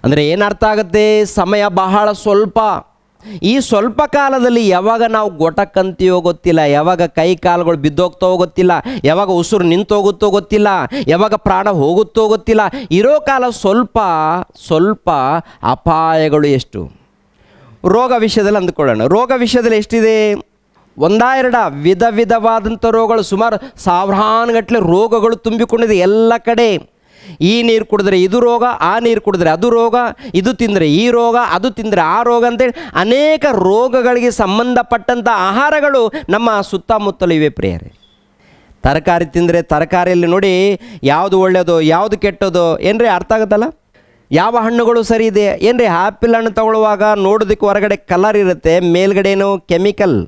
ಅಂದರೆ ಏನು ಅರ್ಥ ಆಗುತ್ತೆ? ಸಮಯ ಬಹಳ ಸ್ವಲ್ಪ. ಈ ಸ್ವಲ್ಪ ಕಾಲದಲ್ಲಿ ಯಾವಾಗ ನಾವು ಗೊಟಕ್ಕಂತೀವೋ ಗೊತ್ತಿಲ್ಲ, ಯಾವಾಗ ಕೈ ಕಾಲುಗಳು ಬಿದ್ದೋಗ್ತೋ ಗೊತ್ತಿಲ್ಲ, ಯಾವಾಗ ಉಸಿರು ನಿಂತೋಗುತ್ತೋ ಗೊತ್ತಿಲ್ಲ, ಯಾವಾಗ ಪ್ರಾಣ ಹೋಗುತ್ತೋ ಗೊತ್ತಿಲ್ಲ. ಇರೋ ಕಾಲ ಸ್ವಲ್ಪ ಸ್ವಲ್ಪ. ಅಪಾಯಗಳು ಎಷ್ಟು? ರೋಗ ವಿಷಯದಲ್ಲಿ ಅಂದುಕೊಳ್ಳೋಣ. ರೋಗ ವಿಷಯದಲ್ಲಿ ಎಷ್ಟಿದೆ? ಒಂದೆರಡ ವಿಧ ವಿಧವಾದಂಥ ರೋಗಗಳು, ಸುಮಾರು ಸಾವಿರಾನುಗಟ್ಟಲೆ ರೋಗಗಳು ತುಂಬಿಕೊಂಡಿದೆ ಎಲ್ಲ ಕಡೆ. ಈ ನೀರು ಕುಡಿದ್ರೆ ಇದು ರೋಗ, ಆ ನೀರು ಕುಡಿದ್ರೆ ಅದು ರೋಗ, ಇದು ತಿಂದರೆ ಈ ರೋಗ, ಅದು ತಿಂದರೆ ಆ ರೋಗ ಅಂತೇಳಿ ಅನೇಕ ರೋಗಗಳಿಗೆ ಸಂಬಂಧಪಟ್ಟಂಥ ಆಹಾರಗಳು ನಮ್ಮ ಸುತ್ತಮುತ್ತಲು ಇವೆ ಪ್ರಿಯರೇ. ತರಕಾರಿ ತಿಂದರೆ ತರಕಾರಿಯಲ್ಲಿ ನೋಡಿ ಯಾವುದು ಒಳ್ಳೆಯದು ಯಾವುದು ಕೆಟ್ಟದು ಏನ್ರಿ ಅರ್ಥ ಆಗುತ್ತಲ್ಲ. ಯಾವ ಹಣ್ಣುಗಳು ಸರಿ ಇದೆ ಏನ್ರಿ? ಆ್ಯಪಲ್ ಹಣ್ಣು ತಗೊಳ್ಳುವಾಗ ನೋಡೋದಕ್ಕೆ ಹೊರಗಡೆ ಕಲರ್ ಇರುತ್ತೆ, ಮೇಲ್ಗಡೆ ಏನೋ ಕೆಮಿಕಲ್.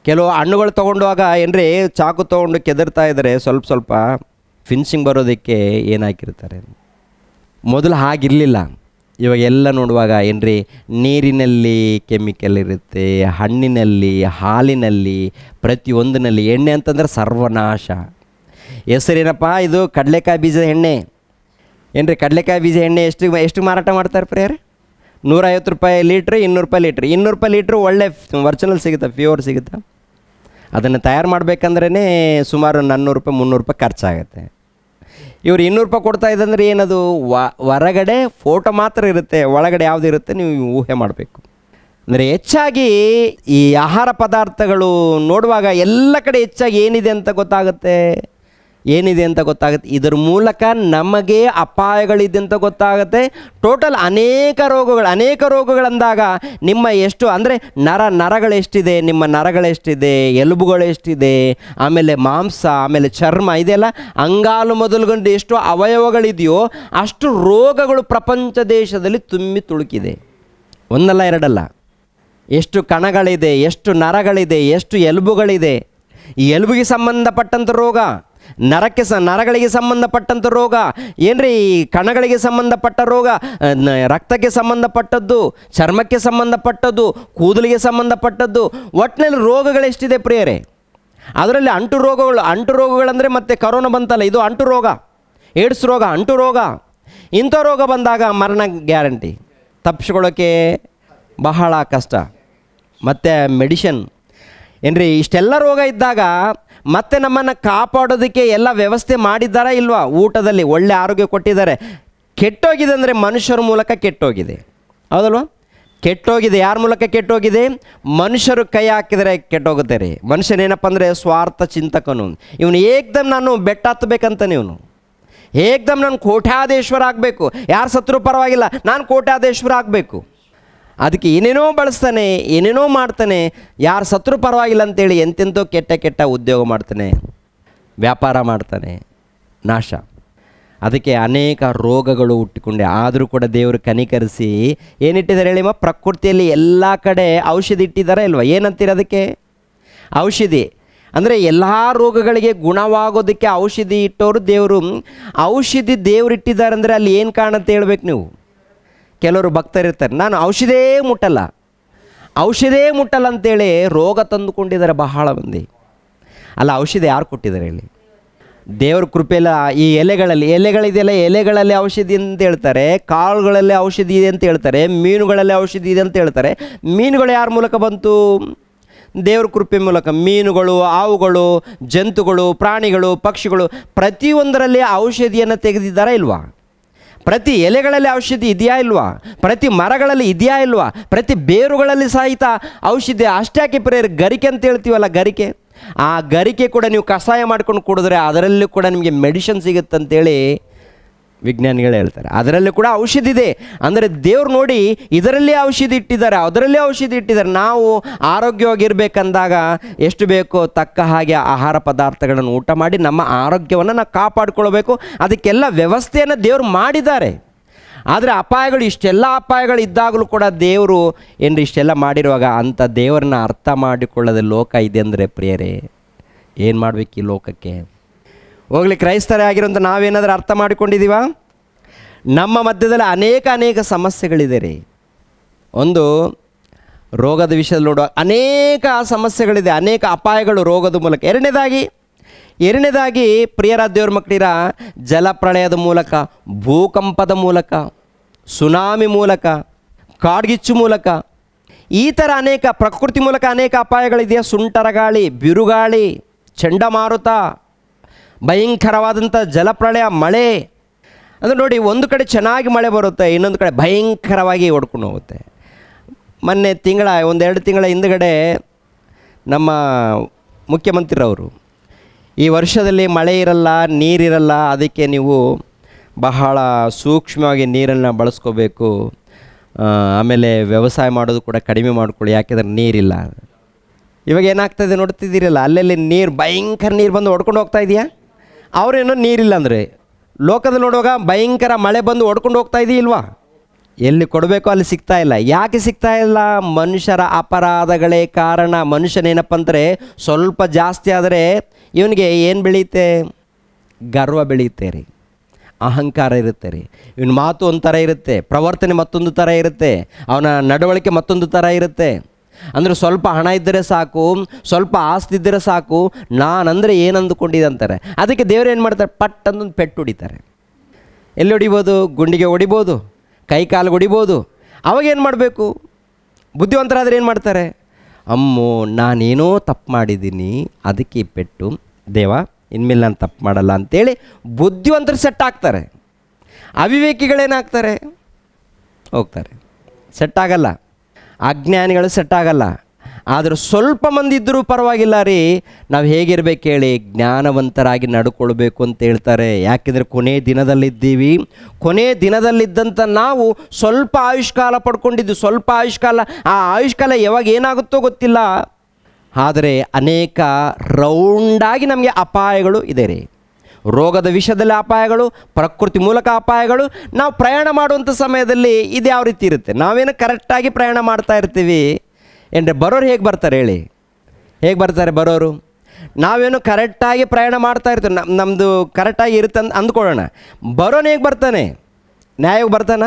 ಕೆಲವು ಹಣ್ಣುಗಳು ತೊಗೊಂಡಾಗ ಏನ್ರಿ ಚಾಕು ತೊಗೊಂಡು ಕೆದರ್ತಾ ಇದ್ದಾರೆ, ಸ್ವಲ್ಪ ಸ್ವಲ್ಪ ಫಿನಿಶಿಂಗ್ ಬರೋದಕ್ಕೆ ಏನು ಹಾಕಿರ್ತಾರೆ. ಮೊದಲು ಹಾಗಿರಲಿಲ್ಲ. ಇವಾಗ ಎಲ್ಲ ನೋಡುವಾಗ ಏನ್ರಿ ನೀರಿನಲ್ಲಿ ಕೆಮಿಕಲ್ ಇರುತ್ತೆ, ಹಣ್ಣಿನಲ್ಲಿ, ಹಾಲಿನಲ್ಲಿ, ಪ್ರತಿಯೊಂದಿನಲ್ಲಿ. ಎಣ್ಣೆ ಅಂತಂದ್ರೆ ಸರ್ವನಾಶ. ಹೆಸರೇನಪ್ಪ? ಇದು ಕಡಲೆಕಾಯಿ ಬೀಜದ ಎಣ್ಣೆ ಏನ್ರಿ? ಕಡಲೆಕಾಯಿ ಬೀಜ ಎಣ್ಣೆ ಎಷ್ಟು ಮಾರಾಟ ಮಾಡ್ತಾರೆ ಪ್ರಿಯರೇ? 150 ರೂಪಾಯಿ ಲೀಟ್ರ್, 200 ರೂಪಾಯಿ ಲೀಟ್ರ್. 200 ರೂಪಾಯಿ ಲೀಟ್ರು ಒಳ್ಳೆ ಒರಿಜಿನಲ್ ಸಿಗುತ್ತೆ, ಪ್ಯೂರ್ ಸಿಗುತ್ತೆ. ಅದನ್ನು ತಯಾರು ಮಾಡಬೇಕಂದ್ರೇ ಸುಮಾರು 400 ರೂಪಾಯಿ 300 ರೂಪಾಯಿ ಖರ್ಚಾಗುತ್ತೆ. ಇವರು 200 ರೂಪಾಯಿ ಕೊಡ್ತಾ ಇದ್ದಂದ್ರೆ ಏನದು? ಹೊರಗಡೆ ಫೋಟೋ ಮಾತ್ರ ಇರುತ್ತೆ, ಒಳಗಡೆ ಯಾವುದು ಇರುತ್ತೆ ನೀವು ಊಹೆ ಮಾಡಬೇಕು. ಅಂದರೆ ಹೆಚ್ಚಾಗಿ ಈ ಆಹಾರ ಪದಾರ್ಥಗಳು ನೋಡುವಾಗ ಎಲ್ಲ ಕಡೆ ಹೆಚ್ಚಾಗಿ ಏನಿದೆ ಅಂತ ಗೊತ್ತಾಗುತ್ತೆ. ಇದರ ಮೂಲಕ ನಮಗೆ ಅಪಾಯಗಳಿದೆ ಅಂತ ಗೊತ್ತಾಗುತ್ತೆ. ಟೋಟಲ್ ಅನೇಕ ರೋಗಗಳಂದಾಗ ನಿಮ್ಮ ಎಷ್ಟು ಅಂದರೆ ನರಗಳೆಷ್ಟಿದೆ, ನಿಮ್ಮ ನರಗಳೆಷ್ಟಿದೆ, ಎಲುಬುಗಳೆಷ್ಟಿದೆ, ಆಮೇಲೆ ಮಾಂಸ, ಆಮೇಲೆ ಚರ್ಮ, ಇದೆಲ್ಲ ಅಂಗಾಲು ಮೊದಲುಗೊಂಡು ಎಷ್ಟು ಅವಯವಗಳಿದೆಯೋ ಅಷ್ಟು ರೋಗಗಳು ಪ್ರಪಂಚ ದೇಶದಲ್ಲಿ ತುಂಬಿ ತುಳುಕಿದೆ. ಒಂದಲ್ಲ ಎರಡಲ್ಲ. ಎಷ್ಟು ಕಣಗಳಿದೆ, ಎಷ್ಟು ನರಗಳಿದೆ, ಎಷ್ಟು ಎಲುಬುಗಳಿದೆ. ಈ ಎಲುಬಿಗೆ ಸಂಬಂಧಪಟ್ಟಂಥ ರೋಗ, ನರಗಳಿಗೆ ಸಂಬಂಧಪಟ್ಟಂಥ ರೋಗ ಏನ್ರಿ, ಕಣಗಳಿಗೆ ಸಂಬಂಧಪಟ್ಟ ರೋಗ, ರಕ್ತಕ್ಕೆ ಸಂಬಂಧಪಟ್ಟದ್ದು, ಚರ್ಮಕ್ಕೆ ಸಂಬಂಧಪಟ್ಟದ್ದು, ಕೂದಲಿಗೆ ಸಂಬಂಧಪಟ್ಟದ್ದು. ಒಟ್ಟಿನಲ್ಲಿ ರೋಗಗಳೆಷ್ಟಿದೆ ಪ್ರಿಯರೇ. ಅದರಲ್ಲಿ ಅಂಟು ರೋಗಗಳಂದರೆ ಮತ್ತೆ ಕರೋನಾ ಬಂತಲ್ಲ, ಇದು ಅಂಟು ರೋಗ, ಏಡ್ಸ್ ರೋಗ, ಅಂಟು ರೋಗ. ಇಂಥ ರೋಗ ಬಂದಾಗ ಮರಣ ಗ್ಯಾರಂಟಿ, ತಪ್ಪಿಸ್ಕೊಳ್ಳೋಕ್ಕೆ ಬಹಳ ಕಷ್ಟ. ಮತ್ತು ಮೆಡಿಷನ್ ಏನ್ರಿ, ಇಷ್ಟೆಲ್ಲ ರೋಗ ಇದ್ದಾಗ ಮತ್ತೆ ನಮ್ಮನ್ನು ಕಾಪಾಡೋದಕ್ಕೆ ಎಲ್ಲ ವ್ಯವಸ್ಥೆ ಮಾಡಿದ್ದಾರಾ ಇಲ್ವಾ? ಊಟದಲ್ಲಿ ಒಳ್ಳೆ ಆರೋಗ್ಯ ಕೊಟ್ಟಿದ್ದಾರೆ. ಕೆಟ್ಟೋಗಿದೆ ಅಂದರೆ ಮನುಷ್ಯರ ಮೂಲಕ ಕೆಟ್ಟೋಗಿದೆ, ಹೌದಲ್ವಾ? ಕೆಟ್ಟೋಗಿದೆ. ಯಾರ ಮೂಲಕ ಕೆಟ್ಟೋಗಿದೆ? ಮನುಷ್ಯರು ಕೈ ಹಾಕಿದರೆ ಕೆಟ್ಟೋಗುತ್ತೆ ರೀ. ಮನುಷ್ಯನೇನಪ್ಪ ಅಂದರೆ ಸ್ವಾರ್ಥ ಚಿಂತಕನು. ಇವನು ಏಕ್ದಮ್ ನಾನು ಬೆಟ್ಟ ಹತ್ತಬೇಕಂತಾನೆ, ಇವನು ಏಕ್ದಮ್ ನಾನು ಕೋಟ್ಯಾಧೀಶ್ವರ ಆಗಬೇಕು. ಯಾರು ಸತ್ರು ಪರವಾಗಿಲ್ಲ, ನಾನು ಕೋಟ್ಯಾಧೀಶ್ವರ ಆಗಬೇಕು. ಅದಕ್ಕೆ ಏನೇನೋ ಬಳಸ್ತಾನೆ, ಏನೇನೋ ಮಾಡ್ತಾನೆ. ಯಾರು ಸತ್ರು ಪರವಾಗಿಲ್ಲ ಅಂತೇಳಿ ಎಂತೆಂಥೋ ಕೆಟ್ಟ ಉದ್ಯೋಗ ಮಾಡ್ತಾನೆ, ವ್ಯಾಪಾರ ಮಾಡ್ತಾನೆ, ನಾಶ. ಅದಕ್ಕೆ ಅನೇಕ ರೋಗಗಳು ಹುಟ್ಟಿಕೊಂಡೆ. ಆದರೂ ಕೂಡ ದೇವರು ಕನಿಕರಿಸಿ ಏನಿಟ್ಟಿದ್ದಾರೆ ಹೇಳಿಮ್ಮ? ಪ್ರಕೃತಿಯಲ್ಲಿ ಎಲ್ಲ ಕಡೆ ಔಷಧಿ ಇಟ್ಟಿದ್ದಾರೆ ಇಲ್ವಾ? ಏನಂತೀರ ಅದಕ್ಕೆ? ಔಷಧಿ ಅಂದರೆ ಎಲ್ಲ ರೋಗಗಳಿಗೆ ಗುಣವಾಗೋದಕ್ಕೆ ಔಷಧಿ ಇಟ್ಟವರು ದೇವರು. ಔಷಧಿ ದೇವ್ರು ಇಟ್ಟಿದ್ದಾರೆ ಅಂದರೆ ಅಲ್ಲಿ ಏನು ಕಾಣುತ್ತೆ ಹೇಳ್ಬೇಕು ನೀವು? ಕೆಲವರು ಭಕ್ತರಿರ್ತಾರೆ, ನಾನು ಔಷಧೇ ಮುಟ್ಟಲ್ಲ ಅಂತೇಳಿ ರೋಗ ತಂದುಕೊಂಡಿದ್ದಾರೆ ಬಹಳ ಮಂದಿ. ಅಲ್ಲ, ಔಷಧಿ ಯಾರು ಕೊಟ್ಟಿದ್ದಾರೆ ಹೇಳಿ? ದೇವ್ರ ಕೃಪೆಲ್ಲ. ಈ ಎಲೆಗಳಿದೆಯಲ್ಲ, ಎಲೆಗಳಲ್ಲಿ ಔಷಧಿ ಅಂತ ಹೇಳ್ತಾರೆ, ಕಾಳುಗಳಲ್ಲಿ ಔಷಧಿ ಇದೆ ಅಂತ ಹೇಳ್ತಾರೆ, ಮೀನುಗಳಲ್ಲಿ ಔಷಧಿ ಇದೆ ಅಂತ ಹೇಳ್ತಾರೆ. ಮೀನುಗಳು ಯಾರ ಮೂಲಕ ಬಂತು? ದೇವ್ರ ಕೃಪೆ ಮೂಲಕ. ಮೀನುಗಳು, ಹಾವುಗಳು, ಜಂತುಗಳು, ಪ್ರಾಣಿಗಳು, ಪಕ್ಷಿಗಳು ಪ್ರತಿಯೊಂದರಲ್ಲಿ ಔಷಧಿಯನ್ನು ತೆಗೆದಿದ್ದಾರಾ ಇಲ್ವಾ? ಪ್ರತಿ ಎಲೆಗಳಲ್ಲಿ ಔಷಧಿ ಇದೆಯಾ ಇಲ್ವಾ? ಪ್ರತಿ ಮರಗಳಲ್ಲಿ ಇದೆಯಾ ಇಲ್ವಾ? ಪ್ರತಿ ಬೇರುಗಳಲ್ಲಿ ಸಹಿತ ಔಷಧಿ. ಅಷ್ಟಾಕೆ ಪ್ರೇಯರ್ ಗರಿಕೆ ಅಂತ ಹೇಳ್ತೀವಲ್ಲ, ಗರಿಕೆ. ಆ ಗರಿಕೆ ಕೂಡ ನೀವು ಕಷಾಯ ಮಾಡ್ಕೊಂಡು ಕುಡಿದ್ರೆ ಅದರಲ್ಲೂ ಕೂಡ ನಿಮಗೆ ಮೆಡಿಷನ್ ಸಿಗುತ್ತಂತೇಳಿ ವಿಜ್ಞಾನಿಗಳು ಹೇಳ್ತಾರೆ. ಅದರಲ್ಲಿ ಕೂಡ ಔಷಧಿ ಇದೆ. ಅಂದರೆ ದೇವ್ರು ನೋಡಿ ಇದರಲ್ಲಿ ಔಷಧಿ ಇಟ್ಟಿದ್ದಾರೆ, ಅದರಲ್ಲಿ ಔಷಧಿ ಇಟ್ಟಿದ್ದಾರೆ. ನಾವು ಆರೋಗ್ಯವಾಗಿರ್ಬೇಕಂದಾಗ ಎಷ್ಟು ಬೇಕೋ ತಕ್ಕ ಹಾಗೆ ಆಹಾರ ಪದಾರ್ಥಗಳನ್ನು ಊಟ ಮಾಡಿ ನಮ್ಮ ಆರೋಗ್ಯವನ್ನು ನಾವು ಕಾಪಾಡಿಕೊಳ್ಬೇಕು. ಅದಕ್ಕೆಲ್ಲ ವ್ಯವಸ್ಥೆಯನ್ನು ದೇವರು ಮಾಡಿದ್ದಾರೆ. ಆದರೆ ಅಪಾಯಗಳು, ಇಷ್ಟೆಲ್ಲ ಅಪಾಯಗಳು ಇದ್ದಾಗಲೂ ಕೂಡ ದೇವರು ಏನ್ರಿ ಇಷ್ಟೆಲ್ಲ ಮಾಡಿರುವಾಗ ಅಂಥ ದೇವರನ್ನ ಅರ್ಥ ಮಾಡಿಕೊಳ್ಳದೆ ಲೋಕ ಇದೆ ಅಂದರೆ ಪ್ರಿಯರೇ, ಏನು ಮಾಡಬೇಕು ಈ ಲೋಕಕ್ಕೆ? ಹೋಗ್ಲಿ, ಕ್ರೈಸ್ತರೇ ಆಗಿರೋಂಥ ನಾವೇನಾದರೂ ಅರ್ಥ ಮಾಡಿಕೊಂಡಿದ್ದೀವ? ನಮ್ಮ ಮಧ್ಯದಲ್ಲಿ ಅನೇಕ ಸಮಸ್ಯೆಗಳಿದೆ ರೀ. ಒಂದು ರೋಗದ ವಿಷಯದಲ್ಲಿ ನೋಡುವ ಅನೇಕ ಸಮಸ್ಯೆಗಳಿದೆ, ಅನೇಕ ಅಪಾಯಗಳು ರೋಗದ ಮೂಲಕ. ಎರಡನೇದಾಗಿ ಪ್ರಿಯರ ದೇವ್ರ ಮಕ್ಕಳಿರ, ಜಲಪ್ರಳಯದ ಮೂಲಕ, ಭೂಕಂಪದ ಮೂಲಕ, ಸುನಾಮಿ ಮೂಲಕ, ಕಾಡ್ಗಿಚ್ಚು ಮೂಲಕ, ಈ ಥರ ಅನೇಕ ಪ್ರಕೃತಿ ಮೂಲಕ ಅನೇಕ ಅಪಾಯಗಳಿದೆಯಾ. ಸುಂಟರ ಗಾಳಿ, ಬಿರುಗಾಳಿ, ಚಂಡಮಾರುತ, ಭಯಂಕರವಾದಂಥ ಜಲಪ್ರಳಯ, ಮಳೆ. ಅಂದರೆ ನೋಡಿ, ಒಂದು ಕಡೆ ಚೆನ್ನಾಗಿ ಮಳೆ ಬರುತ್ತೆ, ಇನ್ನೊಂದು ಕಡೆ ಭಯಂಕರವಾಗಿ ಹೊಡ್ಕೊಂಡು ಹೋಗುತ್ತೆ. ಮೊನ್ನೆ ಒಂದೆರಡು ತಿಂಗಳ ಹಿಂದುಗಡೆ ನಮ್ಮ ಮುಖ್ಯಮಂತ್ರಿರವರು, ಈ ವರ್ಷದಲ್ಲಿ ಮಳೆ ಇರಲ್ಲ, ನೀರಿರಲ್ಲ, ಅದಕ್ಕೆ ನೀವು ಬಹಳ ಸೂಕ್ಷ್ಮವಾಗಿ ನೀರನ್ನು ಬಳಸ್ಕೋಬೇಕು, ಆಮೇಲೆ ವ್ಯವಸಾಯ ಮಾಡೋದು ಕೂಡ ಕಡಿಮೆ ಮಾಡ್ಕೊಳ್ಳಿ, ಯಾಕೆಂದರೆ ನೀರಿಲ್ಲ. ಇವಾಗ ಏನಾಗ್ತಾಯಿದೆ ನೋಡ್ತಿದ್ದೀರಲ್ಲ, ಅಲ್ಲೆಲ್ಲಿ ಭಯಂಕರ ನೀರು ಬಂದು ಹೊಡ್ಕೊಂಡು ಹೋಗ್ತಾ ಇದೆಯಾ? ಅವರೇನೋ ನೀರಿಲ್ಲ ಅಂದರೆ, ಲೋಕದಲ್ಲಿ ನೋಡುವಾಗ ಭಯಂಕರ ಮಳೆ ಬಂದು ಹೊಡ್ಕೊಂಡು ಹೋಗ್ತಾ ಇದೆಯಿಲ್ವಾ? ಎಲ್ಲಿ ಕೊಡಬೇಕೋ ಅಲ್ಲಿ ಸಿಗ್ತಾ ಇಲ್ಲ. ಯಾಕೆ ಸಿಗ್ತಾ ಇಲ್ಲ? ಮನುಷ್ಯರ ಅಪರಾಧಗಳೇ ಕಾರಣ. ಮನುಷ್ಯನೇನಪ್ಪ ಅಂದರೆ ಸ್ವಲ್ಪ ಜಾಸ್ತಿ ಆದರೆ ಇವನಿಗೆ ಏನು ಬೆಳೆಯುತ್ತೆ? ಗರ್ವ ಬೆಳೆಯುತ್ತೆ ರೀ, ಅಹಂಕಾರ ಇರುತ್ತೆ ರೀ. ಇವನ ಮಾತು ಒಂಥರ ಇರುತ್ತೆ, ಪ್ರವರ್ತನೆ ಮತ್ತೊಂದು ಥರ ಇರುತ್ತೆ, ಅವನ ನಡವಳಿಕೆ ಮತ್ತೊಂದು ಥರ ಇರುತ್ತೆ. ಅಂದರೆ ಸ್ವಲ್ಪ ಹಣ ಇದ್ದರೆ ಸಾಕು, ಸ್ವಲ್ಪ ಆಸ್ತಿ ಇದ್ದರೆ ಸಾಕು, ನಾನಂದರೆ ಏನು ಅಂದುಕೊಂಡಿದ್ದೆ ಅಂತಾರೆ. ಅದಕ್ಕೆ ದೇವರು ಏನು ಮಾಡ್ತಾರೆ? ಪಟ್ ಅಂದೊಂದು ಪೆಟ್ಟು ಹೊಡಿತಾರೆ. ಎಲ್ಲಿ ಹೊಡಿಬೋದು? ಗುಂಡಿಗೆ ಹೊಡಿಬೋದು, ಕೈ ಕಾಲು ಹೊಡಿಬೋದು. ಅವಾಗೇನು ಮಾಡಬೇಕು? ಬುದ್ಧಿವಂತರಾದರೆ ಏನು ಮಾಡ್ತಾರೆ? ಅಮ್ಮೋ, ನಾನೇನೋ ತಪ್ಪು ಮಾಡಿದ್ದೀನಿ, ಅದಕ್ಕೆ ಈ ಪೆಟ್ಟು, ದೇವ ಇನ್ಮೇಲೆ ನಾನು ತಪ್ಪು ಮಾಡಲ್ಲ ಅಂತೇಳಿ ಬುದ್ಧಿವಂತರು ಸೆಟ್ ಆಗ್ತಾರೆ. ಅವಿವೇಕಿಗಳೇನಾಗ್ತಾರೆ? ಹೋಗ್ತಾರೆ, ಸೆಟ್ ಆಗಲ್ಲ. ಅಜ್ಞಾನಿಗಳು ಸೆಟ್ ಆಗಲ್ಲ. ಆದರೆ ಸ್ವಲ್ಪ ಮಂದಿ ಇದ್ದರೂ ಪರವಾಗಿಲ್ಲ ರೀ, ನಾವು ಹೇಗಿರ್ಬೇಕು ಹೇಳಿ? ಜ್ಞಾನವಂತರಾಗಿ ನಡ್ಕೊಳ್ಬೇಕು ಅಂತ ಹೇಳ್ತಾರೆ. ಯಾಕೆಂದರೆ ಕೊನೆ ದಿನದಲ್ಲಿದ್ದೀವಿ. ಕೊನೆ ದಿನದಲ್ಲಿದ್ದಂಥ ನಾವು ಸ್ವಲ್ಪ ಆಯುಷ್ಕಾಲ ಪಡ್ಕೊಂಡಿದ್ದು, ಸ್ವಲ್ಪ ಆಯುಷ್ಕಾಲ. ಆ ಆಯುಷ್ಕಾಲ ಯಾವಾಗ ಏನಾಗುತ್ತೋ ಗೊತ್ತಿಲ್ಲ. ಆದರೆ ಅನೇಕ ರೌಂಡಾಗಿ ನಮಗೆ ಅಪಾಯಗಳು ಇದೆ ರೀ. ರೋಗದ ವಿಷಯದಲ್ಲಿ ಅಪಾಯಗಳು, ಪ್ರಕೃತಿ ಮೂಲಕ ಅಪಾಯಗಳು. ನಾವು ಪ್ರಯಾಣ ಮಾಡುವಂಥ ಸಮಯದಲ್ಲಿ ಇದು ಯಾವ ರೀತಿ ಇರುತ್ತೆ? ನಾವೇನು ಕರೆಕ್ಟಾಗಿ ಪ್ರಯಾಣ ಮಾಡ್ತಾ ಇರ್ತೀವಿ ಏನ್ರಿ? ಬರೋರು ಹೇಗೆ ಬರ್ತಾರೆ ಹೇಳಿ? ಹೇಗೆ ಬರ್ತಾರೆ ಬರೋರು? ನಾವೇನು ಕರೆಕ್ಟಾಗಿ ಪ್ರಯಾಣ ಮಾಡ್ತಾ ಇರ್ತೀವಿ, ನಮ್ಮದು ಕರೆಕ್ಟಾಗಿ ಇರುತ್ತೆ ಅಂತ ಅಂದ್ಕೊಳ್ಳೋಣ. ಬರೋನು ಹೇಗೆ ಬರ್ತಾನೆ? ನ್ಯಾಯವಾಗಿ ಬರ್ತಾನ?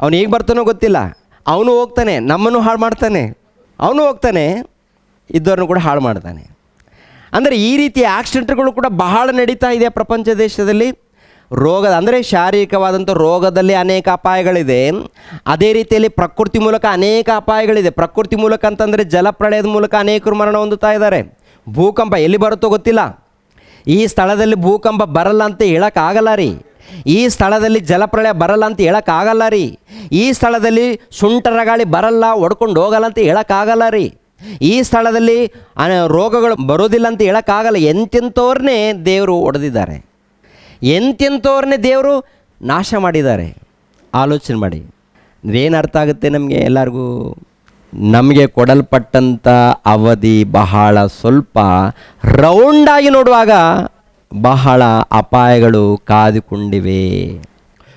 ಅವನು ಹೇಗೆ ಬರ್ತಾನೋ ಗೊತ್ತಿಲ್ಲ. ಅವನು ಹೋಗ್ತಾನೆ, ನಮ್ಮನ್ನು ಹಾಳು ಮಾಡ್ತಾನೆ, ಅವನು ಹೋಗ್ತಾನೆ, ಇದ್ದವ್ರನ್ನು ಕೂಡ ಹಾಳು ಮಾಡ್ತಾನೆ. ಅಂದರೆ ಈ ರೀತಿಯ ಆಕ್ಸಿಡೆಂಟ್ಗಳು ಕೂಡ ಬಹಳ ನಡೀತಾ ಇದೆ ಪ್ರಪಂಚ ದೇಶದಲ್ಲಿ. ರೋಗದ ಅಂದರೆ ಶಾರೀರಿಕವಾದಂಥ ರೋಗದಲ್ಲಿ ಅನೇಕ ಅಪಾಯಗಳಿದೆ. ಅದೇ ರೀತಿಯಲ್ಲಿ ಪ್ರಕೃತಿ ಮೂಲಕ ಅನೇಕ ಅಪಾಯಗಳಿದೆ. ಪ್ರಕೃತಿ ಮೂಲಕ ಅಂತಂದರೆ ಜಲಪ್ರಳಯದ ಮೂಲಕ ಅನೇಕರು ಮರಣ ಹೊಂದುತ್ತಾ ಇದ್ದಾರೆ. ಭೂಕಂಪ ಎಲ್ಲಿ ಬರುತ್ತೋ ಗೊತ್ತಿಲ್ಲ. ಈ ಸ್ಥಳದಲ್ಲಿ ಭೂಕಂಪ ಬರಲ್ಲ ಅಂತ ಹೇಳೋಕ್ಕಾಗಲ್ಲ ರೀ. ಈ ಸ್ಥಳದಲ್ಲಿ ಜಲಪ್ರಳಯ ಬರಲ್ಲ ಅಂತ ಹೇಳೋಕ್ಕಾಗಲ್ಲ ರೀ. ಈ ಸ್ಥಳದಲ್ಲಿ ಸುಂಟರ ಗಾಳಿ ಬರಲ್ಲ, ಹೊಡ್ಕೊಂಡು ಹೋಗಲ್ಲ ಅಂತ ಹೇಳೋಕ್ಕಾಗಲ್ಲ ರೀ. ಈ ಸ್ಥಳದಲ್ಲಿ ರೋಗಗಳು ಬರೋದಿಲ್ಲ ಅಂತ ಹೇಳೋಕ್ಕಾಗಲ್ಲ. ಎಂತೆಂಥವ್ರನ್ನೇ ದೇವರು ಹೊಡೆದಿದ್ದಾರೆ, ಎಂತೆಂಥವ್ರನ್ನೇ ದೇವರು ನಾಶ ಮಾಡಿದ್ದಾರೆ. ಆಲೋಚನೆ ಮಾಡಿ, ಏನು ಅರ್ಥ ಆಗುತ್ತೆ ನಮಗೆ ಎಲ್ಲರಿಗೂ? ನಮಗೆ ಕೊಡಲ್ಪಟ್ಟಂಥ ಅವಧಿ ಬಹಳ ಸ್ವಲ್ಪ. ರೌಂಡಾಗಿ ನೋಡುವಾಗ ಬಹಳ ಅಪಾಯಗಳು ಕಾದುಕೊಂಡಿವೆ.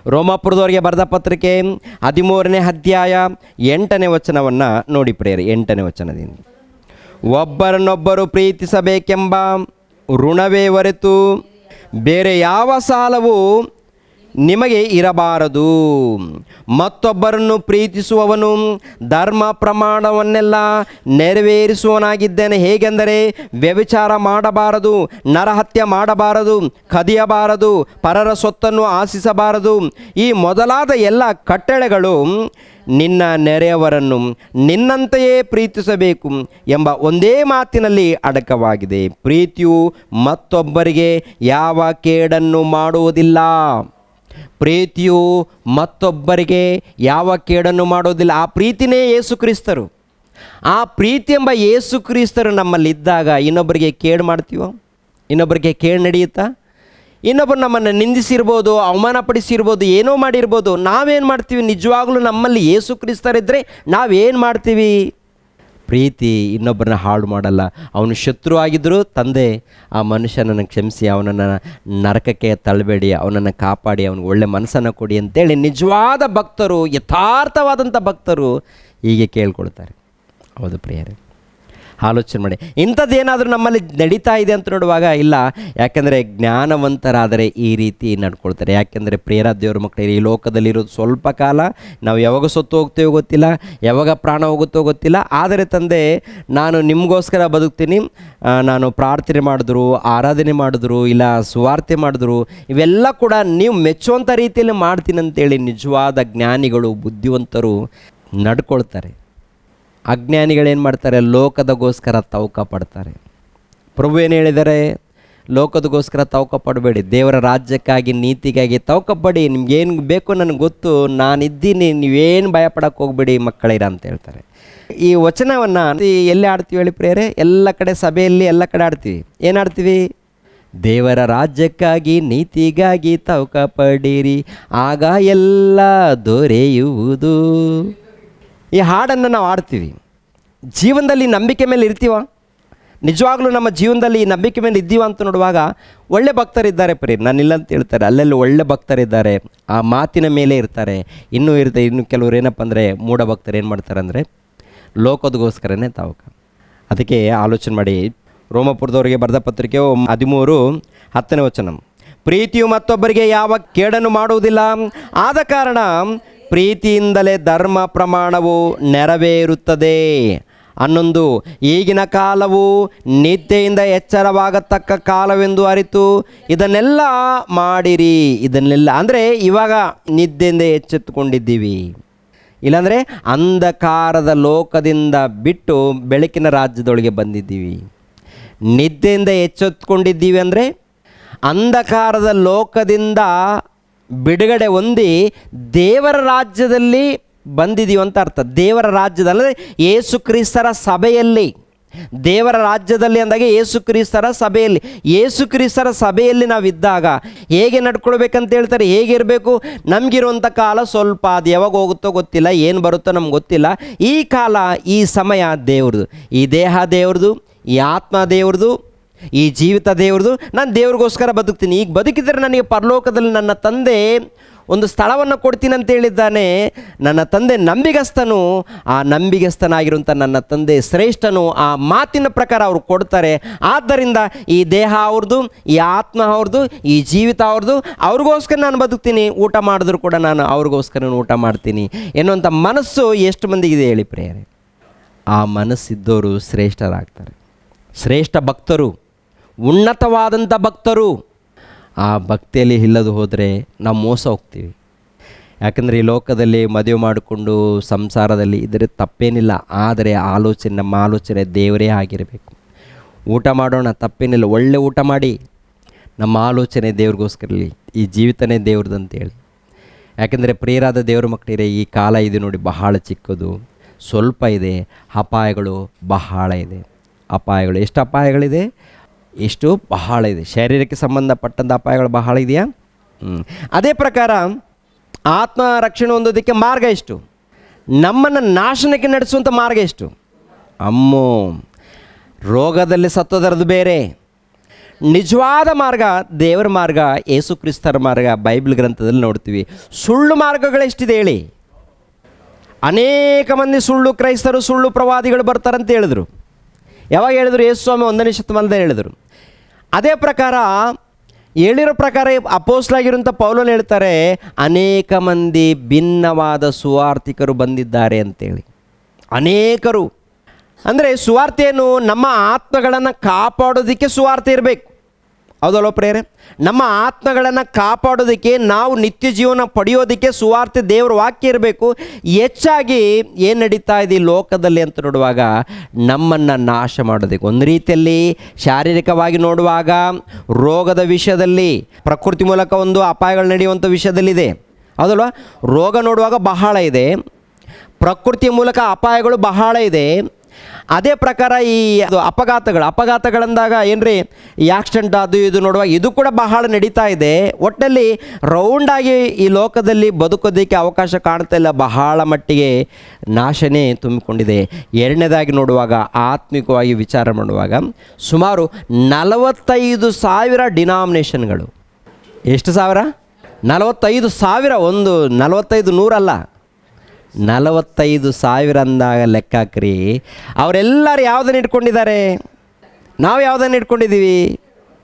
ರೋಮಾಪುರದವರಿಗೆ ಬರೆದ ಪತ್ರಿಕೆ 13ನೇ ಅಧ್ಯಾಯ 8ನೇ ವಚನವನ್ನು ನೋಡಿ ಪ್ರಿಯರೇ. 8ನೇ ವಚನದಿಂದ, ಒಬ್ಬರನ್ನೊಬ್ಬರು ಪ್ರೀತಿಸಬೇಕೆಂಬ ಋಣವೇ ಹೊರತು ಬೇರೆ ಯಾವ ಸಾಲವೂ ನಿಮಗೆ ಇರಬಾರದು. ಮತ್ತೊಬ್ಬರನ್ನು ಪ್ರೀತಿಸುವವನು ಧರ್ಮ ಪ್ರಮಾಣವನ್ನೆಲ್ಲ ನೆರವೇರಿಸುವವನಾಗಿದ್ದೇನೆ. ಹೇಗೆಂದರೆ, ವ್ಯಭಿಚಾರ ಮಾಡಬಾರದು, ನರಹತ್ಯೆ ಮಾಡಬಾರದು, ಕದಿಯಬಾರದು, ಪರರ ಸೊತ್ತನ್ನು ಆಶಿಸಬಾರದು, ಈ ಮೊದಲಾದ ಎಲ್ಲ ಕಟ್ಟಳೆಗಳು ನಿನ್ನ ನೆರೆಯವರನ್ನು ನಿನ್ನಂತೆಯೇ ಪ್ರೀತಿಸಬೇಕು ಎಂಬ ಒಂದೇ ಮಾತಿನಲ್ಲಿ ಅಡಕವಾಗಿದೆ. ಪ್ರೀತಿಯು ಮತ್ತೊಬ್ಬರಿಗೆ ಯಾವ ಕೇಡನ್ನು ಮಾಡುವುದಿಲ್ಲ. ಪ್ರೀತಿಯು ಮತ್ತೊಬ್ಬರಿಗೆ ಯಾವ ಕೇಡನ್ನು ಮಾಡೋದಿಲ್ಲ. ಆ ಪ್ರೀತಿನೇ ಯೇಸು ಕ್ರಿಸ್ತರು. ಆ ಪ್ರೀತಿ ಎಂಬ ಯೇಸು ಕ್ರಿಸ್ತರು ನಮ್ಮಲ್ಲಿದ್ದಾಗ ಇನ್ನೊಬ್ಬರಿಗೆ ಕೇಡು ಮಾಡ್ತೀವೋ? ಇನ್ನೊಬ್ಬರಿಗೆ ಕೇಡು ನಡೆಯುತ್ತಾ? ಇನ್ನೊಬ್ಬರು ನಮ್ಮನ್ನು ನಿಂದಿಸಿರ್ಬೋದು, ಅವಮಾನಪಡಿಸಿರ್ಬೋದು, ಏನೋ ಮಾಡಿರ್ಬೋದು. ನಾವೇನು ಮಾಡ್ತೀವಿ? ನಿಜವಾಗ್ಲೂ ನಮ್ಮಲ್ಲಿ ಯೇಸು ಕ್ರಿಸ್ತರಿದ್ದರೆ ನಾವೇನು ಮಾಡ್ತೀವಿ? ಪ್ರೀತಿ ಇನ್ನೊಬ್ಬರನ್ನ ಹಾಳು ಮಾಡಲ್ಲ. ಅವನು ಶತ್ರು ಆಗಿದ್ದರೂ ತಂದೆ ಆ ಮನುಷ್ಯನನ್ನು ಕ್ಷಮಿಸಿ ಅವನನ್ನು ನರಕಕ್ಕೆ ತಳ್ಳಬೇಡಿ, ಅವನನ್ನು ಕಾಪಾಡಿ ಅವನಿಗೆ ಒಳ್ಳೆ ಮನಸ್ಸನ್ನು ಕೊಡಿ ಅಂತೇಳಿ ನಿಜವಾದ ಭಕ್ತರು, ಯಥಾರ್ಥವಾದಂಥ ಭಕ್ತರು ಹೀಗೆ ಕೇಳ್ಕೊಳ್ತಾರೆ. ಹೌದು ಪ್ರಿಯರೇ, ಆಲೋಚನೆ ಮಾಡಿ. ಇಂಥದ್ದೇನಾದರೂ ನಮ್ಮಲ್ಲಿ ನಡೀತಾ ಇದೆ ಅಂತ ನೋಡುವಾಗ ಇಲ್ಲ, ಯಾಕೆಂದರೆ ಜ್ಞಾನವಂತರಾದರೆ ಈ ರೀತಿ ನಡ್ಕೊಳ್ತಾರೆ. ಯಾಕೆಂದರೆ ಪ್ರಿಯರ ದೇವ್ರ ಮಕ್ಕಳು, ಈ ಲೋಕದಲ್ಲಿರೋದು ಸ್ವಲ್ಪ ಕಾಲ. ನಾವು ಯಾವಾಗ ಸತ್ತು ಹೋಗ್ತೇವೋ ಗೊತ್ತಿಲ್ಲ, ಯಾವಾಗ ಪ್ರಾಣ ಹೋಗುತ್ತೋ ಗೊತ್ತಿಲ್ಲ. ಆದರೆ ತಂದೆ, ನಾನು ನಿಮಗೋಸ್ಕರ ಬದುಕ್ತೀನಿ. ನಾನು ಪ್ರಾರ್ಥನೆ ಮಾಡಿದ್ರು, ಆರಾಧನೆ ಮಾಡಿದ್ರು, ಇಲ್ಲ ಸುವಾರ್ತೆ ಮಾಡಿದ್ರು, ಇವೆಲ್ಲ ಕೂಡ ನೀವು ಮೆಚ್ಚುವಂಥ ರೀತಿಯಲ್ಲಿ ಮಾಡ್ತೀನಿ ಅಂತೇಳಿ ನಿಜವಾದ ಜ್ಞಾನಿಗಳು, ಬುದ್ಧಿವಂತರು ನಡ್ಕೊಳ್ತಾರೆ. ಅಜ್ಞಾನಿಗಳೇನು ಮಾಡ್ತಾರೆ? ಲೋಕದಗೋಸ್ಕರ ತವಕ ಪಡ್ತಾರೆ. ಪ್ರಭು ಏನು ಹೇಳಿದ್ದಾರೆ? ಲೋಕದಗೋಸ್ಕರ ತವಕ ಪಡಬೇಡಿ, ದೇವರ ರಾಜ್ಯಕ್ಕಾಗಿ, ನೀತಿಗಾಗಿ ತವಕ ಪಡಿ. ನಿಮ್ಗೇನು ಬೇಕು ನನಗೆ ಗೊತ್ತು, ನಾನಿದ್ದೀನಿ, ನೀವೇನು ಭಯಪಡಕ್ಕೆ ಹೋಗ್ಬೇಡಿ ಮಕ್ಕಳಿರ ಅಂತ ಹೇಳ್ತಾರೆ. ಈ ವಚನವನ್ನು ಎಲ್ಲಿ ಆಡ್ತೀವಿ ಹೇಳಿ ಪ್ರಿಯರೇ? ಎಲ್ಲ ಕಡೆ ಸಭೆಯಲ್ಲಿ ಎಲ್ಲ ಕಡೆ ಆಡ್ತೀವಿ. ಏನು ಆಡ್ತೀವಿ? ದೇವರ ರಾಜ್ಯಕ್ಕಾಗಿ, ನೀತಿಗಾಗಿ ತವಕ ಪಡಿರಿ, ಆಗ ಎಲ್ಲ ದೊರೆಯುವುದು. ಈ ಹಾಡನ್ನು ನಾವು ಆಡ್ತೀವಿ. ಜೀವನದಲ್ಲಿ ನಂಬಿಕೆ ಮೇಲೆ ಇರ್ತೀವ? ನಿಜವಾಗ್ಲೂ ನಮ್ಮ ಜೀವನದಲ್ಲಿ ಈ ನಂಬಿಕೆ ಮೇಲೆ ಇದ್ದೀವ ಅಂತ ನೋಡುವಾಗ ಒಳ್ಳೆ ಭಕ್ತರಿದ್ದಾರೆ ಪ್ರಿಯ, ನಾನಿಲ್ಲ ಅಂತ ಹೇಳ್ತಾರೆ. ಅಲ್ಲೆಲ್ಲ ಒಳ್ಳೆ ಭಕ್ತರಿದ್ದಾರೆ, ಆ ಮಾತಿನ ಮೇಲೆ ಇರ್ತಾರೆ. ಇನ್ನು ಕೆಲವರು ಏನಪ್ಪ ಅಂದರೆ ಮೂಢ ಭಕ್ತರು ಏನು ಮಾಡ್ತಾರೆ ಅಂದರೆ ಲೋಕದಗೋಸ್ಕರನೇ ತಾವಕ. ಅದಕ್ಕೆ ಆಲೋಚನೆ ಮಾಡಿ. ರೋಮಪುರದವರಿಗೆ ಬರೆದ ಪತ್ರಿಕೆ 13:10 ವಚನ, ಪ್ರೀತಿಯು ಮತ್ತೊಬ್ಬರಿಗೆ ಯಾವ ಕೇಡನ್ನು ಮಾಡುವುದಿಲ್ಲ, ಆದ ಕಾರಣ ಪ್ರೀತಿಯಿಂದಲೇ ಧರ್ಮ ಪ್ರಮಾಣವು ನೆರವೇರುತ್ತದೆ. 11, ಈಗಿನ ಕಾಲವು ನಿದ್ದೆಯಿಂದ ಎಚ್ಚರವಾಗತಕ್ಕ ಕಾಲವೆಂದು ಅರಿತು ಇದನ್ನೆಲ್ಲ ಮಾಡಿರಿ. ಇದನ್ನೆಲ್ಲ ಅಂದರೆ ಇವಾಗ ನಿದ್ದೆಯಿಂದ ಎಚ್ಚೆತ್ತುಕೊಂಡಿದ್ದೀವಿ, ಇಲ್ಲಾಂದರೆ ಅಂಧಕಾರದ ಲೋಕದಿಂದ ಬಿಟ್ಟು ಬೆಳಕಿನ ರಾಜ್ಯದೊಳಗೆ ಬಂದಿದ್ದೀವಿ. ನಿದ್ದೆಯಿಂದ ಎಚ್ಚೆತ್ತುಕೊಂಡಿದ್ದೀವಿ ಅಂದರೆ ಅಂಧಕಾರದ ಲೋಕದಿಂದ ಬಿಡುಗಡೆ ಹೊಂದಿ ದೇವರ ರಾಜ್ಯದಲ್ಲಿ ಬಂದಿದ್ದೀವಿ ಅಂತ ಅರ್ಥ. ದೇವರ ರಾಜ್ಯದಲ್ಲಿ ಯೇಸು ಕ್ರಿಸ್ತರ ಸಭೆಯಲ್ಲಿ, ದೇವರ ರಾಜ್ಯದಲ್ಲಿ ಅಂದಾಗ ಯೇಸು ಕ್ರಿಸ್ತರ ಸಭೆಯಲ್ಲಿ, ಯೇಸು ಕ್ರಿಸ್ತರ ಸಭೆಯಲ್ಲಿ ನಾವಿದ್ದಾಗ ಹೇಗೆ ನಡ್ಕೊಳ್ಬೇಕಂತ ಹೇಳ್ತಾರೆ, ಹೇಗಿರಬೇಕು? ನಮಗಿರುವಂಥ ಕಾಲ ಸ್ವಲ್ಪ, ಅದು ಯಾವಾಗ ಹೋಗುತ್ತೋ ಗೊತ್ತಿಲ್ಲ, ಏನು ಬರುತ್ತೋ ನಮ್ಗೆ ಗೊತ್ತಿಲ್ಲ. ಈ ಕಾಲ, ಈ ಸಮಯ ದೇವ್ರದು, ಈ ದೇಹ ದೇವ್ರದು, ಈ ಆತ್ಮ ದೇವ್ರದು, ಈ ಜೀವಿತ ದೇವ್ರದು. ನಾನು ದೇವ್ರಿಗೋಸ್ಕರ ಬದುಕ್ತೀನಿ. ಈಗ ಬದುಕಿದರೆ ನನಗೆ ಪರಲೋಕದಲ್ಲಿ ನನ್ನ ತಂದೆ ಒಂದು ಸ್ಥಳವನ್ನು ಕೊಡ್ತೀನಿ ಅಂತ ಹೇಳಿದ್ದಾನೆ. ನನ್ನ ತಂದೆ ನಂಬಿಗಸ್ತನು, ಆ ನಂಬಿಗಸ್ತನಾಗಿರುವಂಥ ನನ್ನ ತಂದೆ ಶ್ರೇಷ್ಠನು. ಆ ಮಾತಿನ ಪ್ರಕಾರ ಅವರು ಕೊಡ್ತಾರೆ. ಆದ್ದರಿಂದ ಈ ದೇಹ ಅವ್ರದ್ದು, ಈ ಆತ್ಮ ಅವ್ರದ್ದು, ಈ ಜೀವಿತ ಅವ್ರದ್ದು, ಅವ್ರಿಗೋಸ್ಕರ ನಾನು ಬದುಕ್ತೀನಿ. ಊಟ ಮಾಡಿದ್ರು ಕೂಡ ನಾನು ಅವ್ರಿಗೋಸ್ಕರ ಊಟ ಮಾಡ್ತೀನಿ ಎನ್ನುವಂಥ ಮನಸ್ಸು ಎಷ್ಟು ಮಂದಿಗಿದೆ ಹೇಳಿ ಪ್ರಿಯರೇ? ಆ ಮನಸ್ಸಿದ್ದವರು ಶ್ರೇಷ್ಠರಾಗ್ತಾರೆ, ಶ್ರೇಷ್ಠ ಭಕ್ತರು, ಉನ್ನತವಾದಂಥ ಭಕ್ತರು. ಆ ಭಕ್ತಿಯಲ್ಲಿ ಇಲ್ಲದು ಹೋದರೆ ನಾವು ಮೋಸ ಹೋಗ್ತೀವಿ. ಯಾಕಂದರೆ ಈ ಲೋಕದಲ್ಲಿ ಮದುವೆ ಮಾಡಿಕೊಂಡು ಸಂಸಾರದಲ್ಲಿ ಇದ್ದರೆ ತಪ್ಪೇನಿಲ್ಲ. ಆದರೆ ನಮ್ಮ ಆಲೋಚನೆ ದೇವರೇ ಆಗಿರಬೇಕು. ಊಟ ಮಾಡೋಣ, ತಪ್ಪೇನಿಲ್ಲ, ಒಳ್ಳೆ ಊಟ ಮಾಡಿ. ನಮ್ಮ ಆಲೋಚನೆ ದೇವ್ರಿಗೋಸ್ಕರಲಿ, ಈ ಜೀವಿತನೇ ದೇವ್ರದಂತೇಳಿ. ಯಾಕೆಂದರೆ ಪ್ರಿಯರಾದ ದೇವ್ರ ಮಕ್ಕಳಿರೇ, ಈ ಕಾಲ ಇದು ನೋಡಿ ಬಹಳ ಚಿಕ್ಕದು, ಸ್ವಲ್ಪ ಇದೆ. ಅಪಾಯಗಳು ಬಹಳ ಇದೆ. ಅಪಾಯಗಳು ಎಷ್ಟು ಅಪಾಯಗಳಿದೆ? ಎಷ್ಟು ಬಹಳ ಇದೆ. ಶರೀರಕ್ಕೆ ಸಂಬಂಧಪಟ್ಟಂಥ ಅಪಾಯಗಳು ಬಹಳ ಇದೆಯಾ? ಅದೇ ಪ್ರಕಾರ ಆತ್ಮ ರಕ್ಷಣೆ ಹೊಂದೋದಕ್ಕೆ ಮಾರ್ಗ ಎಷ್ಟು? ನಮ್ಮನ್ನು ನಾಶನಕ್ಕೆ ನಡೆಸುವಂಥ ಮಾರ್ಗ ಎಷ್ಟು? ಅಮ್ಮೋ, ರೋಗದಲ್ಲಿ ಸತ್ತೋದರದು ಬೇರೆ. ನಿಜವಾದ ಮಾರ್ಗ ದೇವರ ಮಾರ್ಗ, ಯೇಸು ಕ್ರಿಸ್ತರ ಮಾರ್ಗ. ಬೈಬಲ್ ಗ್ರಂಥದಲ್ಲಿ ನೋಡ್ತೀವಿ. ಸುಳ್ಳು ಮಾರ್ಗಗಳೆಷ್ಟಿದೆ ಹೇಳಿ? ಅನೇಕ ಮಂದಿ ಸುಳ್ಳು ಕ್ರೈಸ್ತರು, ಸುಳ್ಳು ಪ್ರವಾದಿಗಳು ಬರ್ತಾರಂತ ಹೇಳಿದ್ರು. ಯಾವಾಗ ಹೇಳಿದ್ರು? ಯೇಸು ಸ್ವಾಮಿ 1ನೇ ಶತಮಾನದಲ್ಲಿ ಹೇಳಿದರು. ಅದೇ ಪ್ರಕಾರ ಹೇಳಿರೋ ಪ್ರಕಾರ ಅಪೋಸ್ತಲರಾಗಿರುವಂಥ ಪೌಲನು ಹೇಳ್ತಾರೆ, ಅನೇಕ ಮಂದಿ ಭಿನ್ನವಾದ ಸುವಾರ್ತಿಕರು ಬಂದಿದ್ದಾರೆ ಅಂತೇಳಿ. ಅನೇಕರು ಅಂದರೆ ಸುವಾರ್ತೆಯನ್ನು ನಮ್ಮ ಆತ್ಮಗಳನ್ನು ಕಾಪಾಡೋದಕ್ಕೆ ಸುವಾರ್ತೆ ಇರಬೇಕು. ಹೌದಲ್ವ ಪ್ರೇರೆ? ನಮ್ಮ ಆತ್ಮಗಳನ್ನು ಕಾಪಾಡೋದಕ್ಕೆ, ನಾವು ನಿತ್ಯ ಜೀವನ ಪಡೆಯೋದಕ್ಕೆ ಸುವಾರ್ತೆ, ದೇವರ ವಾಕ್ಯ ಇರಬೇಕು. ಹೆಚ್ಚಾಗಿ ಏನು ನಡೀತಾ ಇದೆ ಈ ಲೋಕದಲ್ಲಿ ಅಂತ ನೋಡುವಾಗ ನಮ್ಮನ್ನು ನಾಶ ಮಾಡೋದಕ್ಕೆ, ಒಂದು ರೀತಿಯಲ್ಲಿ ಶಾರೀರಿಕವಾಗಿ ನೋಡುವಾಗ ರೋಗದ ವಿಷಯದಲ್ಲಿ, ಪ್ರಕೃತಿ ಮೂಲಕ ಒಂದು ಅಪಾಯಗಳು ನಡೆಯುವಂಥ ವಿಷಯದಲ್ಲಿದೆ. ಹೌದಲ್ವ? ರೋಗ ನೋಡುವಾಗ ಬಹಳ ಇದೆ, ಪ್ರಕೃತಿಯ ಮೂಲಕ ಅಪಾಯಗಳು ಬಹಳ ಇದೆ. ಅದೇ ಪ್ರಕಾರ ಈ ಅದು ಅಪಘಾತಗಳಂದಾಗ ಏನ್ರಿ ಈ ಆಕ್ಸಿಡೆಂಟ್ ಅದು ಇದು ನೋಡುವಾಗ ಇದು ಕೂಡ ಬಹಳ ನಡೀತಾ ಇದೆ. ಒಟ್ಟಲ್ಲಿ ರೌಂಡಾಗಿ ಈ ಲೋಕದಲ್ಲಿ ಬದುಕೋದಕ್ಕೆ ಅವಕಾಶ ಕಾಣ್ತಾ ಇಲ್ಲ, ಬಹಳ ಮಟ್ಟಿಗೆ ನಾಶನೇ ತುಂಬಿಕೊಂಡಿದೆ. ಎರಡನೇದಾಗಿ ನೋಡುವಾಗ ಆತ್ಮಿಕವಾಗಿ ವಿಚಾರ ಮಾಡುವಾಗ ಸುಮಾರು 45,000 ಡಿನಾಮಿನೇಷನ್ಗಳು. ಎಷ್ಟು ಸಾವಿರ? 45,000. ಒಂದು 45,100 ಅಲ್ಲ, 45,000 ಅಂದಾಗ ಲೆಕ್ಕ ಹಾಕ್ರಿ. ಅವರೆಲ್ಲರೂ ಯಾವುದನ್ನು ಇಟ್ಕೊಂಡಿದ್ದಾರೆ? ನಾವು ಯಾವುದನ್ನು ಇಟ್ಕೊಂಡಿದ್ದೀವಿ?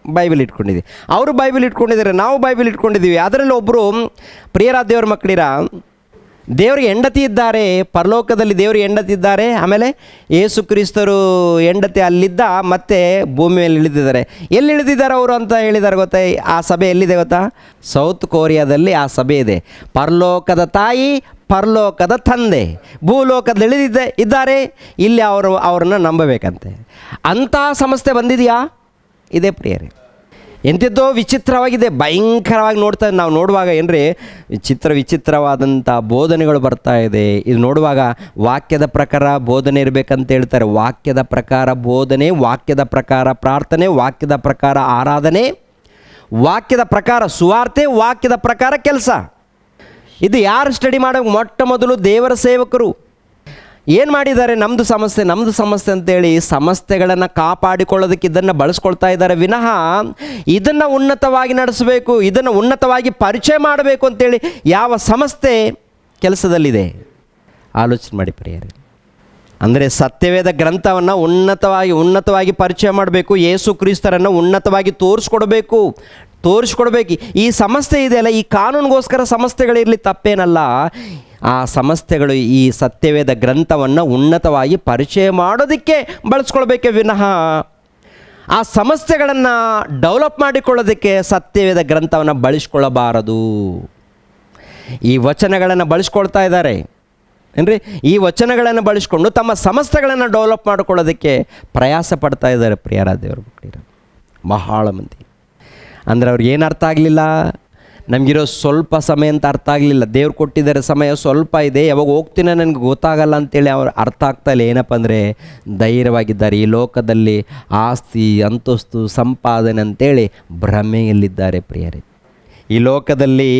ಬೈಬಲ್ ಇಟ್ಕೊಂಡಿದ್ದೀವಿ. ಅವರು ಬೈಬಲ್ ಇಟ್ಕೊಂಡಿದ್ದಾರೆ, ನಾವು ಬೈಬಲ್ ಇಟ್ಕೊಂಡಿದ್ದೀವಿ. ಅದರಲ್ಲಿ ಒಬ್ಬರು ಪ್ರಿಯರಾದ ದೇವ್ರ ಮಕ್ಕಳಿರ ದೇವರಿಗೆ ಹೆಂಡತಿ ಇದ್ದಾರೆ, ಪರಲೋಕದಲ್ಲಿ ದೇವರಿಗೆ ಹೆಂಡತಿ ಇದ್ದಾರೆ. ಆಮೇಲೆ ಯೇಸು ಕ್ರಿಸ್ತರು ಹೆಂಡತಿ ಅಲ್ಲಿದ್ದ ಮತ್ತೆ ಭೂಮಿ ಮೇಲೆ ಇಳಿದಿದ್ದಾರೆ. ಎಲ್ಲಿ ಇಳಿದಿದ್ದಾರೆ ಅವರು ಅಂತ ಹೇಳಿದ್ದಾರೆ ಗೊತ್ತಾ? ಆ ಸಭೆ ಎಲ್ಲಿದೆ ಗೊತ್ತಾ? ಸೌತ್ ಕೊರಿಯಾದಲ್ಲಿ ಆ ಸಭೆ ಇದೆ. ಪರಲೋಕದ ತಾಯಿ, ಪರಲೋಕದ ತಂದೆ, ಭೂಲೋಕದಲ್ಲಿ ಇದ್ದಾರೆ. ಇಲ್ಲಿ ಅವರನ್ನು ನಂಬಬೇಕಂತೆ. ಅಂಥ ಸಂಸ್ಥೆ ಬಂದಿದೆಯಾ? ಇದೇ ಪ್ರಿಯರೇ. ಎಂಥದ್ದೋ ವಿಚಿತ್ರವಾಗಿದೆ, ಭಯಂಕರವಾಗಿ ನಾವು ನೋಡುವಾಗ ಏನ್ರಿ ವಿಚಿತ್ರವಾದಂಥ ಬೋಧನೆಗಳು ಬರ್ತಾ ಇದೆ. ಇದು ನೋಡುವಾಗ ವಾಕ್ಯದ ಪ್ರಕಾರ ಬೋಧನೆ ಇರಬೇಕಂತ ಹೇಳ್ತಾರೆ. ವಾಕ್ಯದ ಪ್ರಕಾರ ಬೋಧನೆ, ವಾಕ್ಯದ ಪ್ರಕಾರ ಪ್ರಾರ್ಥನೆ, ವಾಕ್ಯದ ಪ್ರಕಾರ ಆರಾಧನೆ, ವಾಕ್ಯದ ಪ್ರಕಾರ ಸುವಾರ್ತೆ, ವಾಕ್ಯದ ಪ್ರಕಾರ ಕೆಲಸ. ಇದು ಯಾರು ಸ್ಟಡಿ ಮಾಡಬೇಕು? ಮೊಟ್ಟ ಮೊದಲು ದೇವರ ಸೇವಕರು. ಏನು ಮಾಡಿದ್ದಾರೆ? ನಮ್ಮದು ಸಮಸ್ಯೆ ಅಂತೇಳಿ ಸಮಸ್ಯೆಗಳನ್ನು ಕಾಪಾಡಿಕೊಳ್ಳೋದಕ್ಕೆ ಇದನ್ನು ಬಳಸ್ಕೊಳ್ತಾ ಇದ್ದಾರೆ ವಿನಃ ಇದನ್ನು ಉನ್ನತವಾಗಿ ನಡೆಸಬೇಕು, ಇದನ್ನು ಉನ್ನತವಾಗಿ ಪರಿಚಯ ಮಾಡಬೇಕು ಅಂತೇಳಿ ಯಾವ ಸಂಸ್ಥೆ ಕೆಲಸದಲ್ಲಿದೆ? ಆಲೋಚನೆ ಮಾಡಿ ಪ್ರಿಯರೇ. ಅಂದರೆ ಸತ್ಯವೇದ ಗ್ರಂಥವನ್ನು ಉನ್ನತವಾಗಿ ಪರಿಚಯ ಮಾಡಬೇಕು, ಯೇಸು ಕ್ರಿಸ್ತರನ್ನು ಉನ್ನತವಾಗಿ ತೋರಿಸ್ಕೊಡ್ಬೇಕು. ಈ ಸಂಸ್ಥೆ ಇದೆಯಲ್ಲ, ಈ ಕಾನೂನಿಗೋಸ್ಕರ ಸಂಸ್ಥೆಗಳಿರಲಿ, ತಪ್ಪೇನಲ್ಲ. ಆ ಸಂಸ್ಥೆಗಳು ಈ ಸತ್ಯವೇದ ಗ್ರಂಥವನ್ನು ಉನ್ನತವಾಗಿ ಪರಿಚಯ ಮಾಡೋದಕ್ಕೆ ಬಳಸ್ಕೊಳ್ಬೇಕೇ ವಿನಃ ಆ ಸಂಸ್ಥೆಗಳನ್ನು ಡೆವಲಪ್ ಮಾಡಿಕೊಳ್ಳೋದಕ್ಕೆ ಸತ್ಯವೇದ ಗ್ರಂಥವನ್ನು ಬಳಸ್ಕೊಳ್ಳಬಾರದು. ಈ ವಚನಗಳನ್ನು ಬಳಸ್ಕೊಳ್ತಾ ಇದ್ದಾರೆ ಏನ್ರಿ? ಈ ವಚನಗಳನ್ನು ಬಳಸ್ಕೊಂಡು ತಮ್ಮ ಸಂಸ್ಥೆಗಳನ್ನು ಡೆವಲಪ್ ಮಾಡಿಕೊಳ್ಳೋದಕ್ಕೆ ಪ್ರಯಾಸ ಪಡ್ತಾ ಇದ್ದಾರೆ ಪ್ರಿಯರ ದೇವರ ಮಕ್ಕಳಿರ ಬಹಳ ಮಂದಿ. ಅಂದರೆ ಅವ್ರಿಗೆ ಏನು ಅರ್ಥ ಆಗಲಿಲ್ಲ? ನಮಗಿರೋ ಸ್ವಲ್ಪ ಸಮಯ ಅಂತ ಅರ್ಥ ಆಗಲಿಲ್ಲ. ದೇವ್ರು ಕೊಟ್ಟಿದ್ದಾರೆ ಸಮಯ ಸ್ವಲ್ಪ ಇದೆ, ಯಾವಾಗ ಹೋಗ್ತೀನೋ ನನಗೆ ಗೊತ್ತಾಗಲ್ಲ ಅಂತೇಳಿ ಅವ್ರು ಅರ್ಥ ಆಗ್ತಾಯಿಲ್ಲ. ಏನಪ್ಪ ಅಂದರೆ ಧೈರ್ಯವಾಗಿದ್ದಾರೆ. ಈ ಲೋಕದಲ್ಲಿ ಆಸ್ತಿ, ಅಂತಸ್ತು, ಸಂಪಾದನೆ ಅಂತೇಳಿ ಭ್ರಮೆಯಲ್ಲಿದ್ದಾರೆ ಪ್ರಿಯರೇ. ಈ ಲೋಕದಲ್ಲಿ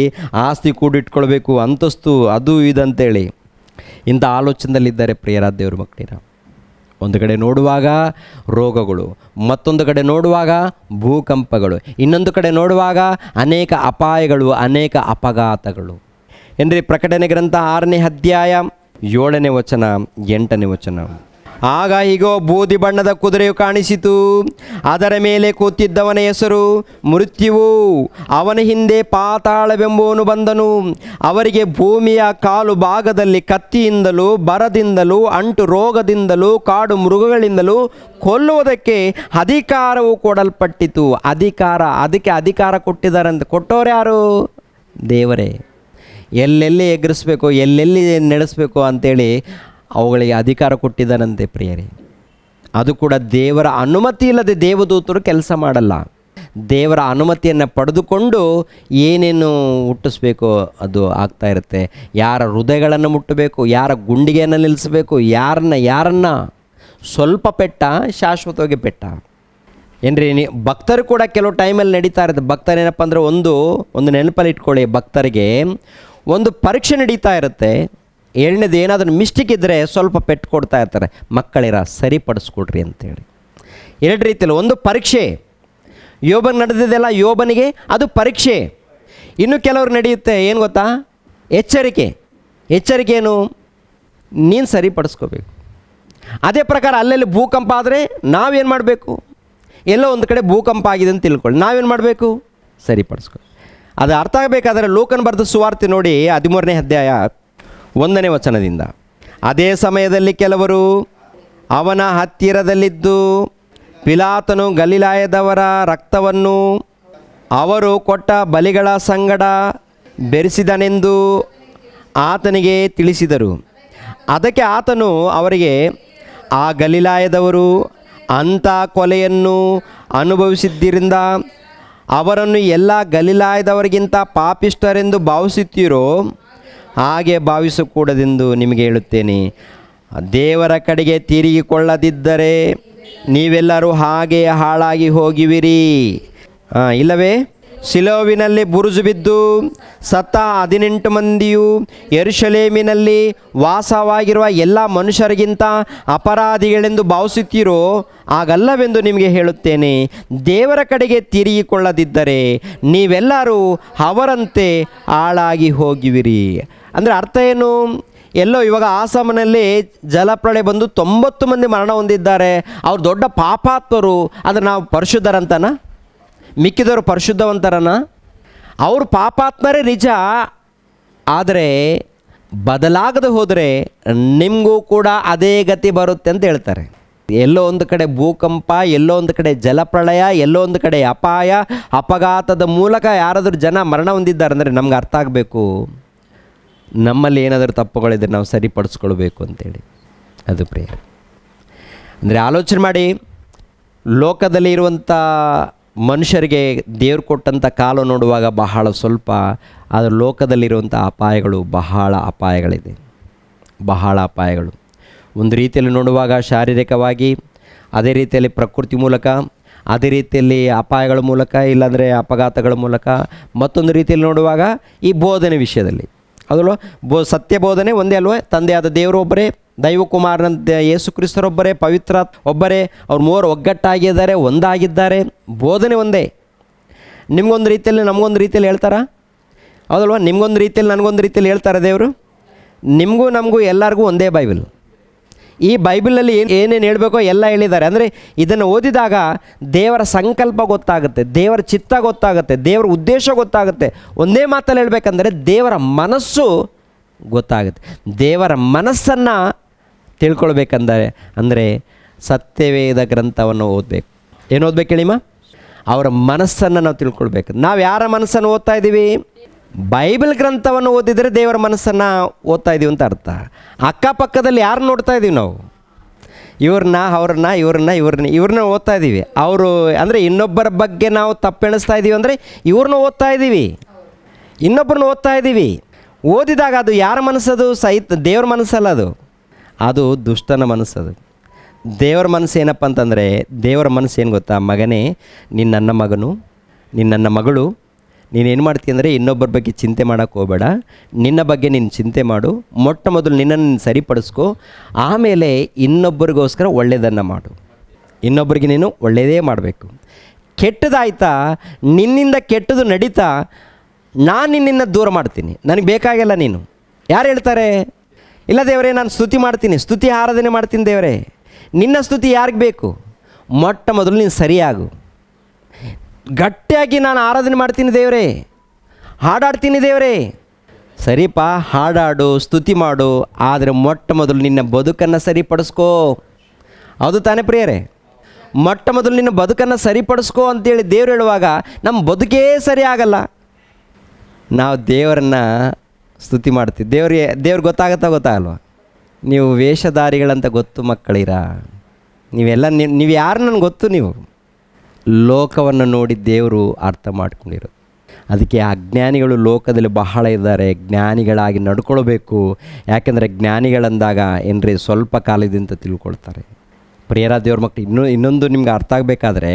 ಆಸ್ತಿ ಕೂಡಿಟ್ಕೊಳ್ಬೇಕು, ಅಂತಸ್ತು ಅದು ಇದಂತೇಳಿ ಇಂಥ ಆಲೋಚನೆಯಲ್ಲಿದ್ದಾರೆ ಪ್ರಿಯರಾದ ದೇವ್ರ ಮಕ್ಕಳಿರ. ಒಂದು ಕಡೆ ನೋಡುವಾಗ ರೋಗಗಳು, ಮತ್ತೊಂದು ಕಡೆ ನೋಡುವಾಗ ಭೂಕಂಪಗಳು, ಇನ್ನೊಂದು ಕಡೆ ನೋಡುವಾಗ ಅನೇಕ ಅಪಾಯಗಳು, ಅನೇಕ ಅಪಘಾತಗಳು. ಏನ್ರಿ? ಪ್ರಕಟಣೆ ಗ್ರಂಥ 6ನೇ ಅಧ್ಯಾಯ 7ನೇ ವಚನ 8ನೇ ವಚನ. ಆಗ ಹೀಗೋ ಬೂದಿ ಬಣ್ಣದ ಕುದುರೆಯು ಕಾಣಿಸಿತು, ಅದರ ಮೇಲೆ ಕೂತಿದ್ದವನ ಹೆಸರು ಮೃತ್ಯುವು, ಅವನ ಹಿಂದೆ ಪಾತಾಳವೆಂಬುವನು ಬಂದನು. ಅವರಿಗೆ ಭೂಮಿಯ ಕಾಲು ಭಾಗದಲ್ಲಿ ಕತ್ತಿಯಿಂದಲೂ ಬರದಿಂದಲೂ ಅಂಟು ರೋಗದಿಂದಲೂ ಕಾಡು ಮೃಗಗಳಿಂದಲೂ ಕೊಲ್ಲುವುದಕ್ಕೆ ಅಧಿಕಾರವು ಕೊಡಲ್ಪಟ್ಟಿತು. ಅದಕ್ಕೆ ಅಧಿಕಾರ ಕೊಟ್ಟಿದ್ದಾರಂತೆ. ಕೊಟ್ಟವ್ರು ಯಾರು? ದೇವರೇ. ಎಲ್ಲೆಲ್ಲಿ ಎಗರಿಸ್ಬೇಕು, ಎಲ್ಲೆಲ್ಲಿ ನಡೆಸಬೇಕು ಅಂಥೇಳಿ ಅವುಗಳಿಗೆ ಅಧಿಕಾರ ಕೊಟ್ಟಿದ್ದಾನಂತೆ ಪ್ರಿಯರೇ. ಅದು ಕೂಡ ದೇವರ ಅನುಮತಿ ಇಲ್ಲದೆ ದೇವದೂತರು ಕೆಲಸ ಮಾಡಲ್ಲ. ದೇವರ ಅನುಮತಿಯನ್ನು ಪಡೆದುಕೊಂಡು ಏನೇನು ಹುಟ್ಟಿಸ್ಬೇಕೋ ಅದು ಆಗ್ತಾ ಇರುತ್ತೆ. ಯಾರ ಹೃದಯಗಳನ್ನು ಮುಟ್ಟಬೇಕು, ಯಾರ ಗುಂಡಿಗೆಯನ್ನು ನಿಲ್ಲಿಸಬೇಕು, ಯಾರನ್ನ ಸ್ವಲ್ಪ ಪೆಟ್ಟ ಶಾಶ್ವತವಾಗಿ ಪೆಟ್ಟ. ಏನ್ರಿ? ಭಕ್ತರು ಕೂಡ ಕೆಲವು ಟೈಮಲ್ಲಿ ನಡೀತಾ ಇರುತ್ತೆ. ಭಕ್ತರೇನಪ್ಪ ಅಂದರೆ ಒಂದು ನೆನಪಲ್ಲಿ ಇಟ್ಕೊಳ್ಳಿ, ಭಕ್ತರಿಗೆ ಒಂದು ಪರೀಕ್ಷೆ ನಡೀತಾ ಇರುತ್ತೆ. ಎರಡನೇದು ಏನಾದರೂ ಮಿಸ್ಟೇಕ್ ಇದ್ದರೆ ಸ್ವಲ್ಪ ಪೆಟ್ಟು ಕೊಡ್ತಾ ಇರ್ತಾರೆ. ಮಕ್ಕಳಿರ ಸರಿಪಡಿಸ್ಕೊಡ್ರಿ ಅಂತೇಳಿ. ಎರಡು ರೀತಿಯಲ್ಲಿ, ಒಂದು ಪರೀಕ್ಷೆ. ಯೋಬನಿಗೆ ನಡೆದಿದೆಯಲ್ಲ, ಯೋಬನಿಗೆ ಅದು ಪರೀಕ್ಷೆ. ಇನ್ನು ಕೆಲವ್ರು ನಡೆಯುತ್ತೆ ಏನು ಗೊತ್ತಾ? ಎಚ್ಚರಿಕೆ ಏನು? ನೀನು ಸರಿಪಡಿಸ್ಕೋಬೇಕು. ಅದೇ ಪ್ರಕಾರ ಅಲ್ಲೆಲ್ಲಿ ಭೂಕಂಪ ಆದರೆ ನಾವೇನು ಮಾಡಬೇಕು? ಎಲ್ಲೋ ಒಂದು ಕಡೆ ಭೂಕಂಪ ಆಗಿದೆ ಅಂತ ತಿಳ್ಕೊಳ್ಳಿ, ನಾವೇನು ಮಾಡಬೇಕು? ಸರಿಪಡಿಸ್ಕೊ. ಅದು ಅರ್ಥ ಆಗಬೇಕಾದ್ರೆ ಲೂಕನ ಬರೆದ ಸುವಾರ್ತೆ ನೋಡಿ 13ನೇ ಅಧ್ಯಾಯ 1ನೇ ವಚನದಿಂದ. ಅದೇ ಸಮಯದಲ್ಲಿ ಕೆಲವರು ಅವನ ಹತ್ತಿರದಲ್ಲಿದ್ದು ಪಿಲಾತನು ಗಲಿಲಾಯದವರ ರಕ್ತವನ್ನು ಅವರು ಕೊಟ್ಟ ಬಲಿಗಳ ಸಂಗಡ ಬೆರೆಸಿದನೆಂದು ಆತನಿಗೆ ತಿಳಿಸಿದರು. ಅದಕ್ಕೆ ಆತನು ಅವರಿಗೆ, ಆ ಗಲಿಲಾಯದವರು ಅಂಥ ಕೊಲೆಯನ್ನು ಅನುಭವಿಸಿದ್ದರಿಂದ ಅವರನ್ನು ಎಲ್ಲ ಗಲಿಲಾಯದವರಿಗಿಂತ ಪಾಪಿಷ್ಠರೆಂದು ಭಾವಿಸುತ್ತೀರೋ ಹಾಗೆ ಭಾವಿಸಕೂಡದೆಂದು ನಿಮಗೆ ಹೇಳುತ್ತೇನೆ. ದೇವರ ಕಡೆಗೆ ತಿರುಗಿಕೊಳ್ಳದಿದ್ದರೆ ನೀವೆಲ್ಲರೂ ಹಾಗೆ ಹಾಳಾಗಿ ಹೋಗುವಿರಿ. ಇಲ್ಲವೇ ಸಿಲೋವಿನಲ್ಲಿ ಬುರುಜು ಬಿದ್ದು ಸತ್ತ 18 ಮಂದಿಯು ಯೆರೂಸಲೇಮಿನಲ್ಲಿ ವಾಸವಾಗಿರುವ ಎಲ್ಲ ಮನುಷ್ಯರಿಗಿಂತ ಅಪರಾಧಿಗಳೆಂದು ಭಾವಿಸುತ್ತೀರೋ ಹಾಗಲ್ಲವೆಂದು ನಿಮಗೆ ಹೇಳುತ್ತೇನೆ. ದೇವರ ಕಡೆಗೆ ತಿರುಗಿಕೊಳ್ಳದಿದ್ದರೆ ನೀವೆಲ್ಲರೂ ಅವರಂತೆ ಹಾಳಾಗಿ ಹೋಗುವಿರಿ. ಅಂದರೆ ಅರ್ಥ ಏನು? ಎಲ್ಲೋ ಇವಾಗ ಆಸಾಮನಲ್ಲಿ ಜಲಪ್ರಳಯ ಬಂದು 90 ಮಂದಿ ಮರಣ ಹೊಂದಿದ್ದಾರೆ. ಅವ್ರು ದೊಡ್ಡ ಪಾಪಾತ್ಮರು. ಅಂದರೆ ನಾವು ಪರಿಶುದ್ಧರಂತನ? ಮಿಕ್ಕಿದವರು ಪರಿಶುದ್ಧವಂತರನ? ಅವರು ಪಾಪಾತ್ಮರೇ ನಿಜ. ಆದರೆ ಬದಲಾಗದೆ ಹೋದರೆ ನಿಮಗೂ ಕೂಡ ಅದೇ ಗತಿ ಬರುತ್ತೆ ಅಂತ ಹೇಳ್ತಾರೆ. ಎಲ್ಲೋ ಒಂದು ಕಡೆ ಭೂಕಂಪ, ಎಲ್ಲೋ ಒಂದು ಕಡೆ ಜಲಪ್ರಳಯ, ಎಲ್ಲೋ ಒಂದು ಕಡೆ ಅಪಾಯ, ಅಪಘಾತದ ಮೂಲಕ ಯಾರಾದರೂ ಜನ ಮರಣ ಹೊಂದಿದ್ದಾರೆ ಅಂದರೆ ನಮ್ಗೆ ಅರ್ಥ ಆಗಬೇಕು, ನಮ್ಮಲ್ಲಿ ಏನಾದರೂ ತಪ್ಪುಗಳಿದ್ರೆ ನಾವು ಸರಿಪಡಿಸ್ಕೊಳ್ಬೇಕು ಅಂತೇಳಿ. ಅದು ಪ್ರೇಯರ್. ಅಂದರೆ ಆಲೋಚನೆ ಮಾಡಿ, ಲೋಕದಲ್ಲಿ ಇರುವಂಥ ಮನುಷ್ಯರಿಗೆ ದೇವ್ರು ಕೊಟ್ಟಂಥ ಕಾಲ ನೋಡುವಾಗ ಬಹಳ ಸ್ವಲ್ಪ, ಆದರೆ ಲೋಕದಲ್ಲಿರುವಂಥ ಅಪಾಯಗಳು ಬಹಳ ಅಪಾಯಗಳಿದೆ, ಬಹಳ ಅಪಾಯಗಳು. ಒಂದು ರೀತಿಯಲ್ಲಿ ನೋಡುವಾಗ ಶಾರೀರಿಕವಾಗಿ, ಅದೇ ರೀತಿಯಲ್ಲಿ ಪ್ರಕೃತಿ ಮೂಲಕ, ಅದೇ ರೀತಿಯಲ್ಲಿ ಅಪಾಯಗಳ ಮೂಲಕ, ಇಲ್ಲಾಂದರೆ ಅಪಘಾತಗಳ ಮೂಲಕ, ಮತ್ತೊಂದು ರೀತಿಯಲ್ಲಿ ನೋಡುವಾಗ ಈ ಬೋಧನೆ ವಿಷಯದಲ್ಲಿ ಅದಲ್ಲ, ಸತ್ಯ ಬೋಧನೆ ಒಂದೇ ಅಲ್ವೇ? ತಂದೆಯಾದ ದೇವರು ಒಬ್ಬರೇ, ದೈವಕುಮಾರನಂತೆ ಯೇಸು ಕ್ರಿಸ್ತರೊಬ್ಬರೇ, ಪವಿತ್ರ ಒಬ್ಬರೇ, ಅವ್ರು ಮೂವರು ಒಗ್ಗಟ್ಟಾಗಿದ್ದಾರೆ, ಒಂದಾಗಿದ್ದಾರೆ, ಬೋಧನೆ ಒಂದೇ. ನಿಮಗೊಂದು ರೀತಿಯಲ್ಲಿ ನಮಗೊಂದು ರೀತಿಯಲ್ಲಿ ಹೇಳ್ತಾರಾ? ಹೌದಲ್ವ? ನಿಮಗೊಂದು ರೀತಿಯಲ್ಲಿ ನನಗೊಂದು ರೀತಿಯಲ್ಲಿ ಹೇಳ್ತಾರೆ ದೇವರು. ನಿಮಗೂ ನಮಗೂ ಎಲ್ಲರಿಗೂ ಒಂದೇ ಬೈಬಲ್. ಈ ಬೈಬಲಲ್ಲಿ ಏನೇನು ಹೇಳಬೇಕೋ ಎಲ್ಲ ಹೇಳಿದ್ದಾರೆ. ಅಂದರೆ ಇದನ್ನು ಓದಿದಾಗ ದೇವರ ಸಂಕಲ್ಪ ಗೊತ್ತಾಗುತ್ತೆ, ದೇವರ ಚಿತ್ತ ಗೊತ್ತಾಗುತ್ತೆ, ದೇವರ ಉದ್ದೇಶ ಗೊತ್ತಾಗುತ್ತೆ. ಒಂದೇ ಮಾತಲ್ಲಿ ಹೇಳಬೇಕಂದ್ರೆ ದೇವರ ಮನಸ್ಸು ಗೊತ್ತಾಗುತ್ತೆ. ದೇವರ ಮನಸ್ಸನ್ನು ತಿಳ್ಕೊಳ್ಬೇಕಂದರೆ ಸತ್ಯವೇದ ಗ್ರಂಥವನ್ನು ಓದಬೇಕು. ಏನು ಓದಬೇಕು ಹೇಳಿಮ್ಮ? ಅವರ ಮನಸ್ಸನ್ನು ನಾವು ತಿಳ್ಕೊಳ್ಬೇಕು. ನಾವು ಯಾರ ಮನಸ್ಸನ್ನು ಓದ್ತಾ ಇದ್ದೀವಿ? ಬೈಬಲ್ ಗ್ರಂಥವನ್ನು ಓದಿದರೆ ದೇವರ ಮನಸ್ಸನ್ನು ಓದ್ತಾ ಇದ್ದೀವಿ ಅಂತ ಅರ್ಥ. ಅಕ್ಕಪಕ್ಕದಲ್ಲಿ ಯಾರು ನೋಡ್ತಾ ಇದ್ದೀವಿ ನಾವು? ಇವ್ರನ್ನ ಓದ್ತಾ ಇದ್ದೀವಿ. ಅವರು ಅಂದರೆ ಇನ್ನೊಬ್ಬರ ಬಗ್ಗೆ ನಾವು ತಪ್ಪೆಣಿಸ್ತಾ ಇದ್ದೀವಿ ಅಂದರೆ ಇವ್ರನ್ನ ಓದ್ತಾ ಇದ್ದೀವಿ, ಇನ್ನೊಬ್ಬರನ್ನ ಓದ್ತಾ ಇದ್ದೀವಿ. ಓದಿದಾಗ ಅದು ಯಾರ ಮನಸ್ಸದು? ದೇವ್ರ ಮನಸ್ಸಲ್ಲ, ಅದು ದುಷ್ಟನ ಮನಸ್ಸದು. ದೇವರ ಮನಸ್ಸು ಏನಪ್ಪ ಅಂತಂದರೆ, ದೇವರ ಮನಸ್ಸು ಏನು ಗೊತ್ತಾ? ಮಗನೇ, ನೀನು ನನ್ನ ಮಗನು, ನೀನು ನನ್ನ ಮಗಳು, ನೀನೇನು ಮಾಡ್ತೀಯ ಅಂದರೆ ಇನ್ನೊಬ್ಬರ ಬಗ್ಗೆ ಚಿಂತೆ ಮಾಡೋಕ್ಕೆ ಹೋಗಬೇಡ, ನಿನ್ನ ಬಗ್ಗೆ ನೀನು ಚಿಂತೆ ಮಾಡು. ಮೊಟ್ಟ ಮೊದಲು ನಿನ್ನನ್ನು ಸರಿಪಡಿಸ್ಕೊ, ಆಮೇಲೆ ಇನ್ನೊಬ್ಬರಿಗೋಸ್ಕರ ಒಳ್ಳೆಯದನ್ನು ಮಾಡು. ಇನ್ನೊಬ್ಬರಿಗೆ ನೀನು ಒಳ್ಳೆಯದೇ ಮಾಡಬೇಕು. ಕೆಟ್ಟದಾಯ್ತಾ, ನಿನ್ನಿಂದ ಕೆಟ್ಟದು ನಡೀತಾ ನಾನು ನಿನ್ನನ್ನು ದೂರ ಮಾಡ್ತೀನಿ, ನನಗೆ ಬೇಕಾಗಿಲ್ಲ ನೀನು. ಯಾರು ಹೇಳ್ತಾರೆ? ಇಲ್ಲ ದೇವರೇ, ನಾನು ಸ್ತುತಿ ಮಾಡ್ತೀನಿ, ಸ್ತುತಿ ಆರಾಧನೆ ಮಾಡ್ತೀನಿ ದೇವರೇ. ನಿನ್ನ ಸ್ತುತಿ ಯಾರಿಗೆ ಬೇಕು? ಮೊಟ್ಟ ಮೊದಲು ನೀನು ಸರಿಯಾಗು. ಗಟ್ಟಿಯಾಗಿ ನಾನು ಆರಾಧನೆ ಮಾಡ್ತೀನಿ ದೇವರೇ, ಹಾಡಾಡ್ತೀನಿ ದೇವರೇ. ಸರಿಪಾ, ಹಾಡಾಡು, ಸ್ತುತಿ ಮಾಡು, ಆದರೆ ಮೊಟ್ಟ ಮೊದಲು ನಿನ್ನ ಬದುಕನ್ನು ಸರಿಪಡಿಸ್ಕೋ. ಹೌದು ತಾನೇ ಪ್ರಿಯರೇ? ಮೊಟ್ಟ ಮೊದಲು ನಿನ್ನ ಬದುಕನ್ನು ಸರಿಪಡಿಸ್ಕೋ ಅಂತೇಳಿ ದೇವ್ರು ಹೇಳುವಾಗ ನಮ್ಮ ಬದುಕೇ ಸರಿ ಆಗಲ್ಲ. ನಾವು ದೇವರನ್ನು ಸ್ತುತಿ ಮಾಡ್ತೀವಿ. ದೇವ್ರಿಗೆ ಗೊತ್ತಾಗಲ್ವ? ನೀವು ವೇಷಧಾರಿಗಳಂತ ಗೊತ್ತು ಮಕ್ಕಳಿರ, ನೀವೆಲ್ಲ ನೀವು ಯಾರು ನನಗೆ ಗೊತ್ತು. ನೀವು ಲೋಕವನ್ನು ನೋಡಿ ದೇವರು ಅರ್ಥ ಮಾಡ್ಕೊಂಡಿರೋದು. ಅದಕ್ಕೆ ಅಜ್ಞಾನಿಗಳು ಲೋಕದಲ್ಲಿ ಬಹಳ ಇದ್ದಾರೆ. ಜ್ಞಾನಿಗಳಾಗಿ ನಡ್ಕೊಳ್ಬೇಕು. ಯಾಕೆಂದರೆ ಜ್ಞಾನಿಗಳಂದಾಗ ಏನ್ರಿ ಸ್ವಲ್ಪ ಕಾಲದಿಂದ ತಿಳ್ಕೊಳ್ತಾರೆ. ಪ್ರಿಯರ ದೇವ್ರ ಮಕ್ಕಳು, ಇನ್ನೊಂದು ನಿಮ್ಗೆ ಅರ್ಥ ಆಗಬೇಕಾದ್ರೆ,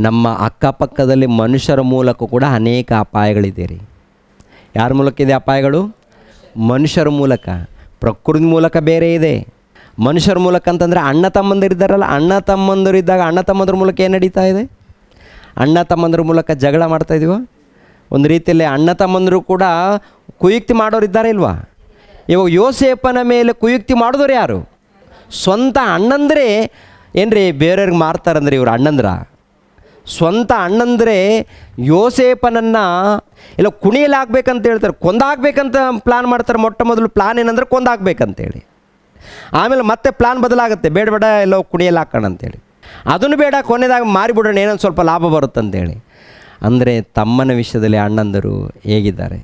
ನಮ್ಮ ಅಕ್ಕಪಕ್ಕದಲ್ಲಿ ಮನುಷ್ಯರ ಮೂಲಕ ಕೂಡ ಅನೇಕ ಅಪಾಯಗಳಿದೆ ರೀ. ಯಾರ ಮೂಲಕ ಇದೆ ಅಪಾಯಗಳು? ಮನುಷ್ಯರ ಮೂಲಕ. ಪ್ರಕೃತಿ ಮೂಲಕ ಬೇರೆ ಇದೆ, ಮನುಷ್ಯರ ಮೂಲಕ ಅಂತಂದರೆ ಅಣ್ಣ ತಮ್ಮಂದಿರಿದ್ದಾರಲ್ಲ, ಅಣ್ಣ ತಮ್ಮಂದಿರಿದ್ದಾಗ ಅಣ್ಣ ತಮ್ಮಂದ್ರ ಮೂಲಕ ಏನು ನಡೀತಾ ಇದೆ? ಅಣ್ಣ ತಮ್ಮಂದ್ರ ಮೂಲಕ ಜಗಳ ಮಾಡ್ತಾಯಿದ್ದೀವ. ಒಂದು ರೀತಿಯಲ್ಲಿ ಅಣ್ಣ ತಮ್ಮಂದರು ಕೂಡ ಕುಯುಕ್ತಿ ಮಾಡೋರಿದ್ದಾರೆ ಇಲ್ವಾ? ಇವಾಗ ಯೋಸೇಫನ ಮೇಲೆ ಕುಯುಕ್ತಿ ಮಾಡಿದವರು ಯಾರು? ಸ್ವಂತ ಅಣ್ಣಂದರೆ ಏನ್ರಿ ಬೇರೆಯವ್ರಿಗೆ ಮಾರ್ತಾರಂದ್ರೆ ಇವರು ಅಣ್ಣಂದ್ರ? ಸ್ವಂತ ಅಣ್ಣಂದರೆ ಯೋಸೇಫನನ್ನು ಇಲ್ಲ ಕುಣಿಯಲ್ಲಿ ಹಾಕ್ಬೇಕಂತ ಹೇಳ್ತಾರೆ, ಕೊಂದಾಗಬೇಕಂತ ಪ್ಲ್ಯಾನ್ ಮಾಡ್ತಾರೆ. ಮೊಟ್ಟ ಮೊದಲು ಪ್ಲ್ಯಾನ್ ಏನಂದ್ರೆ ಕೊಂದಾಗಬೇಕಂತೇಳಿ. ಆಮೇಲೆ ಮತ್ತೆ ಪ್ಲ್ಯಾನ್ ಬದಲಾಗುತ್ತೆ, ಬೇಡ ಎಲ್ಲೋ ಕುಣಿಯಲ್ಲಿ ಹಾಕೋಣ ಅಂತೇಳಿ. ಅದನ್ನು ಬೇಡ, ಕೊನೆದಾಗ ಮಾರಿಬಿಡೋಣ, ಏನೊಂದು ಸ್ವಲ್ಪ ಲಾಭ ಬರುತ್ತಂತೇಳಿ. ಅಂದರೆ ತಮ್ಮನ ವಿಷಯದಲ್ಲಿ ಅಣ್ಣಂದರು ಹೇಗಿದ್ದಾರೆ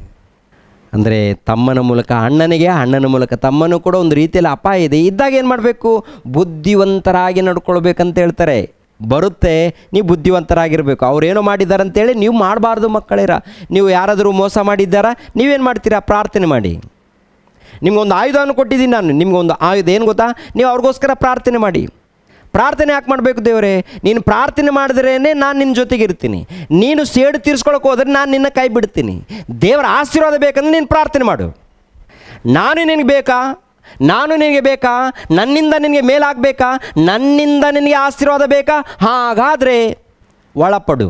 ಅಂದರೆ, ತಮ್ಮನ ಮೂಲಕ ಅಣ್ಣನಿಗೆ, ಅಣ್ಣನ ಮೂಲಕ ತಮ್ಮನೂ ಕೂಡ ಒಂದು ರೀತಿಯಲ್ಲಿ ಅಪಾಯ ಇದೆ. ಇದ್ದಾಗ ಏನು ಮಾಡಬೇಕು? ಬುದ್ಧಿವಂತರಾಗಿ ನಡ್ಕೊಳ್ಬೇಕಂತ ಹೇಳ್ತಾರೆ. ಬರುತ್ತೆ, ನೀವು ಬುದ್ಧಿವಂತರಾಗಿರಬೇಕು. ಅವ್ರೇನೋ ಮಾಡಿದ್ದಾರೆ ಅಂತೇಳಿ ನೀವು ಮಾಡಬಾರ್ದು ಮಕ್ಕಳಿರ. ನೀವು ಯಾರಾದರೂ ಮೋಸ ಮಾಡಿದ್ದಾರಾ, ನೀವೇನು ಮಾಡ್ತೀರಾ? ಪ್ರಾರ್ಥನೆ ಮಾಡಿ. ನಿಮ್ಗೊಂದು ಆಯುಧವನ್ನು ಕೊಟ್ಟಿದ್ದೀನಿ ನಾನು. ನಿಮ್ಗೊಂದು ಆಯುಧ ಏನು ಗೊತ್ತಾ? ನೀವು ಅವ್ರಿಗೋಸ್ಕರ ಪ್ರಾರ್ಥನೆ ಮಾಡಿ. ಪ್ರಾರ್ಥನೆ ಯಾಕೆ ಮಾಡಬೇಕು? ದೇವರೇ, ನೀನು ಪ್ರಾರ್ಥನೆ ಮಾಡಿದ್ರೇ ನಾನು ನಿನ್ನ ಜೊತೆಗೆ ಇರ್ತೀನಿ. ನೀನು ಸೇಡು ತೀರಿಸ್ಕೊಳಕ್ಕೆ ಹೋದರೆ ನಾನು ನಿನ್ನ ಕೈ ಬಿಡ್ತೀನಿ. ದೇವರ ಆಶೀರ್ವಾದ ಬೇಕಂದ್ರೆ ನೀನು ಪ್ರಾರ್ಥನೆ ಮಾಡು. ನಾನು ನಿನಗೆ ಬೇಕಾ? ನಾನು ನಿನಗೆ ಬೇಕಾ? ನನ್ನಿಂದ ನಿನಗೆ ಮೇಲಾಗಬೇಕಾ? ನನ್ನಿಂದ ನಿನಗೆ ಆಶೀರ್ವಾದ ಬೇಕಾ? ಹಾಗಾದರೆ ಒಳಪಡು.